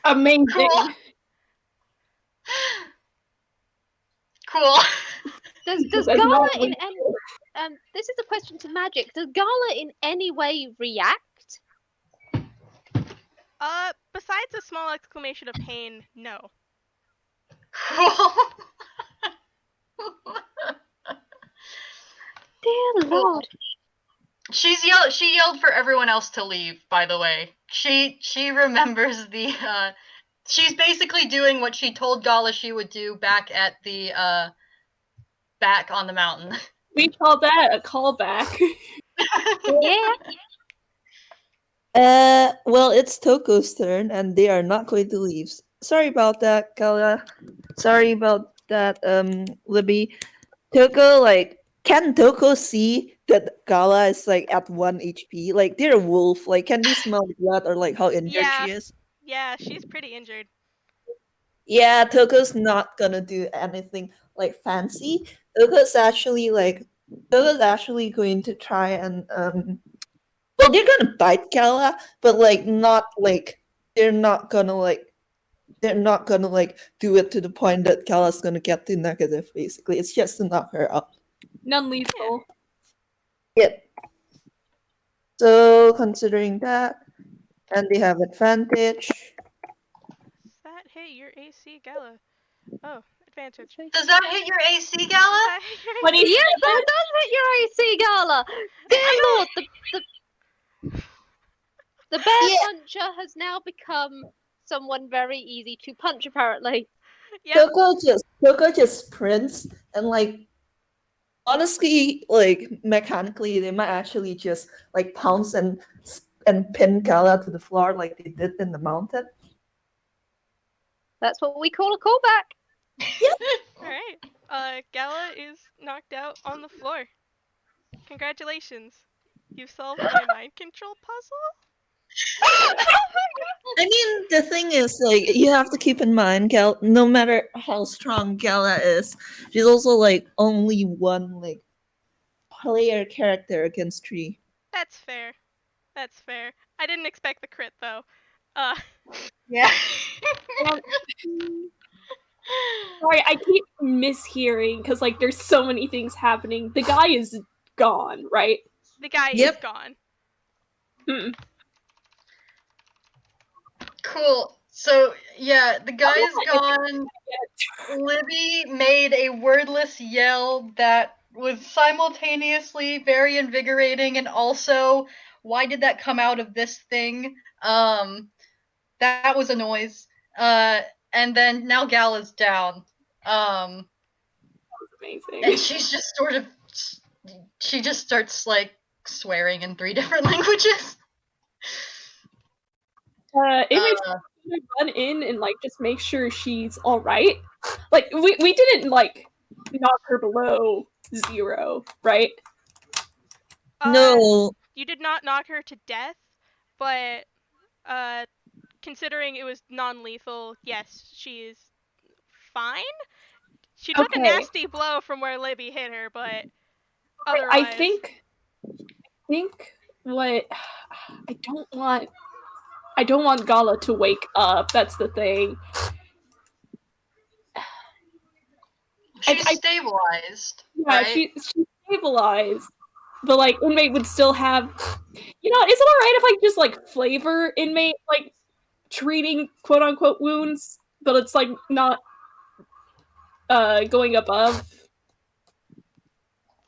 Amazing. Cool. Cool. Does Gala in any this is a question to Magic. Does Gala in any way react? Besides a small exclamation of pain, no. Cool. Dear Lord. She yelled for everyone else to leave, by the way. She remembers the she's basically doing what she told Gala she would do back at the back on the mountain. We call that a callback. Yeah. Well, it's Toko's turn, and they are not going to leave. Sorry about that, Kala. Sorry about that, Libby. Toko, can Toko see that Gala is, at 1 HP? Like, they're a wolf. Like, can they smell blood or, how injured she is? Yeah, she's pretty injured. Yeah, Toko's not gonna do anything, fancy. Toko's actually going to try and, well, they're gonna bite Kala, but, not, they're not gonna, they're not gonna like do it to the point that Gala's gonna get to negative. Basically, it's just to knock her out. Non-lethal. Yep. So considering that, and they have advantage. Does that hit your AC, Gala? Oh, advantage. Does that hit your AC, Does Gala? that hit your What AC? do you Yes, that does hit your AC, Gala. Dear Lord, the bear Yeah. puncher has now become someone very easy to punch, apparently. Yep. Coco just sprints and like honestly, like mechanically, they might actually just like pounce and pin Gala to the floor like they did in the mountain. That's what we call a callback. Alright. Gala is knocked out on the floor. Congratulations. You've solved my mind control puzzle? I mean, the thing is, like, you have to keep in mind, no matter how strong Gala is, she's also like only one like player character against three. That's fair. That's fair. I didn't expect the crit though. Yeah. Sorry, I keep mishearing because like there's so many things happening. The guy is gone, right? The guy is Yep. gone. Cool. So yeah, the guy is gone. Libby made a wordless yell that was simultaneously very invigorating and also, why did that come out of this thing? That was a noise. And then now Gal is down. Amazing. And she's just sort of, she just starts like swearing in 3 different languages. Inmates run in and like just make sure she's all right. Like we didn't like knock her below 0, right? No, You did not knock her to death, but considering it was non-lethal, yes, she is fine. She took a Okay. nasty blow from where Libby hit her, but otherwise, I think what I don't want Gala to wake up. That's the thing. She's stabilized, Yeah, right? she's stabilized, but like inmate would still have. You know, is it all right if I just like flavor inmate like treating quote unquote wounds, but it's like not going above?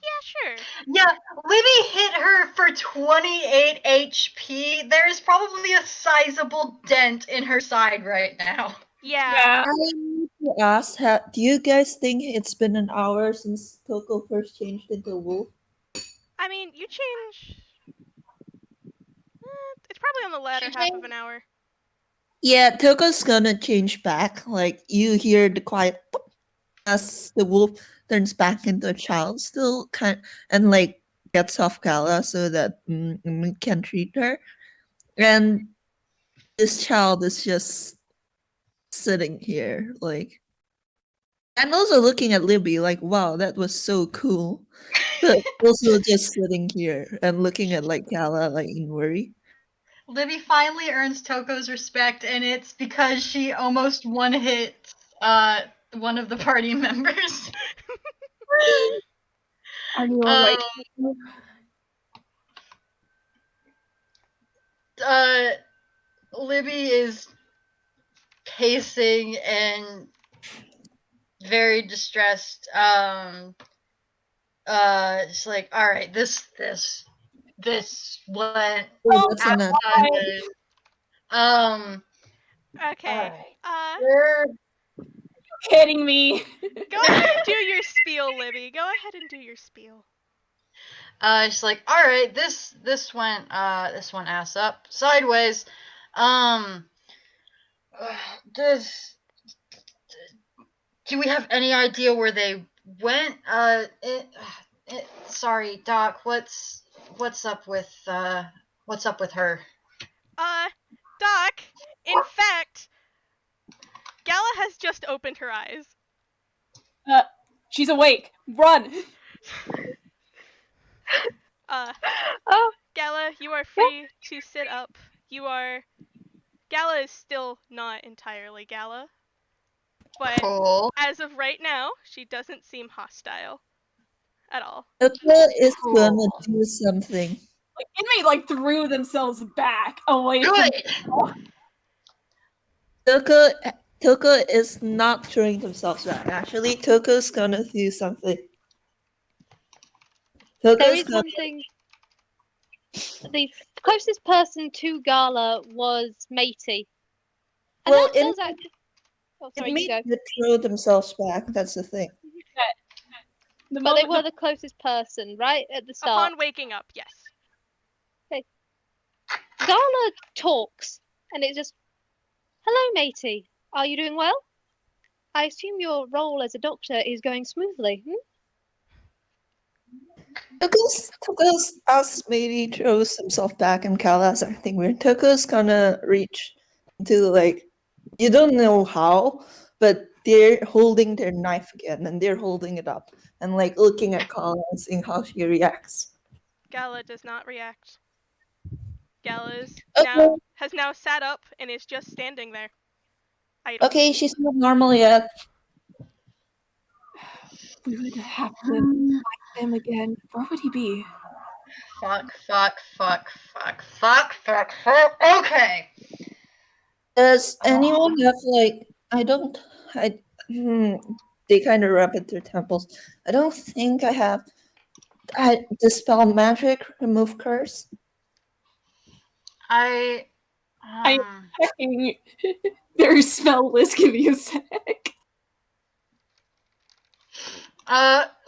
yeah, sure. Yeah, Libby hit her for 28 HP. There's probably a sizable dent in her side right now. Yeah. I need to ask, do you guys think it's been an hour since Coco first changed into a wolf? I mean, you change. It's probably on the latter half of an hour. Yeah, Coco's gonna change back. Like you hear the quiet pop as the wolf turns back into a child, still and like gets off Gala so that can treat her. And this child is just sitting here, like, and also looking at Libby, like, wow, that was so cool. But also just sitting here and looking at like Gala, like in worry. Libby finally earns Toko's respect, and it's because she almost one-hit one of the party members. Are you alright? Libby is pacing and very distressed. It's like, all right, this went That's outside. enough. Okay. We're Kidding me? Go ahead and do your spiel, Libby. Go ahead and do your spiel. She's like, all right, this went ass up sideways. Does do we have any idea where they went? Sorry, Doc. What's up with her? Doc, in fact, Gala has just opened her eyes. She's awake. Run. Oh, Gala, you are free to sit up. You are Gala is still not entirely Gala, but Cool. as of right now, she doesn't seem hostile at all. Toko is gonna Cool. do something. Like, inmate like threw themselves back away from. Good. Toko is not throwing themselves back. Actually, Toko's gonna do something. There Toko's is gonna. one thing. The closest person to Gala was Matey. And Well, that does actually. Oh, it sorry, you made go. them throw themselves back. That's the thing. The But they moment were the closest person, right? At the start. Upon waking up, yes. Gala talks, and it's just, hello, matey. Are you doing well? I assume your role as a doctor is going smoothly. Toko's as maybe throws himself back and Kala's acting weird. Toko's gonna reach into like you don't know how, but they're holding their knife again and they're holding it up and like looking at Kala and seeing how she reacts. Gala does not react. Gala Okay, has now sat up and is just standing there, idle. okay, she's not normal yet. we would have to find him again, where would he be? Fuck. Okay. Does anyone have like I don't I they kind of rub at their temples. I don't think I have I dispel magic, remove curse. I Checking their spell list. Give me a sec.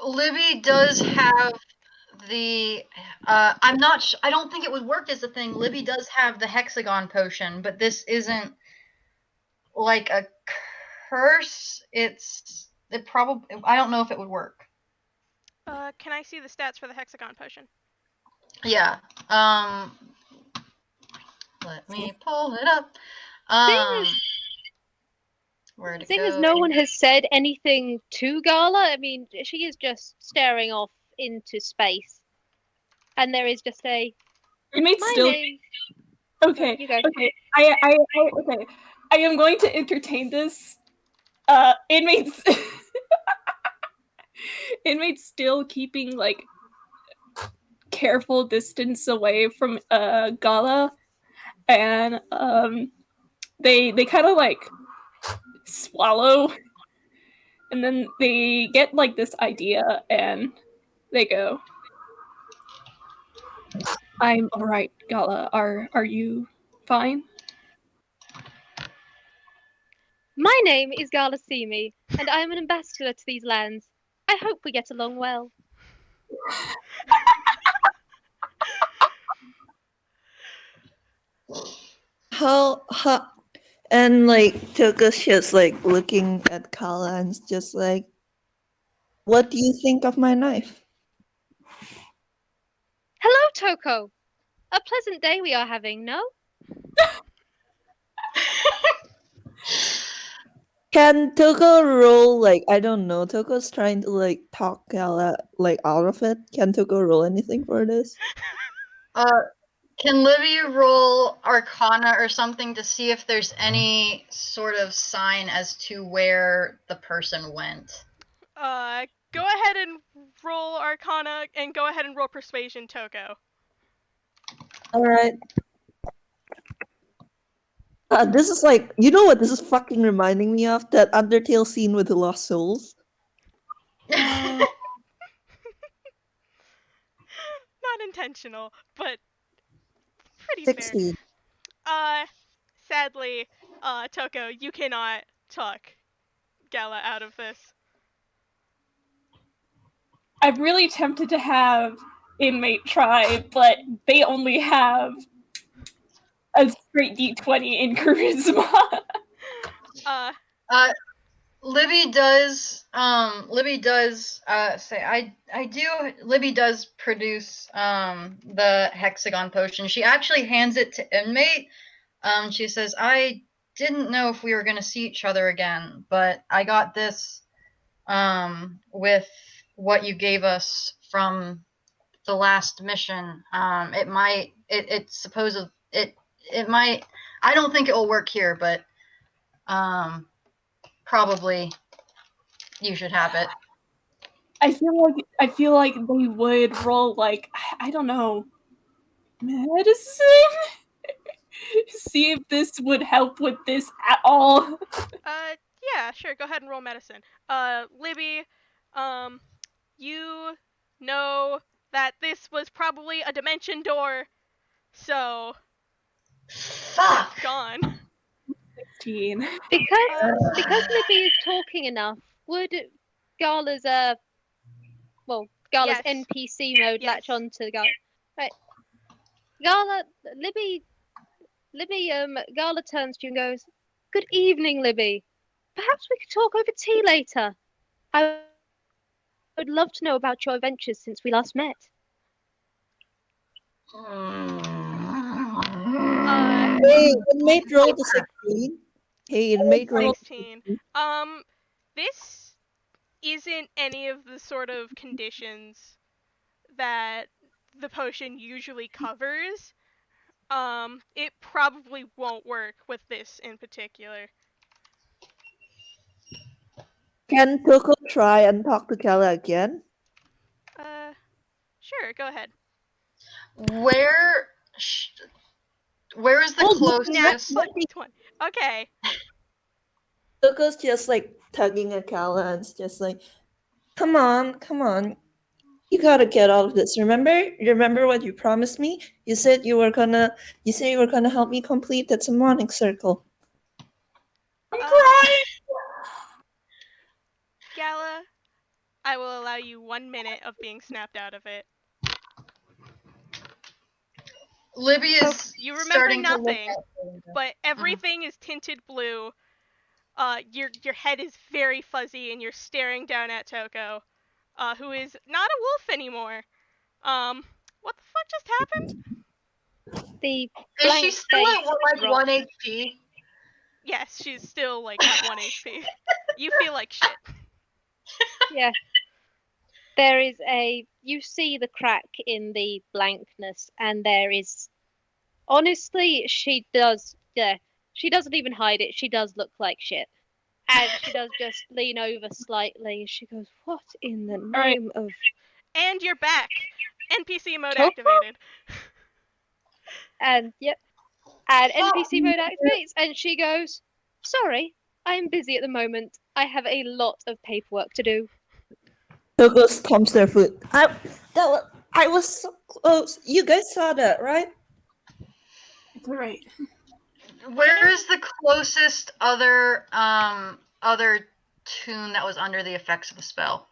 Libby does have the I'm not I don't think it would work as a thing. Libby does have the hexagon potion, but this isn't like a curse. It probably I don't know if it would work. Can I see the stats for the hexagon potion? Yeah. Let me pull it up. Where to Seeing as go? no one has said anything to Gala, I mean, she is just staring off into space. And there is just a, Inmate's my still name. okay. You go. Okay. I okay. I am going to entertain this. Inmates inmates still keeping like careful distance away from Gala, and they kind of like swallow, and then they get like this idea, and they go, "I'm all right, Gala. Are you fine?" My name is Gala Simi, and I am an ambassador to these lands. I hope we get along well. How and like Toko's just like looking at Kala and just like, what do you think of my knife? Hello, Toko. A pleasant day we are having, no? Can Toko roll like I don't know, Toko's trying to like talk Kala like out of it. Can Toko roll anything for this? Can Libby roll Arcana or something to see if there's any sort of sign as to where the person went? Go ahead and roll Arcana and go ahead and roll Persuasion, Toko. Alright. This is like you know what this is fucking reminding me of? That Undertale scene with the Lost Souls. Not intentional, but pretty fair. 16. Sadly, Toko, you cannot talk Gala out of this. I'm really tempted to have inmate try, but they only have a straight D20 in charisma. Libby does say I do Libby does produce the hexagon potion. She actually hands it to inmate. She says, I didn't know if we were gonna see each other again, but I got this with what you gave us from the last mission. It might I don't think it will work here, but probably you should have it. I feel like they would roll like I don't know medicine. See if this would help with this at all. Yeah, sure. Go ahead and roll medicine. Libby, um, you know that this was probably a dimension door, so Fuck. it's gone. 16. Because Libby is talking enough, would Gala's Gala's Yes. NPC mode Yes. latch on to Gala? Right. Gala, Gala turns to you and goes, "Good evening, Libby. Perhaps we could talk over tea later. I would love to know about your adventures since we last met." Hey, inmate roll the 16. Hey, inmate roll. 16. This isn't any of the sort of conditions that the potion usually covers. It probably won't work with this in particular. Can Toko try and talk to Kala again? Sure, go ahead. Where is the closest? Nat 20. Okay. Toko's just like tugging at Kala and it's just like, come on. You gotta get out of this. Remember what you promised me? You said you were gonna help me complete that summoning circle. I'm crying. Gala, I will allow you 1 minute of being snapped out of it. Libby is You remember starting nothing, to look at but everything is tinted blue. Your head is very fuzzy, and you're staring down at Toko, who is not a wolf anymore. What the fuck just happened? The Is she blank still face at like drops. 1 HP? Yes, she's still like at 1 HP. You feel like shit. Yeah. You see the crack in the blankness, and there is, honestly, she doesn't even hide it. She does look like shit. And she does just lean over slightly. She goes, "What in the right. name of And you're back. NPC mode Toko?" activated. And yep. And NPC mode activates, and she goes, "Sorry, I'm busy at the moment. I have a lot of paperwork to do." Toko stomps their foot. I was so close. You guys saw that, right? It's alright. Where is the closest other tune that was under the effects of the spell?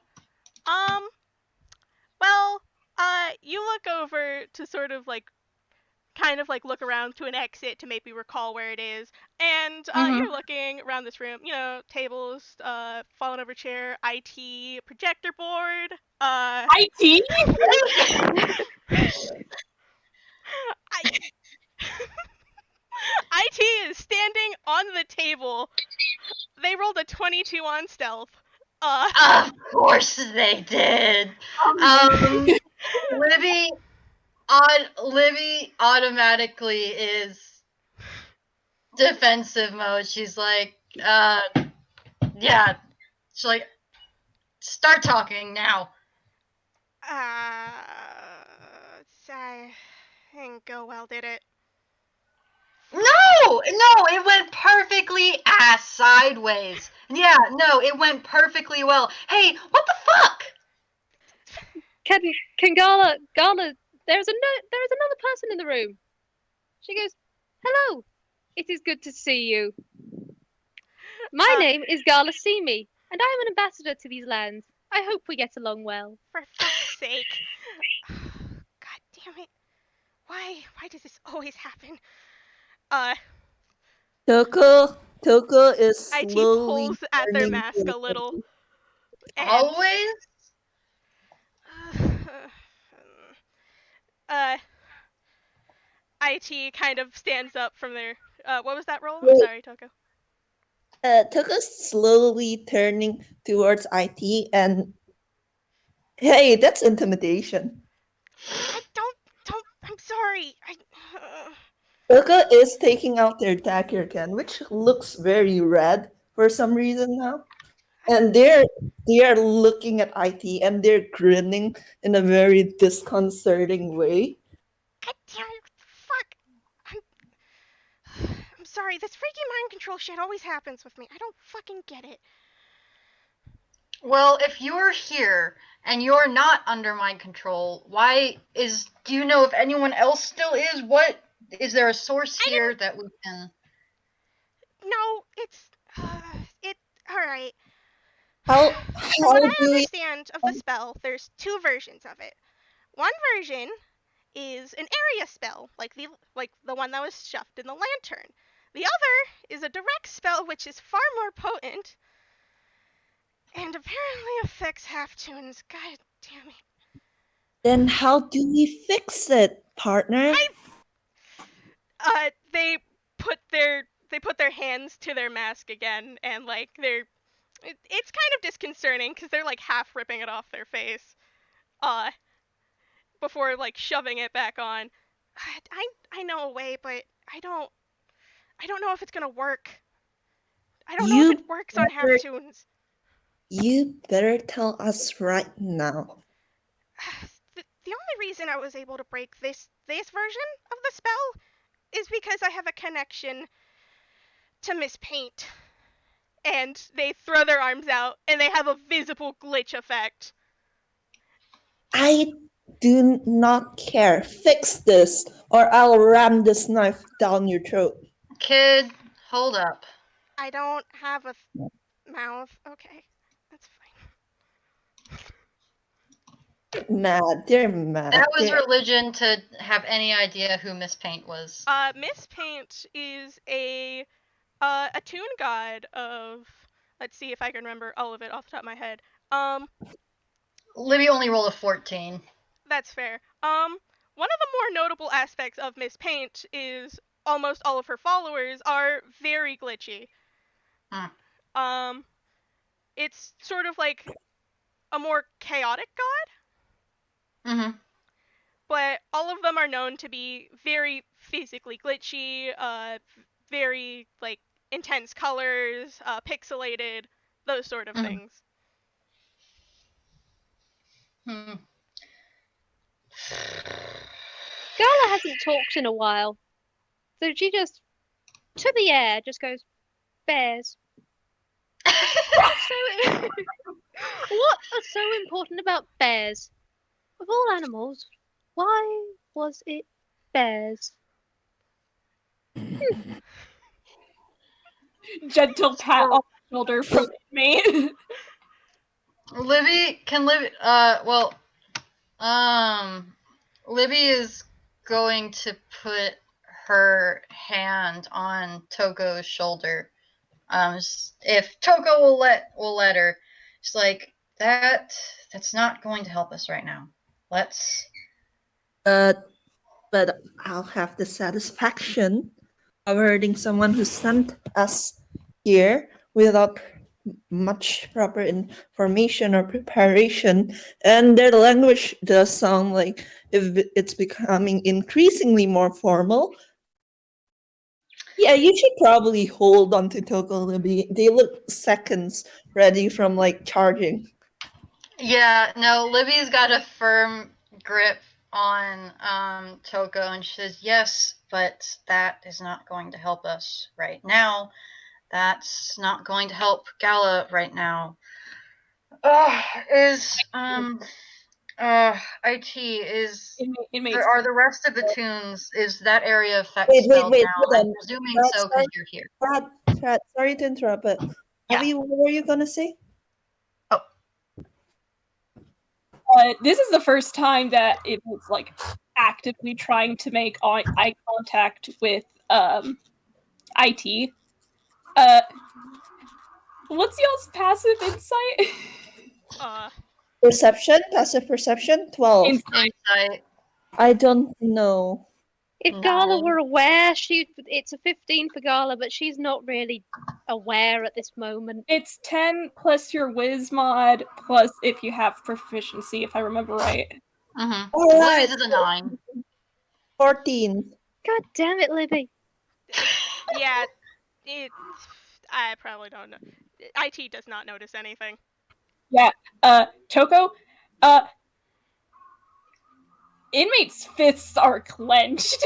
Well, you look over to sort of like kind of like look around to an exit to maybe recall where it is, and you're looking around this room, tables, fallen over chair, IT, projector board, IT? I IT is standing on the table. They rolled a 22 on stealth. Of course they did. Libby automatically is defensive mode. She's like, yeah. She's like, start talking now. I didn't go well, did it? No, it went perfectly ass sideways. Yeah, no, it went perfectly well. Hey, what the fuck? Can Gala, there's another person in the room. She goes, "Hello, it is good to see you. My name is Gala Simi, and I am an ambassador to these lands. I hope we get along well." For fuck's sake. God damn it. Why does this always happen? Toko is IT slowly pulls at their turning mask to a little. And, Always? IT kind of stands up from their. What was that roll? I'm Wait. sorry, Toko. Toko's slowly turning towards IT and hey, that's intimidation. I don't. I'm sorry. Ilka is taking out their dagger again, which looks very red for some reason now. And they're looking at IT and they're grinning in a very disconcerting way. God damn it! Fuck! I'm sorry. This freaky mind control shit always happens with me. I don't fucking get it. Well, if you're here and you're not under mind control, do you know if anyone else still is? What is there a source here that we can? No, it's it. All right. How From what I do we understand of the spell, there's two versions of it. One version is an area spell, like the one that was shoved in the lantern. The other is a direct spell, which is far more potent, and apparently affects half toons. God damn it! then how do we fix it, partner? They put their hands to their mask again, and like it's kind of disconcerting because they're like half ripping it off their face. Before like shoving it back on. I know a way, but I don't know if it's gonna work. I don't know if it You works on half better, toons. you better tell us right now. The only reason I was able to break this version of the spell is because I have a connection to Miss Paint. And they throw their arms out and they have a visible glitch effect. I do not care. Fix this, or I'll ram this knife down your throat. Kid, hold up. I don't have a mouth. Okay, that's fine. Mad, they're mad. That was religion to have any idea who Miss Paint was. Miss Paint is a toon god of. Let's see if I can remember all of it off the top of my head. Libby only rolled a 14. That's fair. One of the more notable aspects of Miss Paint is almost all of her followers are very glitchy. It's sort of like a more chaotic god. Mm-hmm. But all of them are known to be very physically glitchy, very like intense colors, pixelated, those sort of things. Gala hasn't talked in a while, so she just, to the air, just goes, bears. What are so important about bears? Of all animals, why was it bears? Gentle pat on the shoulder from me. Libby, Libby is going to put her hand on Toko's shoulder. If Toko will let her, she's like, that's not going to help us right now. Let's. But I'll have the satisfaction of hurting someone who sent us here without much proper information or preparation, and their language does sound like if it's becoming increasingly more formal. Yeah, you should probably hold on to Toko Libby. They look seconds ready from like charging. Yeah, no, Libby's got a firm grip on Toko, and she says, yes, but that is not going to help us right now. That's not going to help Gala right now. IT is. Are the rest of the toons? Is that area effect spelled now? Hold on. I'm presuming so because you're here. Brad, sorry to interrupt, but Abby, what were you gonna say? This is the first time that it was like actively trying to make eye contact with IT. What's y'all's passive insight? Passive perception, 12. Insight. I don't know. If Gala were aware, it's a 15 for Gala, but she's not really aware at this moment. It's 10 plus your whiz mod, plus if you have proficiency, if I remember right. Mm-hmm. All right. Whiz is a 9. 14. God damn it, Libby. Yeah, I probably don't know. IT does not notice anything. Yeah. Toko. Inmates' fists are clenched.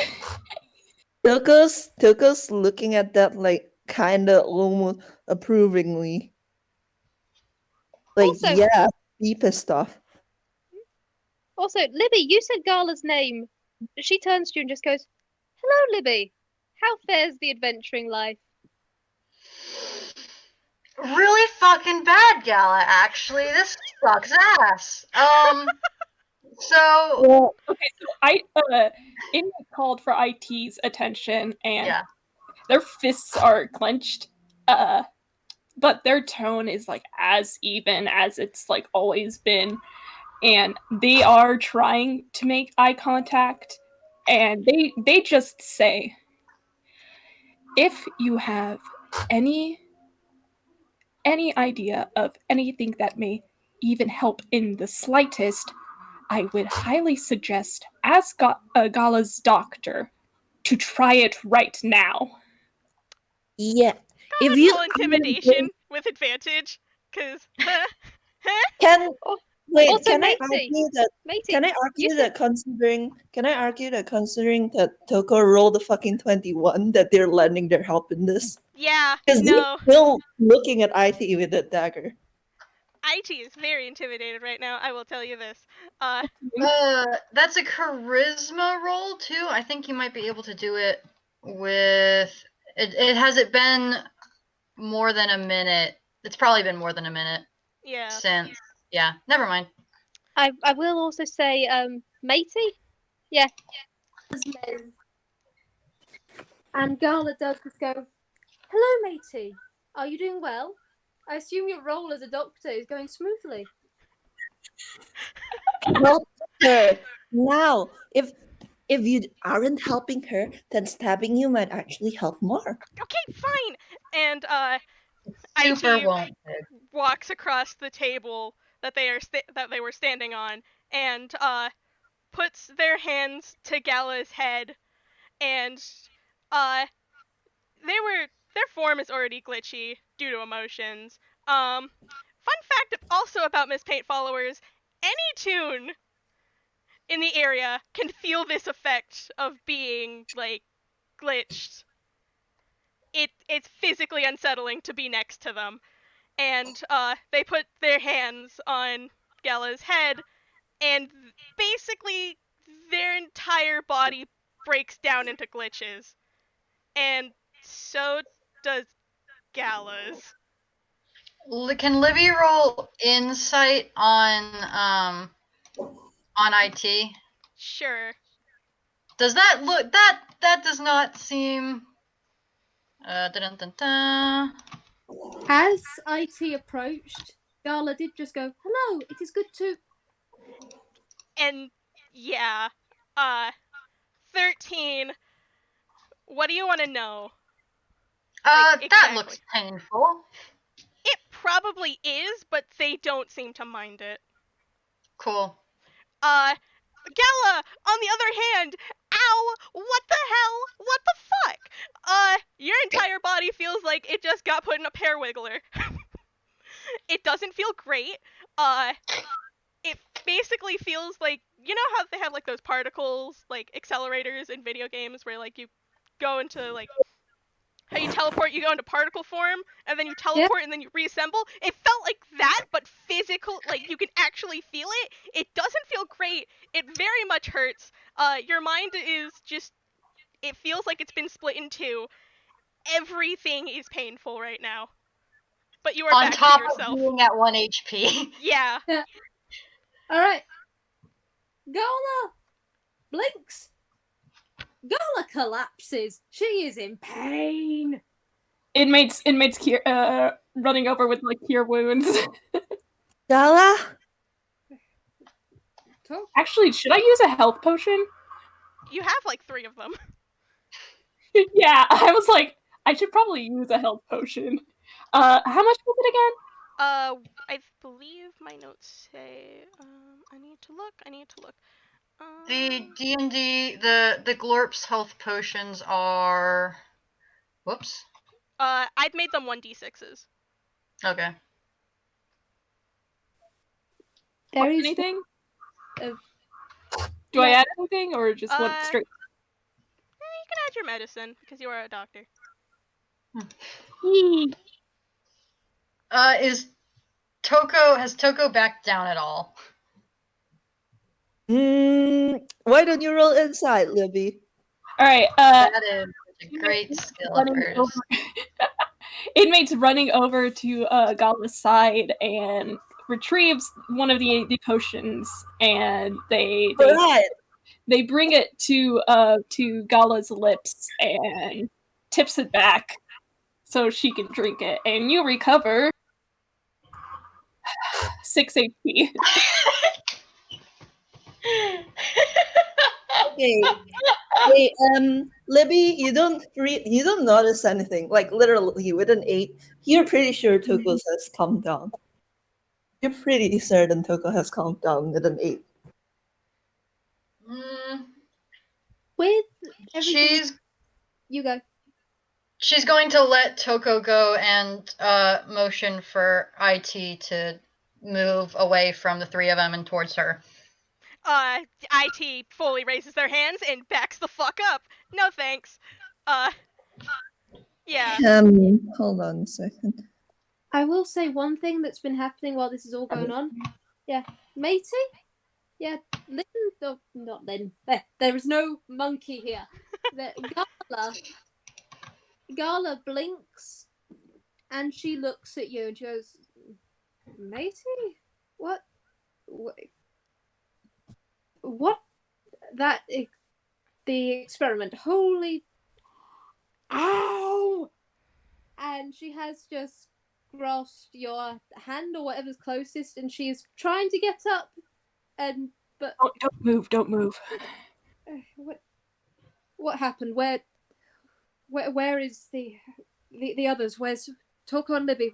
Toko's looking at that like kinda almost approvingly. Like, Also, yeah, be pissed off. Libby, you said Gala's name. She turns to you and just goes, "Hello, Libby. How fares the adventuring life?" Really fucking bad, Gala, actually. This sucks ass. So, Well, okay, so Inmate called for IT's attention, and yeah. their fists are clenched. But their tone is like as even as it's like always been, and they are trying to make eye contact, and they just say, if you have any idea of anything that may even help in the slightest, I would highly suggest, as Gala's doctor, to try it right now. Yeah. If Gotta you roll intimidation with advantage, cause can Oh, wait, also, matey, can I you argue said that considering that Toko rolled the fucking 21 that they're lending their help in this? yeah, Because they're no. still looking at IT with a dagger. IT is very intimidated right now. I will tell you this. That's a charisma roll, too. I think you might be able to do it with... It has it been more than a minute? It's probably been more than a minute Yeah. since... Yeah, never mind. I will also say, matey. Yeah. And Gala does just go, "Hello, matey. Are you doing well? I assume your role as a doctor is going smoothly." Help her now. If you aren't helping her, then stabbing you might actually help more. Okay, fine. And Super IT won't. walks across the table that they were standing on and puts their hands to Gala's head, and uh their form is already glitchy due to emotions. Fun fact also about Miss Paint followers: any tune in the area can feel this effect of being like glitched. It's physically unsettling to be next to them, and they put their hands on Gala's head, and basically their entire body breaks down into glitches, and so does Gala's. Can Livy roll insight on IT? Sure. Does that look that does not seem dun, dun, dun. As IT approached, Gala did just go, "Hello, it is good to..." And yeah, uh, 13. What do you want to know? Like, That exactly. looks painful. It probably is, but they don't seem to mind it. Cool. Gala, on the other hand, ow, what the hell? What the fuck? Your entire body feels like it just got put in a pear wiggler. It doesn't feel great. Uh, it basically feels like, you know how they have like those particles, like accelerators in video games where like you go into like how you teleport, you go into particle form, and then you teleport and then you reassemble. It felt like that, but physical, like you can actually feel it. It doesn't feel great. It very much hurts. Your mind is just, it feels like it's been split in two. Everything is painful right now. But you are On back to top of yourself. being at 1 HP. Yeah. Yeah. All right. Gala blinks. Gala collapses. She is in pain. Inmates running over with like cure wounds. Gala? Actually, should I use a health potion? You have like 3 of them. Yeah, I was like, I should probably use a health potion. How much was it again? I believe my notes say, I need to look. The D&D, the Glorp's health potions are... Whoops. I've made them 1d6s. Okay. There is Anything? of Do I Yeah. add anything or just want straight? You can add your medicine because you are a doctor. Has Toko backed down at all? Why don't you roll inside, Libby? All right. That is a great skill of running hers. over. Inmates running over to Gala's side and retrieves one of the potions, and they Right. they bring it to Gala's lips and tips it back so she can drink it, and you recover 6 HP. Okay. Wait, Libby, you don't notice anything. Like literally with an 8, you're pretty sure Toko's has calmed down. You're pretty certain Toko has calmed down with an 8. with everything. She's You go. she's going to let Toko go and motion for IT to move away from the three of them and towards her. IT fully raises their hands and backs the fuck up. No thanks. Yeah. Hold on a second. I will say one thing that's been happening while this is all going on. Yeah, matey. Yeah, Lynn. Oh, not Lynn. There is no monkey here. Gala blinks, and she looks at you and she goes, "Matey, what? What? That the experiment? Holy! Ow!" And she has just grasped your hand or whatever's closest, and she's trying to get up, and but Don't move. what happened? Where is the others? Where's Toko and Libby?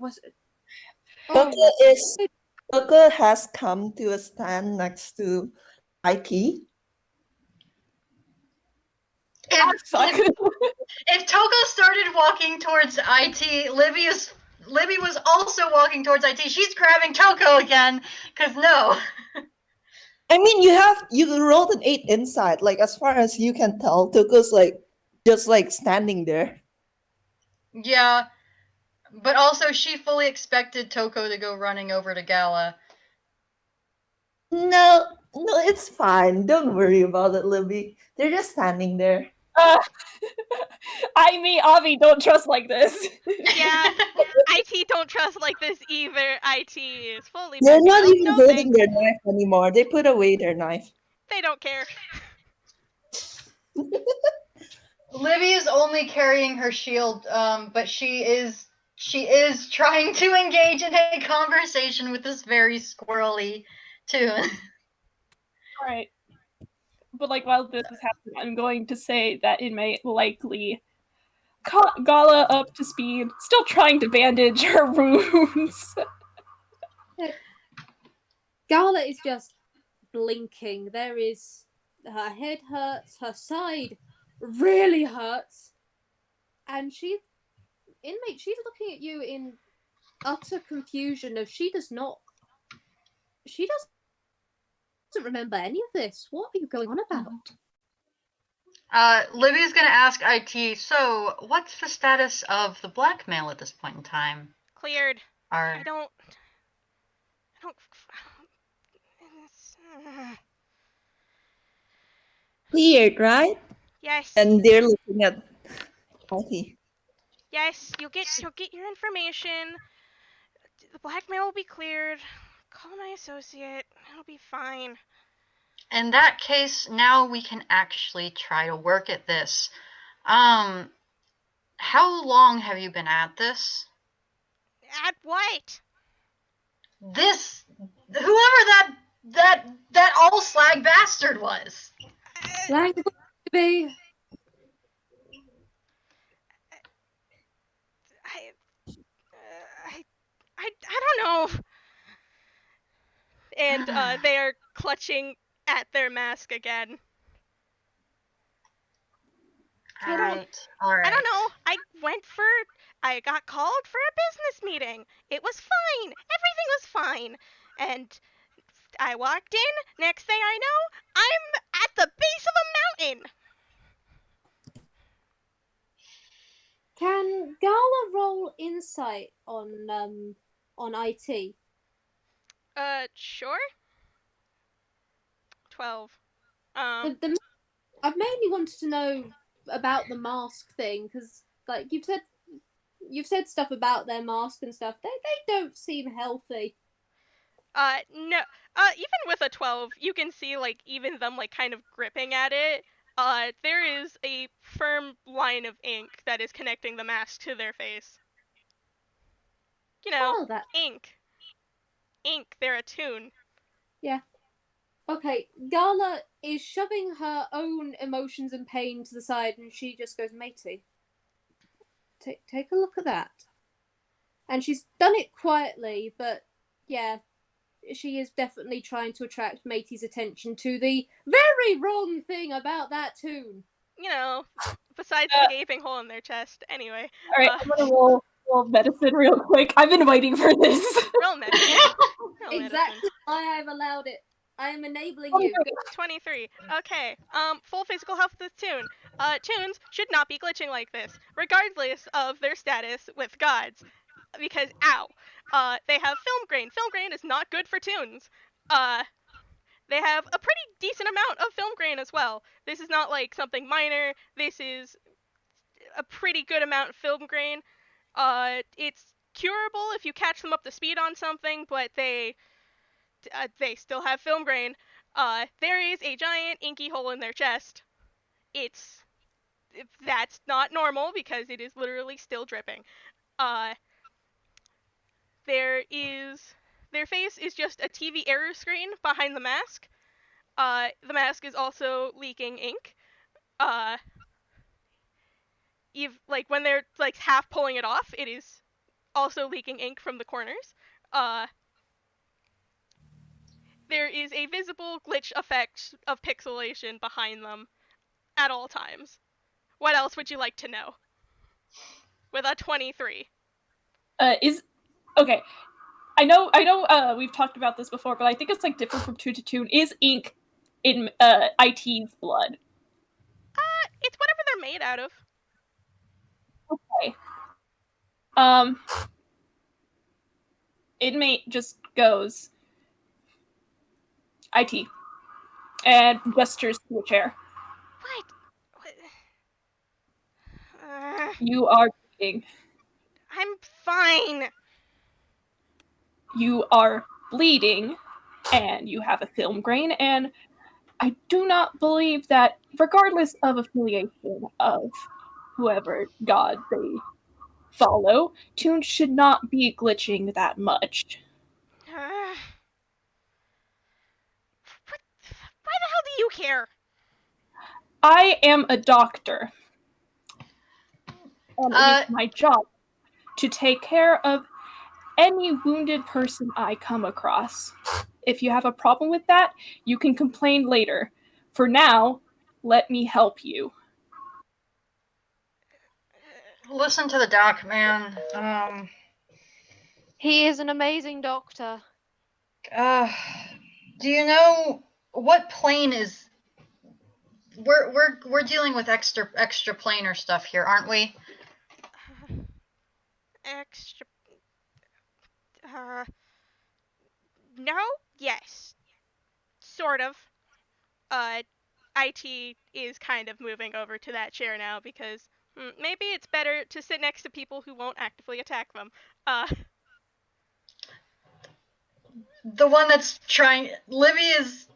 Toko has come to a stand next to IT. If Toko started walking towards IT, Libby was also walking towards IT. She's grabbing Toko again, cause no. I mean, you rolled an 8 inside. Like as far as you can tell, Toko's just standing there. Yeah, but also she fully expected Toko to go running over to Gala. No, it's fine. Don't worry about it, Libby. They're just standing there. I, me, Avi don't trust like this. Yeah. IT don't trust like this either. IT is fully They're backing not up. even No holding thanks. their knife anymore. They put away their knife. They don't care. Libby is only carrying her shield, but she is trying to engage in a conversation with this very squirrely tune. Alright. But while this is happening, I'm going to say that inmate likely caught Gala up to speed, still trying to bandage her wounds. Gala is just blinking. Her head hurts, her side really hurts, and she's looking at you in utter confusion of she doesn't remember any of this. What are you going on about? Libby's gonna ask IT, so what's the status of the blackmail at this point in time? Cleared. I don't. Cleared, right? Yes. And they're looking at IT. Yes. You'll get your information. The blackmail will be cleared. Call my associate. It'll be fine. In that case, now we can actually try to work at this. How long have you been at this? At what? This, whoever that all slag bastard was. Language to be. I don't know. And they are clutching at their mask again. Alright. I don't know. I got called for a business meeting. It was fine. Everything was fine. And I walked in. Next thing I know, I'm at the base of a mountain. Can Gala roll insight on IT? Sure. 12. I've mainly wanted to know about the mask thing because, like you've said stuff about their mask and stuff. They don't seem healthy. No. Even with a 12, you can see, like, even them, like, kind of gripping at it. There is a firm line of ink that is connecting the mask to their face. You know, Oh, that. ink. Ink, they're a tune. Yeah. Okay, Gala is shoving her own emotions and pain to the side, and she just goes, "Matey, take a look at that." And she's done it quietly, but yeah, she is definitely trying to attract Matey's attention to the very wrong thing about that tune. You know, besides the gaping hole in their chest. Anyway. All right, I'm gonna roll medicine real quick. I've been waiting for this. Roll medicine. Roll Exactly medicine. why I've allowed it. I am enabling you. 23. Okay. Full physical health with tune. Tunes should not be glitching like this, regardless of their status with gods. Because, ow. They have film grain. Film grain is not good for tunes. They have a pretty decent amount of film grain as well. This is not like something minor. This is a pretty good amount of film grain. It's curable if you catch them up to speed on something, but they still have film grain. There is a giant inky hole in their chest. That's not normal because it is literally still dripping. Uh, their face is just a TV error screen behind the mask. The mask is also leaking ink. Uh, like when they're like half pulling it off, it is also leaking ink from the corners. Uh, there is a visible glitch effect of pixelation behind them at all times. What else would you like to know? With a 23. Is okay. I know. We've talked about this before, but I think it's like different from tune to tune. Is ink in IT's blood? It's whatever they're made out of. Okay. Inmate just goes IT and gestures to a chair. What? You are bleeding. I'm fine. You are bleeding, and you have a film grain, and I do not believe that, regardless of affiliation of whoever god they follow, tunes should not be glitching that much. What? Why the hell do you care? I am a doctor, and it is my job to take care of any wounded person I come across. If you have a problem with that, you can complain later. For now, let me help you. Listen to the doc, man. He is an amazing doctor. Do you know what plane is? We're dealing with extra planar stuff here, aren't we? Extra. Uh. No? Yes. Sort of. IT is kind of moving over to that chair now because maybe it's better to sit next to people who won't actively attack them. The one that's trying. Libby is.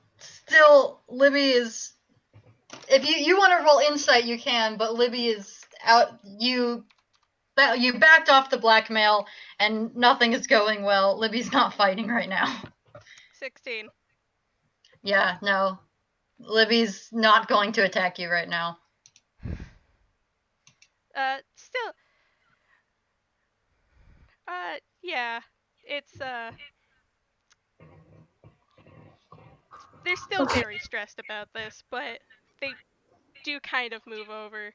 If you want to roll insight, you can, but Libby is out. You backed off the blackmail, and nothing is going well. Libby's not fighting right now. 16. Yeah, no. Libby's not going to attack you right now. Still. Yeah. It's They're still Okay. very stressed about this, but they do kind of move over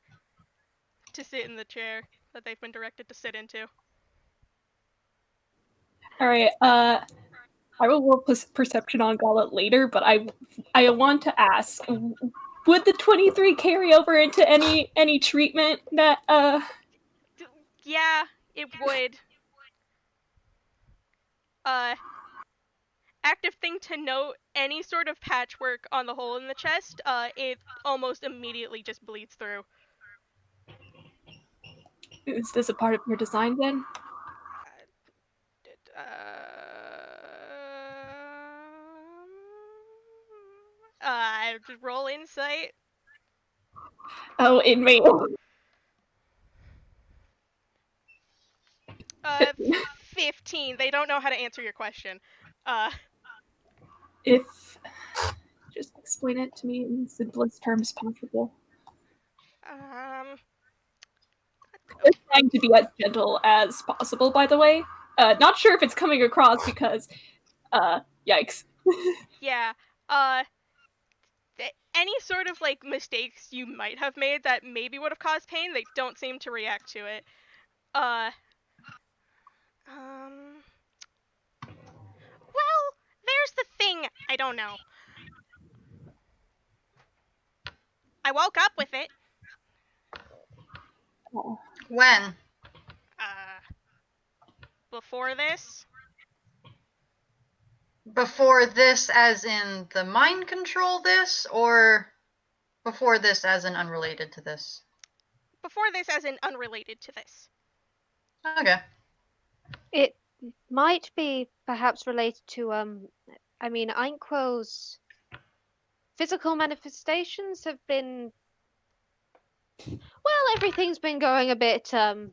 to sit in the chair that they've been directed to sit into. All right. I will roll perception on Gala later, but I want to ask: would the 23 carry over into any treatment that Yeah, it would. Active thing to note, any sort of patchwork on the hole in the chest, it almost immediately just bleeds through. is this a part of your design then? Roll insight. Oh, inmate. 15. They don't know how to answer your question. If just explain it to me in the simplest terms possible. Um, I'm trying to be as gentle as possible, by the way. Not sure if it's coming across because, yikes. yeah. Any sort of like mistakes you might have made that maybe would have caused pain, they don't seem to react to it. Well, there's the thing. I don't know. I woke up with it. Oh. When? Before this. Before this, as in the mind control this, or before this, as in unrelated to this? Before this, as in unrelated to this. Okay. It might be perhaps related to I mean, Ainquo's physical manifestations have been, well, everything's been going a bit and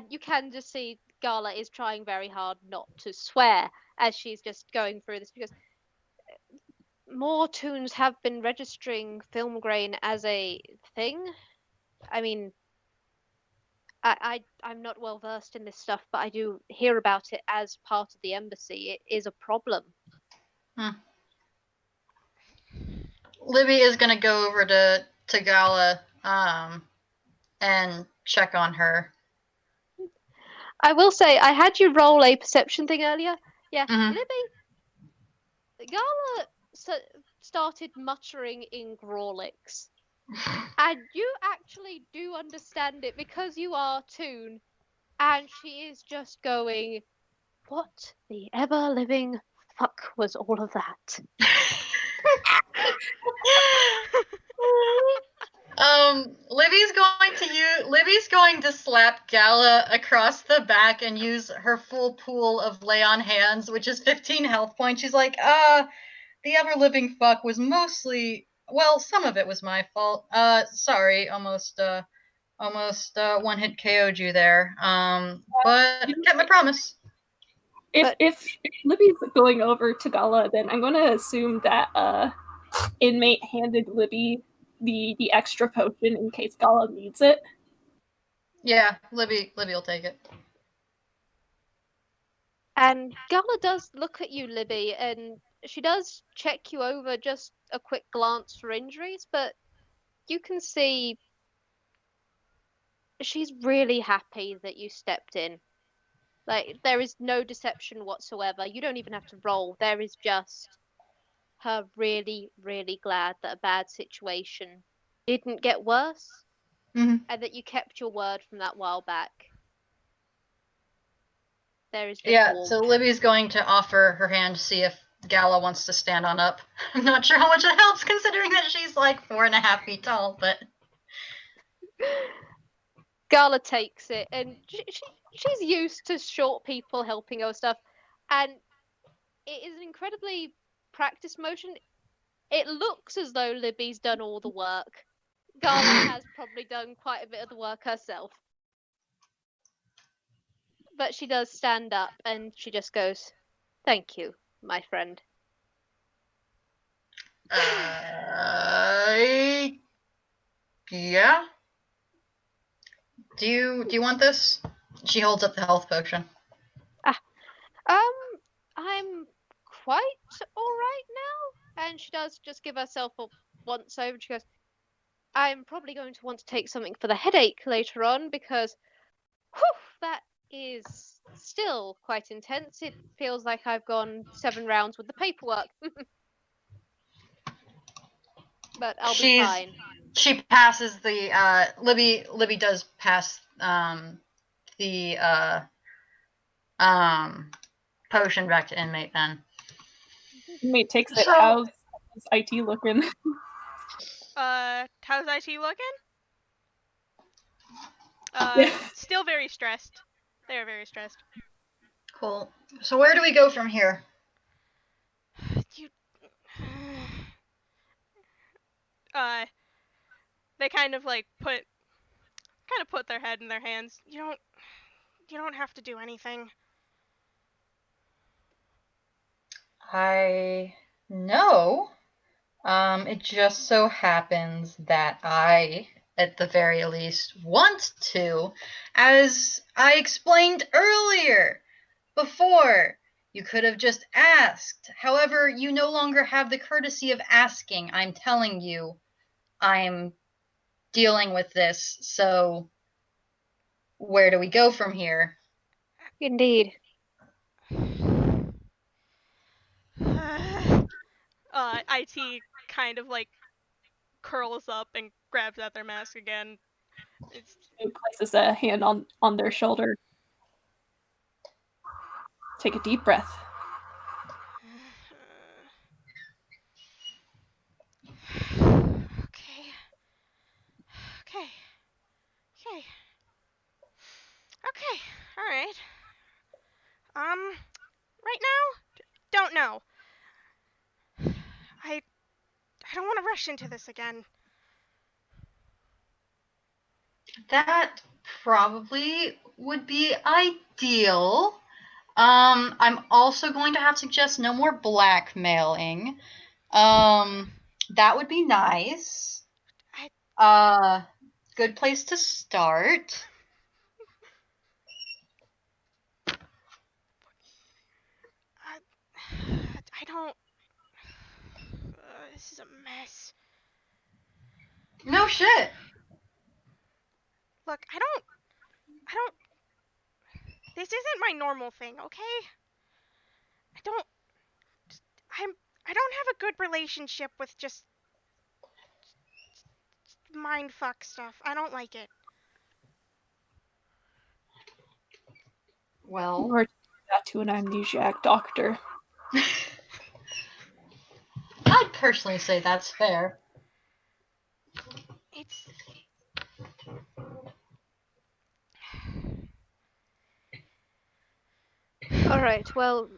you can just see Gala is trying very hard not to swear as she's just going through this, because more tunes have been registering film grain as a thing. I mean, I'm not well versed in this stuff, but I do hear about it as part of the embassy. It is a problem. Libby is gonna go over to Gala, and check on her. I will say, I had you roll a perception thing earlier. Yeah, Mhm. Libby, Gala started muttering in Grawlix. And you actually do understand it because you are Toon. And she is just going, what the ever living fuck was all of that? Libby's going to slap Gala across the back and use her full pool of lay on hands, which is 15 health points. She's like, the ever living fuck was mostly, well, some of it was my fault. Sorry, almost one hit KO'd you there. But kept my promise. If Libby's going over to Gala, then I'm going to assume that inmate handed Libby the extra potion in case Gala needs it. Yeah, Libby will take it. And Gala does look at you, Libby, and she does check you over, just a quick glance for injuries, but you can see she's really happy that you stepped in. Like, there is no deception whatsoever. You don't even have to roll. There is just her really, really glad that a bad situation didn't get worse, Mm-hmm. and that you kept your word from that while back. There is just Yeah, warmth. so Libby's going to offer her hand to see if Gala wants to stand on up. I'm not sure how much it helps considering that she's like 4.5 feet tall, but Gala takes it, and she's used to short people helping her with stuff, and it is an incredibly practiced motion. It looks as though Libby's done all the work. Gala has probably done quite a bit of the work herself. But she does stand up and she just goes, "Thank you, my friend." Yeah. Do you want this? She holds up the health potion. I'm quite all right now. And she does just give herself a once over. She goes, I'm probably going to want to take something for the headache later on because, whew, that is still quite intense. It feels like I've gone 7 rounds with the paperwork. But I'll be fine. She passes the Libby does pass the potion back to inmate then. Inmate takes it. So How's IT looking? How's IT looking? Yeah. Still very stressed. They're very stressed. cool. So where do we go from here? You. They kind of like put their head in their hands. You don't have to do anything. I know. It just so happens that I, at the very least, want to, as I explained earlier, before. You could have just asked. However, you no longer have the courtesy of asking. I'm telling you, I'm dealing with this, so where do we go from here? Indeed. IT kind of like curls up and grabs at their mask again. It's Places a hand on their shoulder. Take a deep breath. okay. Okay. Okay. Okay. All right. Right now, don't know. I don't want to rush into this again. That probably would be ideal. I'm also going to have to suggest no more blackmailing. That would be nice. Good place to start. I don't. This is a mess. No shit. Look, I don't. This isn't my normal thing, okay? I don't. I don't have a good relationship with just mind fuck stuff. I don't like it. Well, Or that to an amnesiac doctor. I'd personally say that's fair. It's. All right. Well,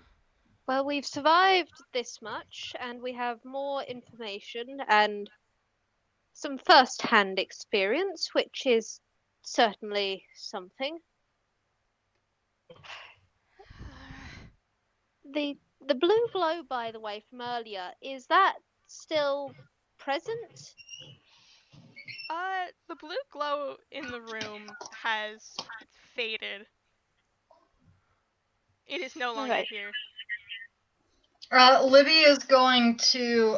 we've survived this much, and we have more information and some first-hand experience, which is certainly something. The blue glow, by the way, from earlier, is that still present? The blue glow in the room has faded. It is no longer Right. here. Libby is going to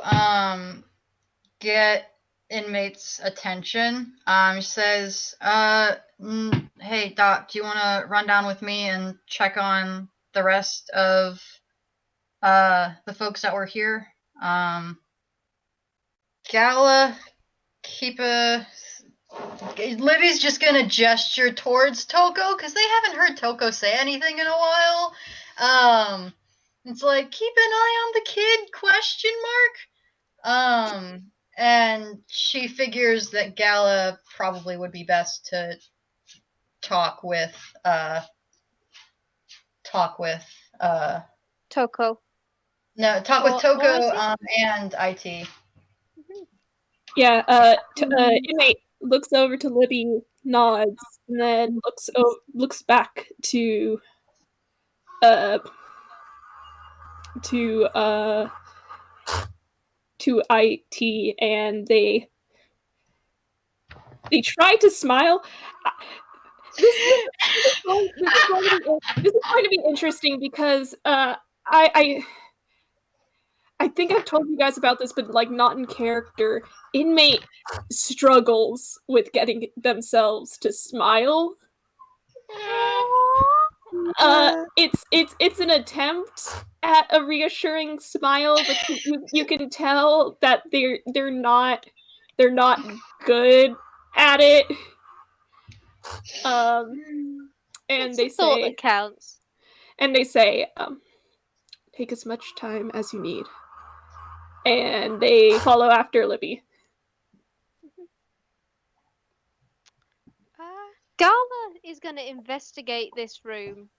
get inmates' attention. She says, "Hey Doc, do you want to run down with me and check on the rest of the folks that were here? Gala, keep a." Libby's just gonna gesture towards Toko because they haven't heard Toko say anything in a while. It's like keep an eye on the kid? Question mark. And she figures that Gala probably would be best to talk with Toko. talk with Or Toko IT? and IT. Yeah, inmate looks over to Libby, nods, and then looks back uh to uh to IT, and they try to smile. This is going to be interesting because I I think I've told you guys about this, but like not in character. Inmate struggles with getting themselves to smile. It's an attempt at a reassuring smile, but you can tell that they're not good at it. And It's they a thought say that counts. take as much time as you need. And they follow after Libby. Gala is going to investigate this room.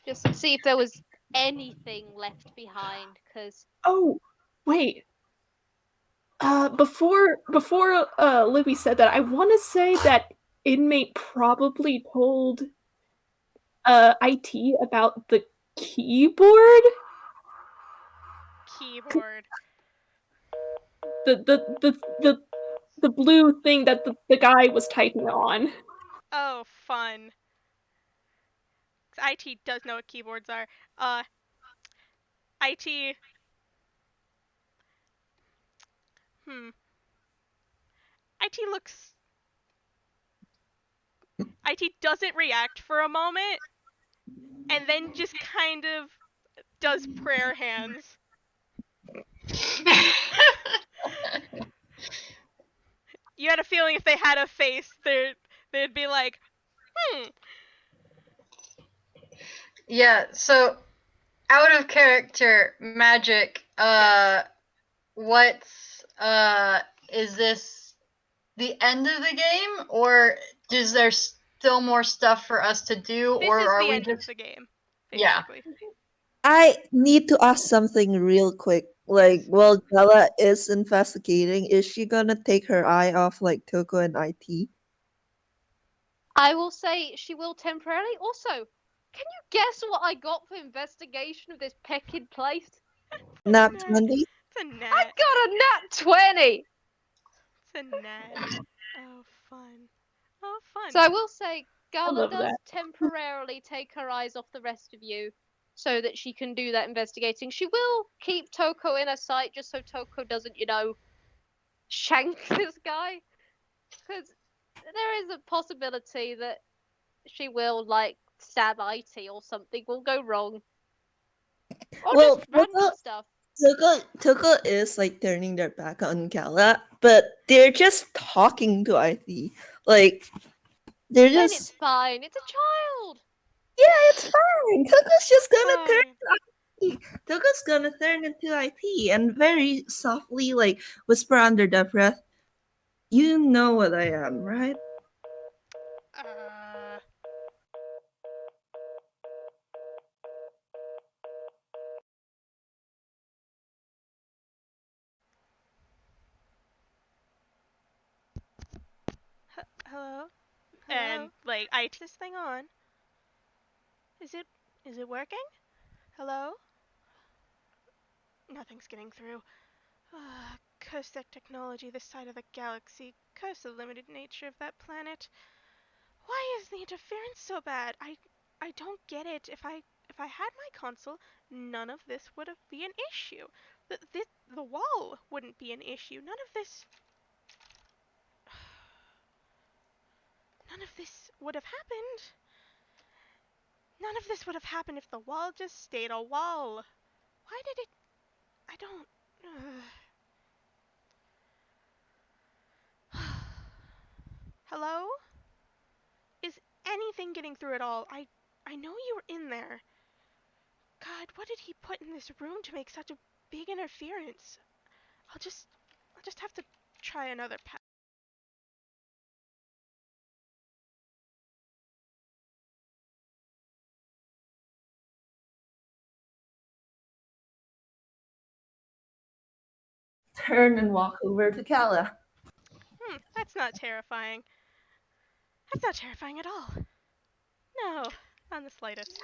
Just see if there was anything left behind, because Oh, wait. Before Libby said that, I want to say that inmate probably told IT about the keyboard. Keyboard. The blue thing that the guy was typing on. Oh, fun. IT does know what keyboards are. IT. IT looks. IT doesn't react for a moment, and then just kind of does prayer hands. You had a feeling if they had a face, they'd be like, Yeah, so out of character magic, Yes. what's is this the end of the game, or is there still more stuff for us to do, This or is are the we end just of the game, yeah. basically. I need to ask something real quick. Like, Yes. while Bella is investigating, is she gonna take her eye off like Toko and IT? I will say she will temporarily. Also, can you guess what I got for investigation of this pecked place? Nat Nat. 20? It's a I gnat. got a nat 20! It's a gnat. Oh, fun. Oh, fun. So I will say, I Gala love does that. temporarily take her eyes off the rest of you so that she can do that investigating. She will keep Toko in her sight just so Toko doesn't, shank this guy. Because there is a possibility that she will, like, stab IT or something will go wrong. Or Well, just random stuff. Toko is like turning their back on Gala, but they're just talking to IT. Like, they're Then just it's fine. It's a child. yeah, it's fine. Toko's just gonna turn Fine. to IT. Toko's gonna turn into IT and very softly, like, whisper under their breath, "You know what I am, right?" Uh. Hello? And, like, I turn this thing on. Is it working? Hello? Nothing's getting through. Curse that technology this side of the galaxy. Curse the limited nature of that planet. Why is the interference so bad? I don't get it. If I had my console, none of this would have be an issue. The wall wouldn't be an issue. None of this would have happened. None of this would have happened if the wall just stayed a wall. Why did it? I don't. Hello? Is anything getting through at all? I know you were in there. God, what did he put in this room to make such a big interference? I'll just have to try another path. Turn and walk over to Gala. That's not terrifying. That's not terrifying at all. No, not in the slightest.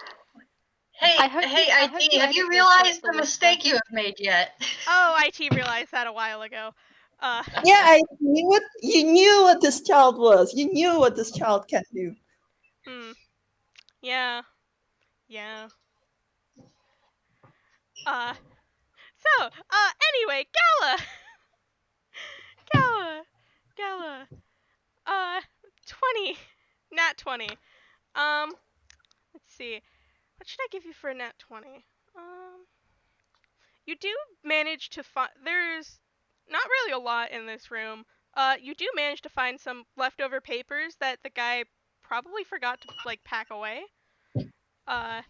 Hey, I hope IT, you have edit you this so it's realized the the whisper. mistake you have made yet? Oh, IT realized that a while ago. Yeah, I knew what you knew what this child was. You knew what this child can do. Yeah. Yeah. Uh, So, anyway, Gala. Gala. Gala. 20. Nat 20. Let's see. What should I give you for a nat 20? You do manage to find. There's not really a lot in this room. You do manage to find some leftover papers that the guy probably forgot to, like, pack away. Uh.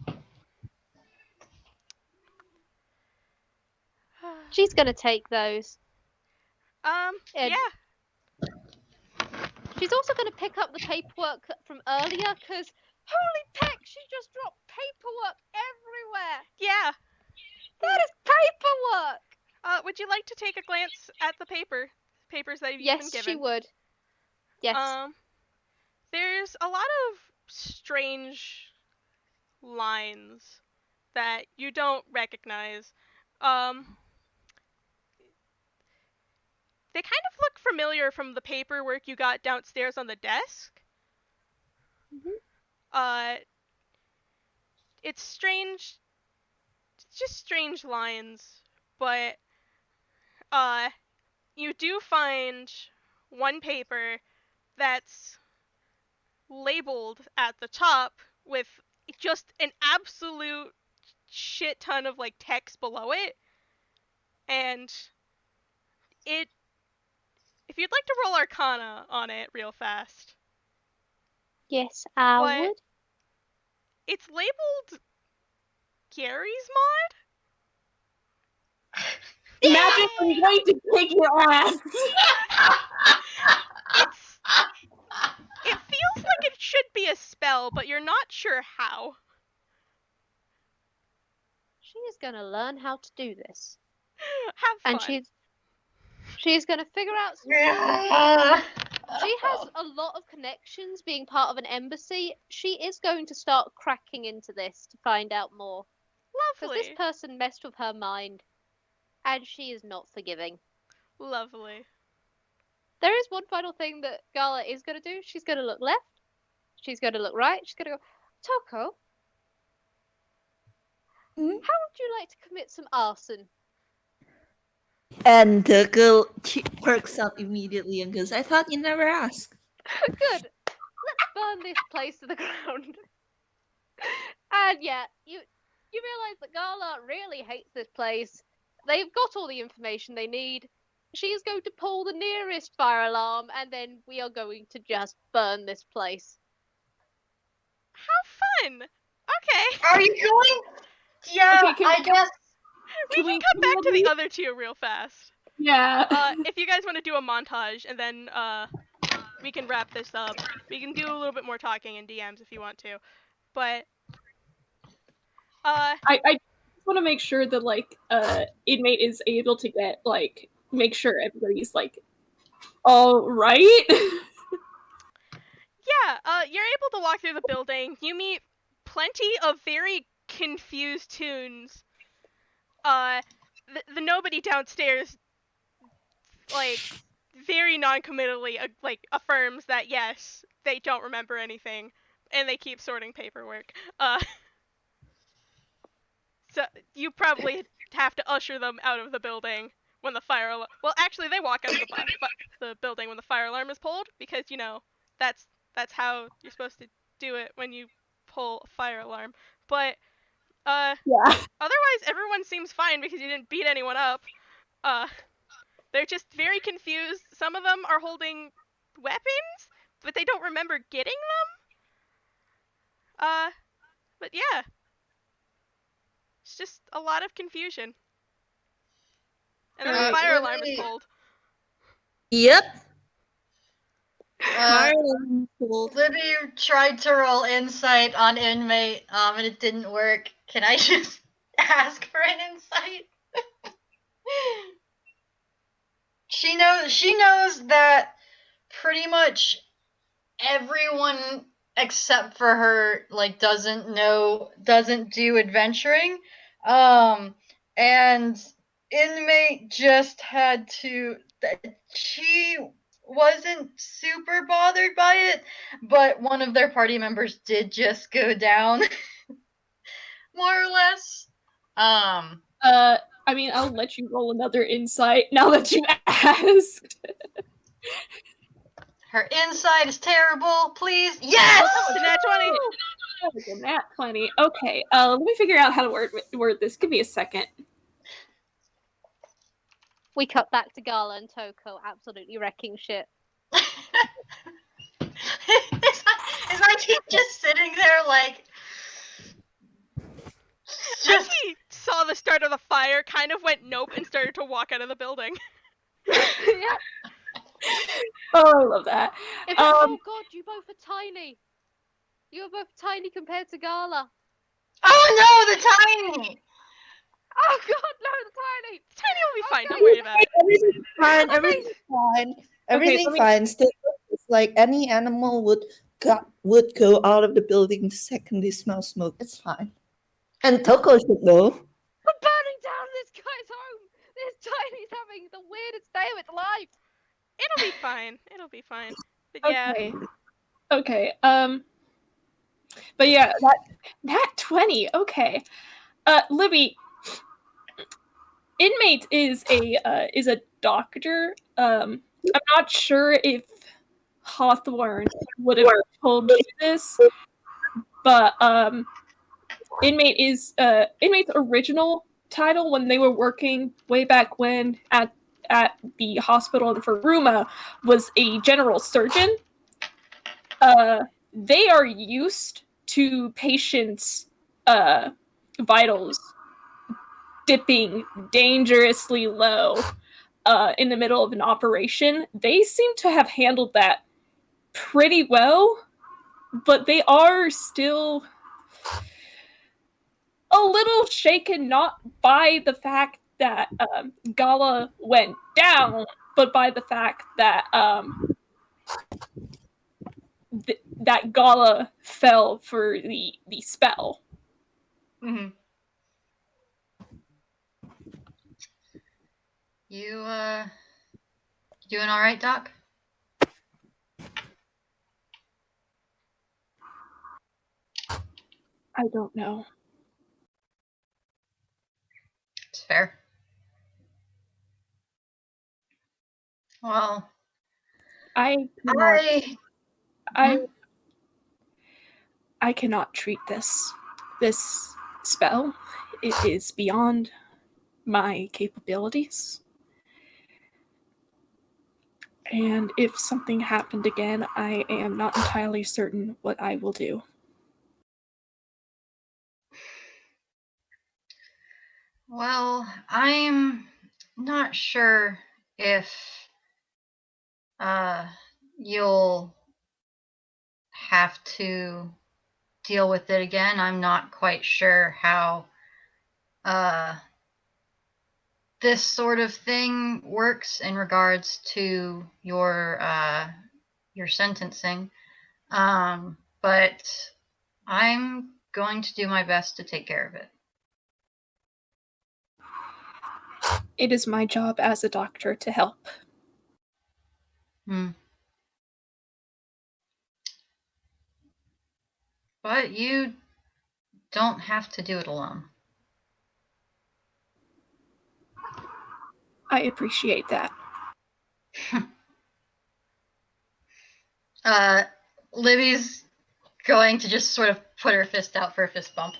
She's gonna take those. And Yeah. she's also gonna pick up the paperwork from earlier, because holy peck, she just dropped paperwork everywhere. Yeah. That is paperwork. Would you like to take a glance at the papers that you've been Yes, given? she would. Yes. There's a lot of strange lines that you don't recognize. They kind of look familiar from the paperwork you got downstairs on the desk. Mhm. It's strange. It's just strange lines, but you do find one paper that's labeled at the top with just an absolute shit ton of, like, text below it, and it. If you'd like to roll Arcana on it real fast, Yes, I but would. it's labeled Gary's mod. Magic, I'm going to kick your ass. It feels like it should be a spell, but you're not sure how. She is gonna learn how to do this. Have fun. And she's gonna figure out some ways. Yeah. She has a lot of connections being part of an embassy. She is going to start cracking into this to find out more. Because Lovely. this person messed with her mind. And she is not forgiving. Lovely. There is one final thing that Gala is going to do. She's going to look left. She's going to look right. She's going to go, Toko, Hmm? how would you like to commit some arson? And the girl perks up immediately and goes, I thought you never asked. Good. Let's burn this place to the ground. And yeah, you realize that Gala really hates this place. They've got all the information they need. She is going to pull the nearest fire alarm, and then we are going to just burn this place. How fun. Okay. Are you going? Yeah, Okay, I guess. We can come back to the other two real fast. Yeah. If you guys want to do a montage, and then we can wrap this up. We can do a little bit more talking in DMs if you want to. But I just want to make sure that, like, inmate is able to get, like, make sure everybody's, like, all right. yeah, you're able to walk through the building. You meet plenty of very confused tunes. The nobody downstairs, like, very non-committally, like, affirms that yes, they don't remember anything, and they keep sorting paperwork. So you probably have to usher them out of the building when the fire alarm. Well, actually, they walk out of the building when the fire alarm is pulled, because that's how you're supposed to do it when you pull a fire alarm. But Yeah. otherwise, everyone seems fine because you didn't beat anyone up. They're just very confused. Some of them are holding weapons, but they don't remember getting them. But yeah, it's just a lot of confusion. And then the fire alarm is Lily, pulled. Yep. uh, Cold. Libby tried to roll insight on inmate, and it didn't work. Can I just ask for an insight? She knows that pretty much everyone except for her, like, doesn't do adventuring. And inmate just had to. She wasn't super bothered by it, but one of their party members did just go down, more or less. I I mean, I'll let you roll another insight now that you asked. Her insight is terrible. Please, yes. It's a nat 20. That was a nat 20. Okay, let me figure out how to word this. Give me a second. We cut back to Gala and Toko absolutely wrecking shit. Is my team just sitting there like? As he saw the start of the fire, kind of went nope and started to walk out of the building. Yeah. Oh, I love that. It's like, oh god, you both are tiny. You're both tiny compared to Gala. Oh no, the tiny. Oh god, no, the tiny. Tiny will be fine. Okay. Don't worry about it. Everything's fine. Everything's fine. Everything's let me- fine. Still, it's like any animal would go out of the building the second they smell smoke. It's fine. And Toko should know. We're burning down this guy's home. This tiny's having the weirdest day of its life. It'll be fine. It'll be fine. But yeah. Okay. But yeah, that 20. Okay. Libby, inmate is a doctor. I'm not sure if Hawthorne would have told you this, but inmate's original title when they were working way back when at the hospital in Faruma was a general surgeon. They are used to patients' vitals dipping dangerously low in the middle of an operation. They seem to have handled that pretty well, but they are still a little shaken, not by the fact that Gala went down, but by the fact that that Gala fell for the spell. Mm-hmm. You doing all right, Doc? I don't know. It's fair. Well, I cannot treat this spell. It is beyond my capabilities. And if something happened again, I am not entirely certain what I will do. well, I'm not sure if you'll have to deal with it again. I'm not quite sure how this sort of thing works in regards to your sentencing. But I'm going to do my best to take care of it. It is my job as a doctor to help. But you don't have to do it alone. I appreciate that. Libby's going to just sort of put her fist out for a fist bump.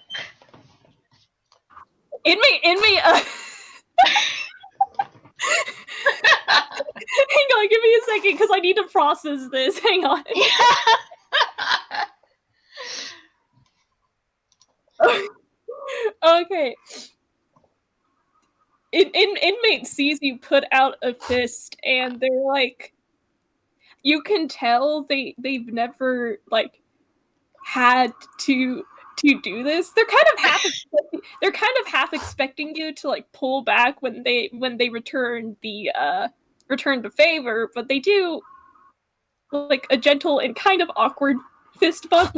Inmate, hang on, give me a second, because I need to process this. Hang on. Okay. Inmate sees you put out a fist, and they're like, you can tell they've never like had to do this. They're kind of half expecting you to like pull back when they return the favor, but they do like a gentle and kind of awkward fist bump.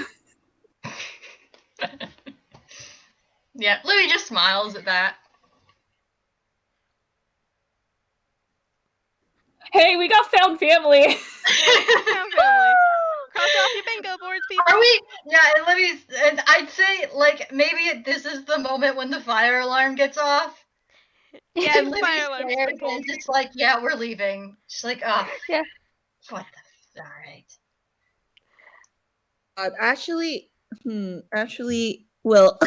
Yeah, Libby just smiles at that. Hey, we got found family. Found family. Cross off your bingo boards, people. Are we? Yeah, and Libby's, and I'd say like maybe this is the moment when the fire alarm gets off. Yeah, And fire Libby's alarm scared sprinkled. and just like, yeah, we're leaving. She's like, ah, Yeah. what the? All right. Actually, well,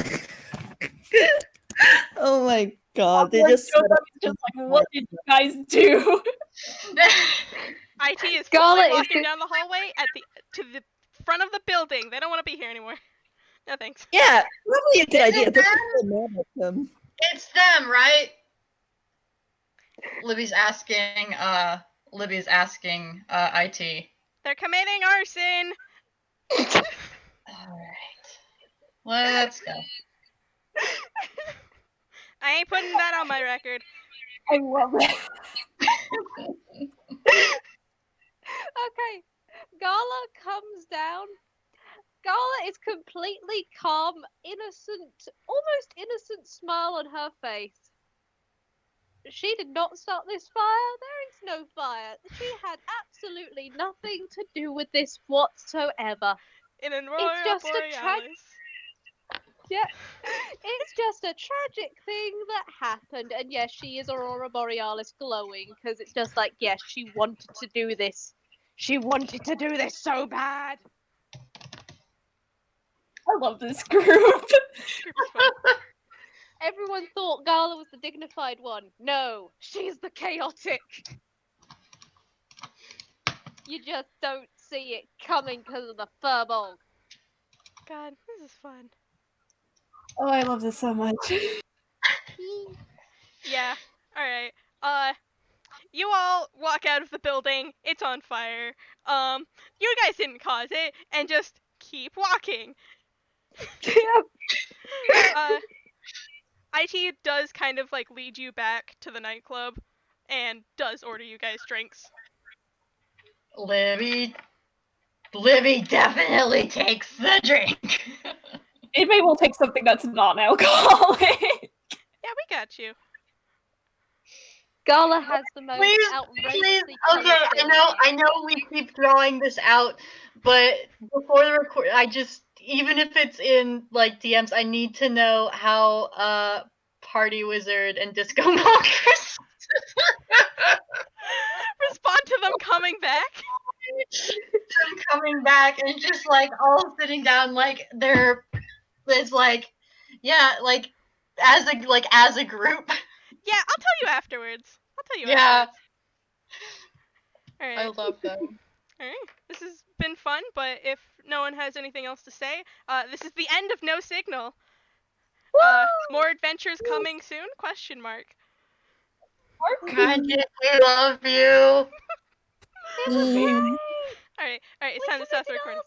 oh my god, they just set up just like, what did you guys do? IT is Gala fully is walking good. down the hallway to the front of the building. They don't want to be here anymore. No thanks. Yeah, probably a good Is idea. it Doesn't them? feel mad at them. It's them, right? Libby's asking. Libby's asking. IT. They're committing arson. All right. Let's go. I ain't putting that on my record. I love it. Okay. Gala comes down. Gala is completely calm, innocent, almost innocent smile on her face. She did not start this fire. There is no fire. She had absolutely nothing to do with this whatsoever. In It's Aurora just a Borealis. yeah. It's just a tragic thing that happened, and yes, she is Aurora Borealis glowing because it's just like yes, she wanted to do this. She wanted to do this so bad. I love this group. This group is fun. Everyone thought Gala was the dignified one. No, she's the chaotic. You just don't see it coming because of the furball. God, this is fun. Oh, I love this so much. Yeah. All right. You all walk out of the building. It's on fire. You guys didn't cause it, and just keep walking. IT does kind of like lead you back to the nightclub, and does order you guys drinks. Libby definitely takes the drink. Maybe we'll take something that's non-alcoholic. Yeah, we got you. Gala has the most Please, outrageously okay, colored thing here. I know we keep throwing this out, but before the record, I just, even if it's in, like, DMs, I need to know how, Party Wizard and Disco Monsters Respond to them coming back. them coming back and just, like, all sitting down, like, it's like, yeah, like, as a group. Yeah, I'll tell you afterwards. Yeah, Afterwards. All I right. love them. All right. This has been fun, but if no one has anything else to say, this is the end of No Signal. More adventures coming soon? Question mark. God, we love you. Mm. All right. It's time to stop the recording.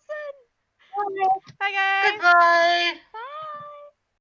Awesome. Bye, guys. Goodbye.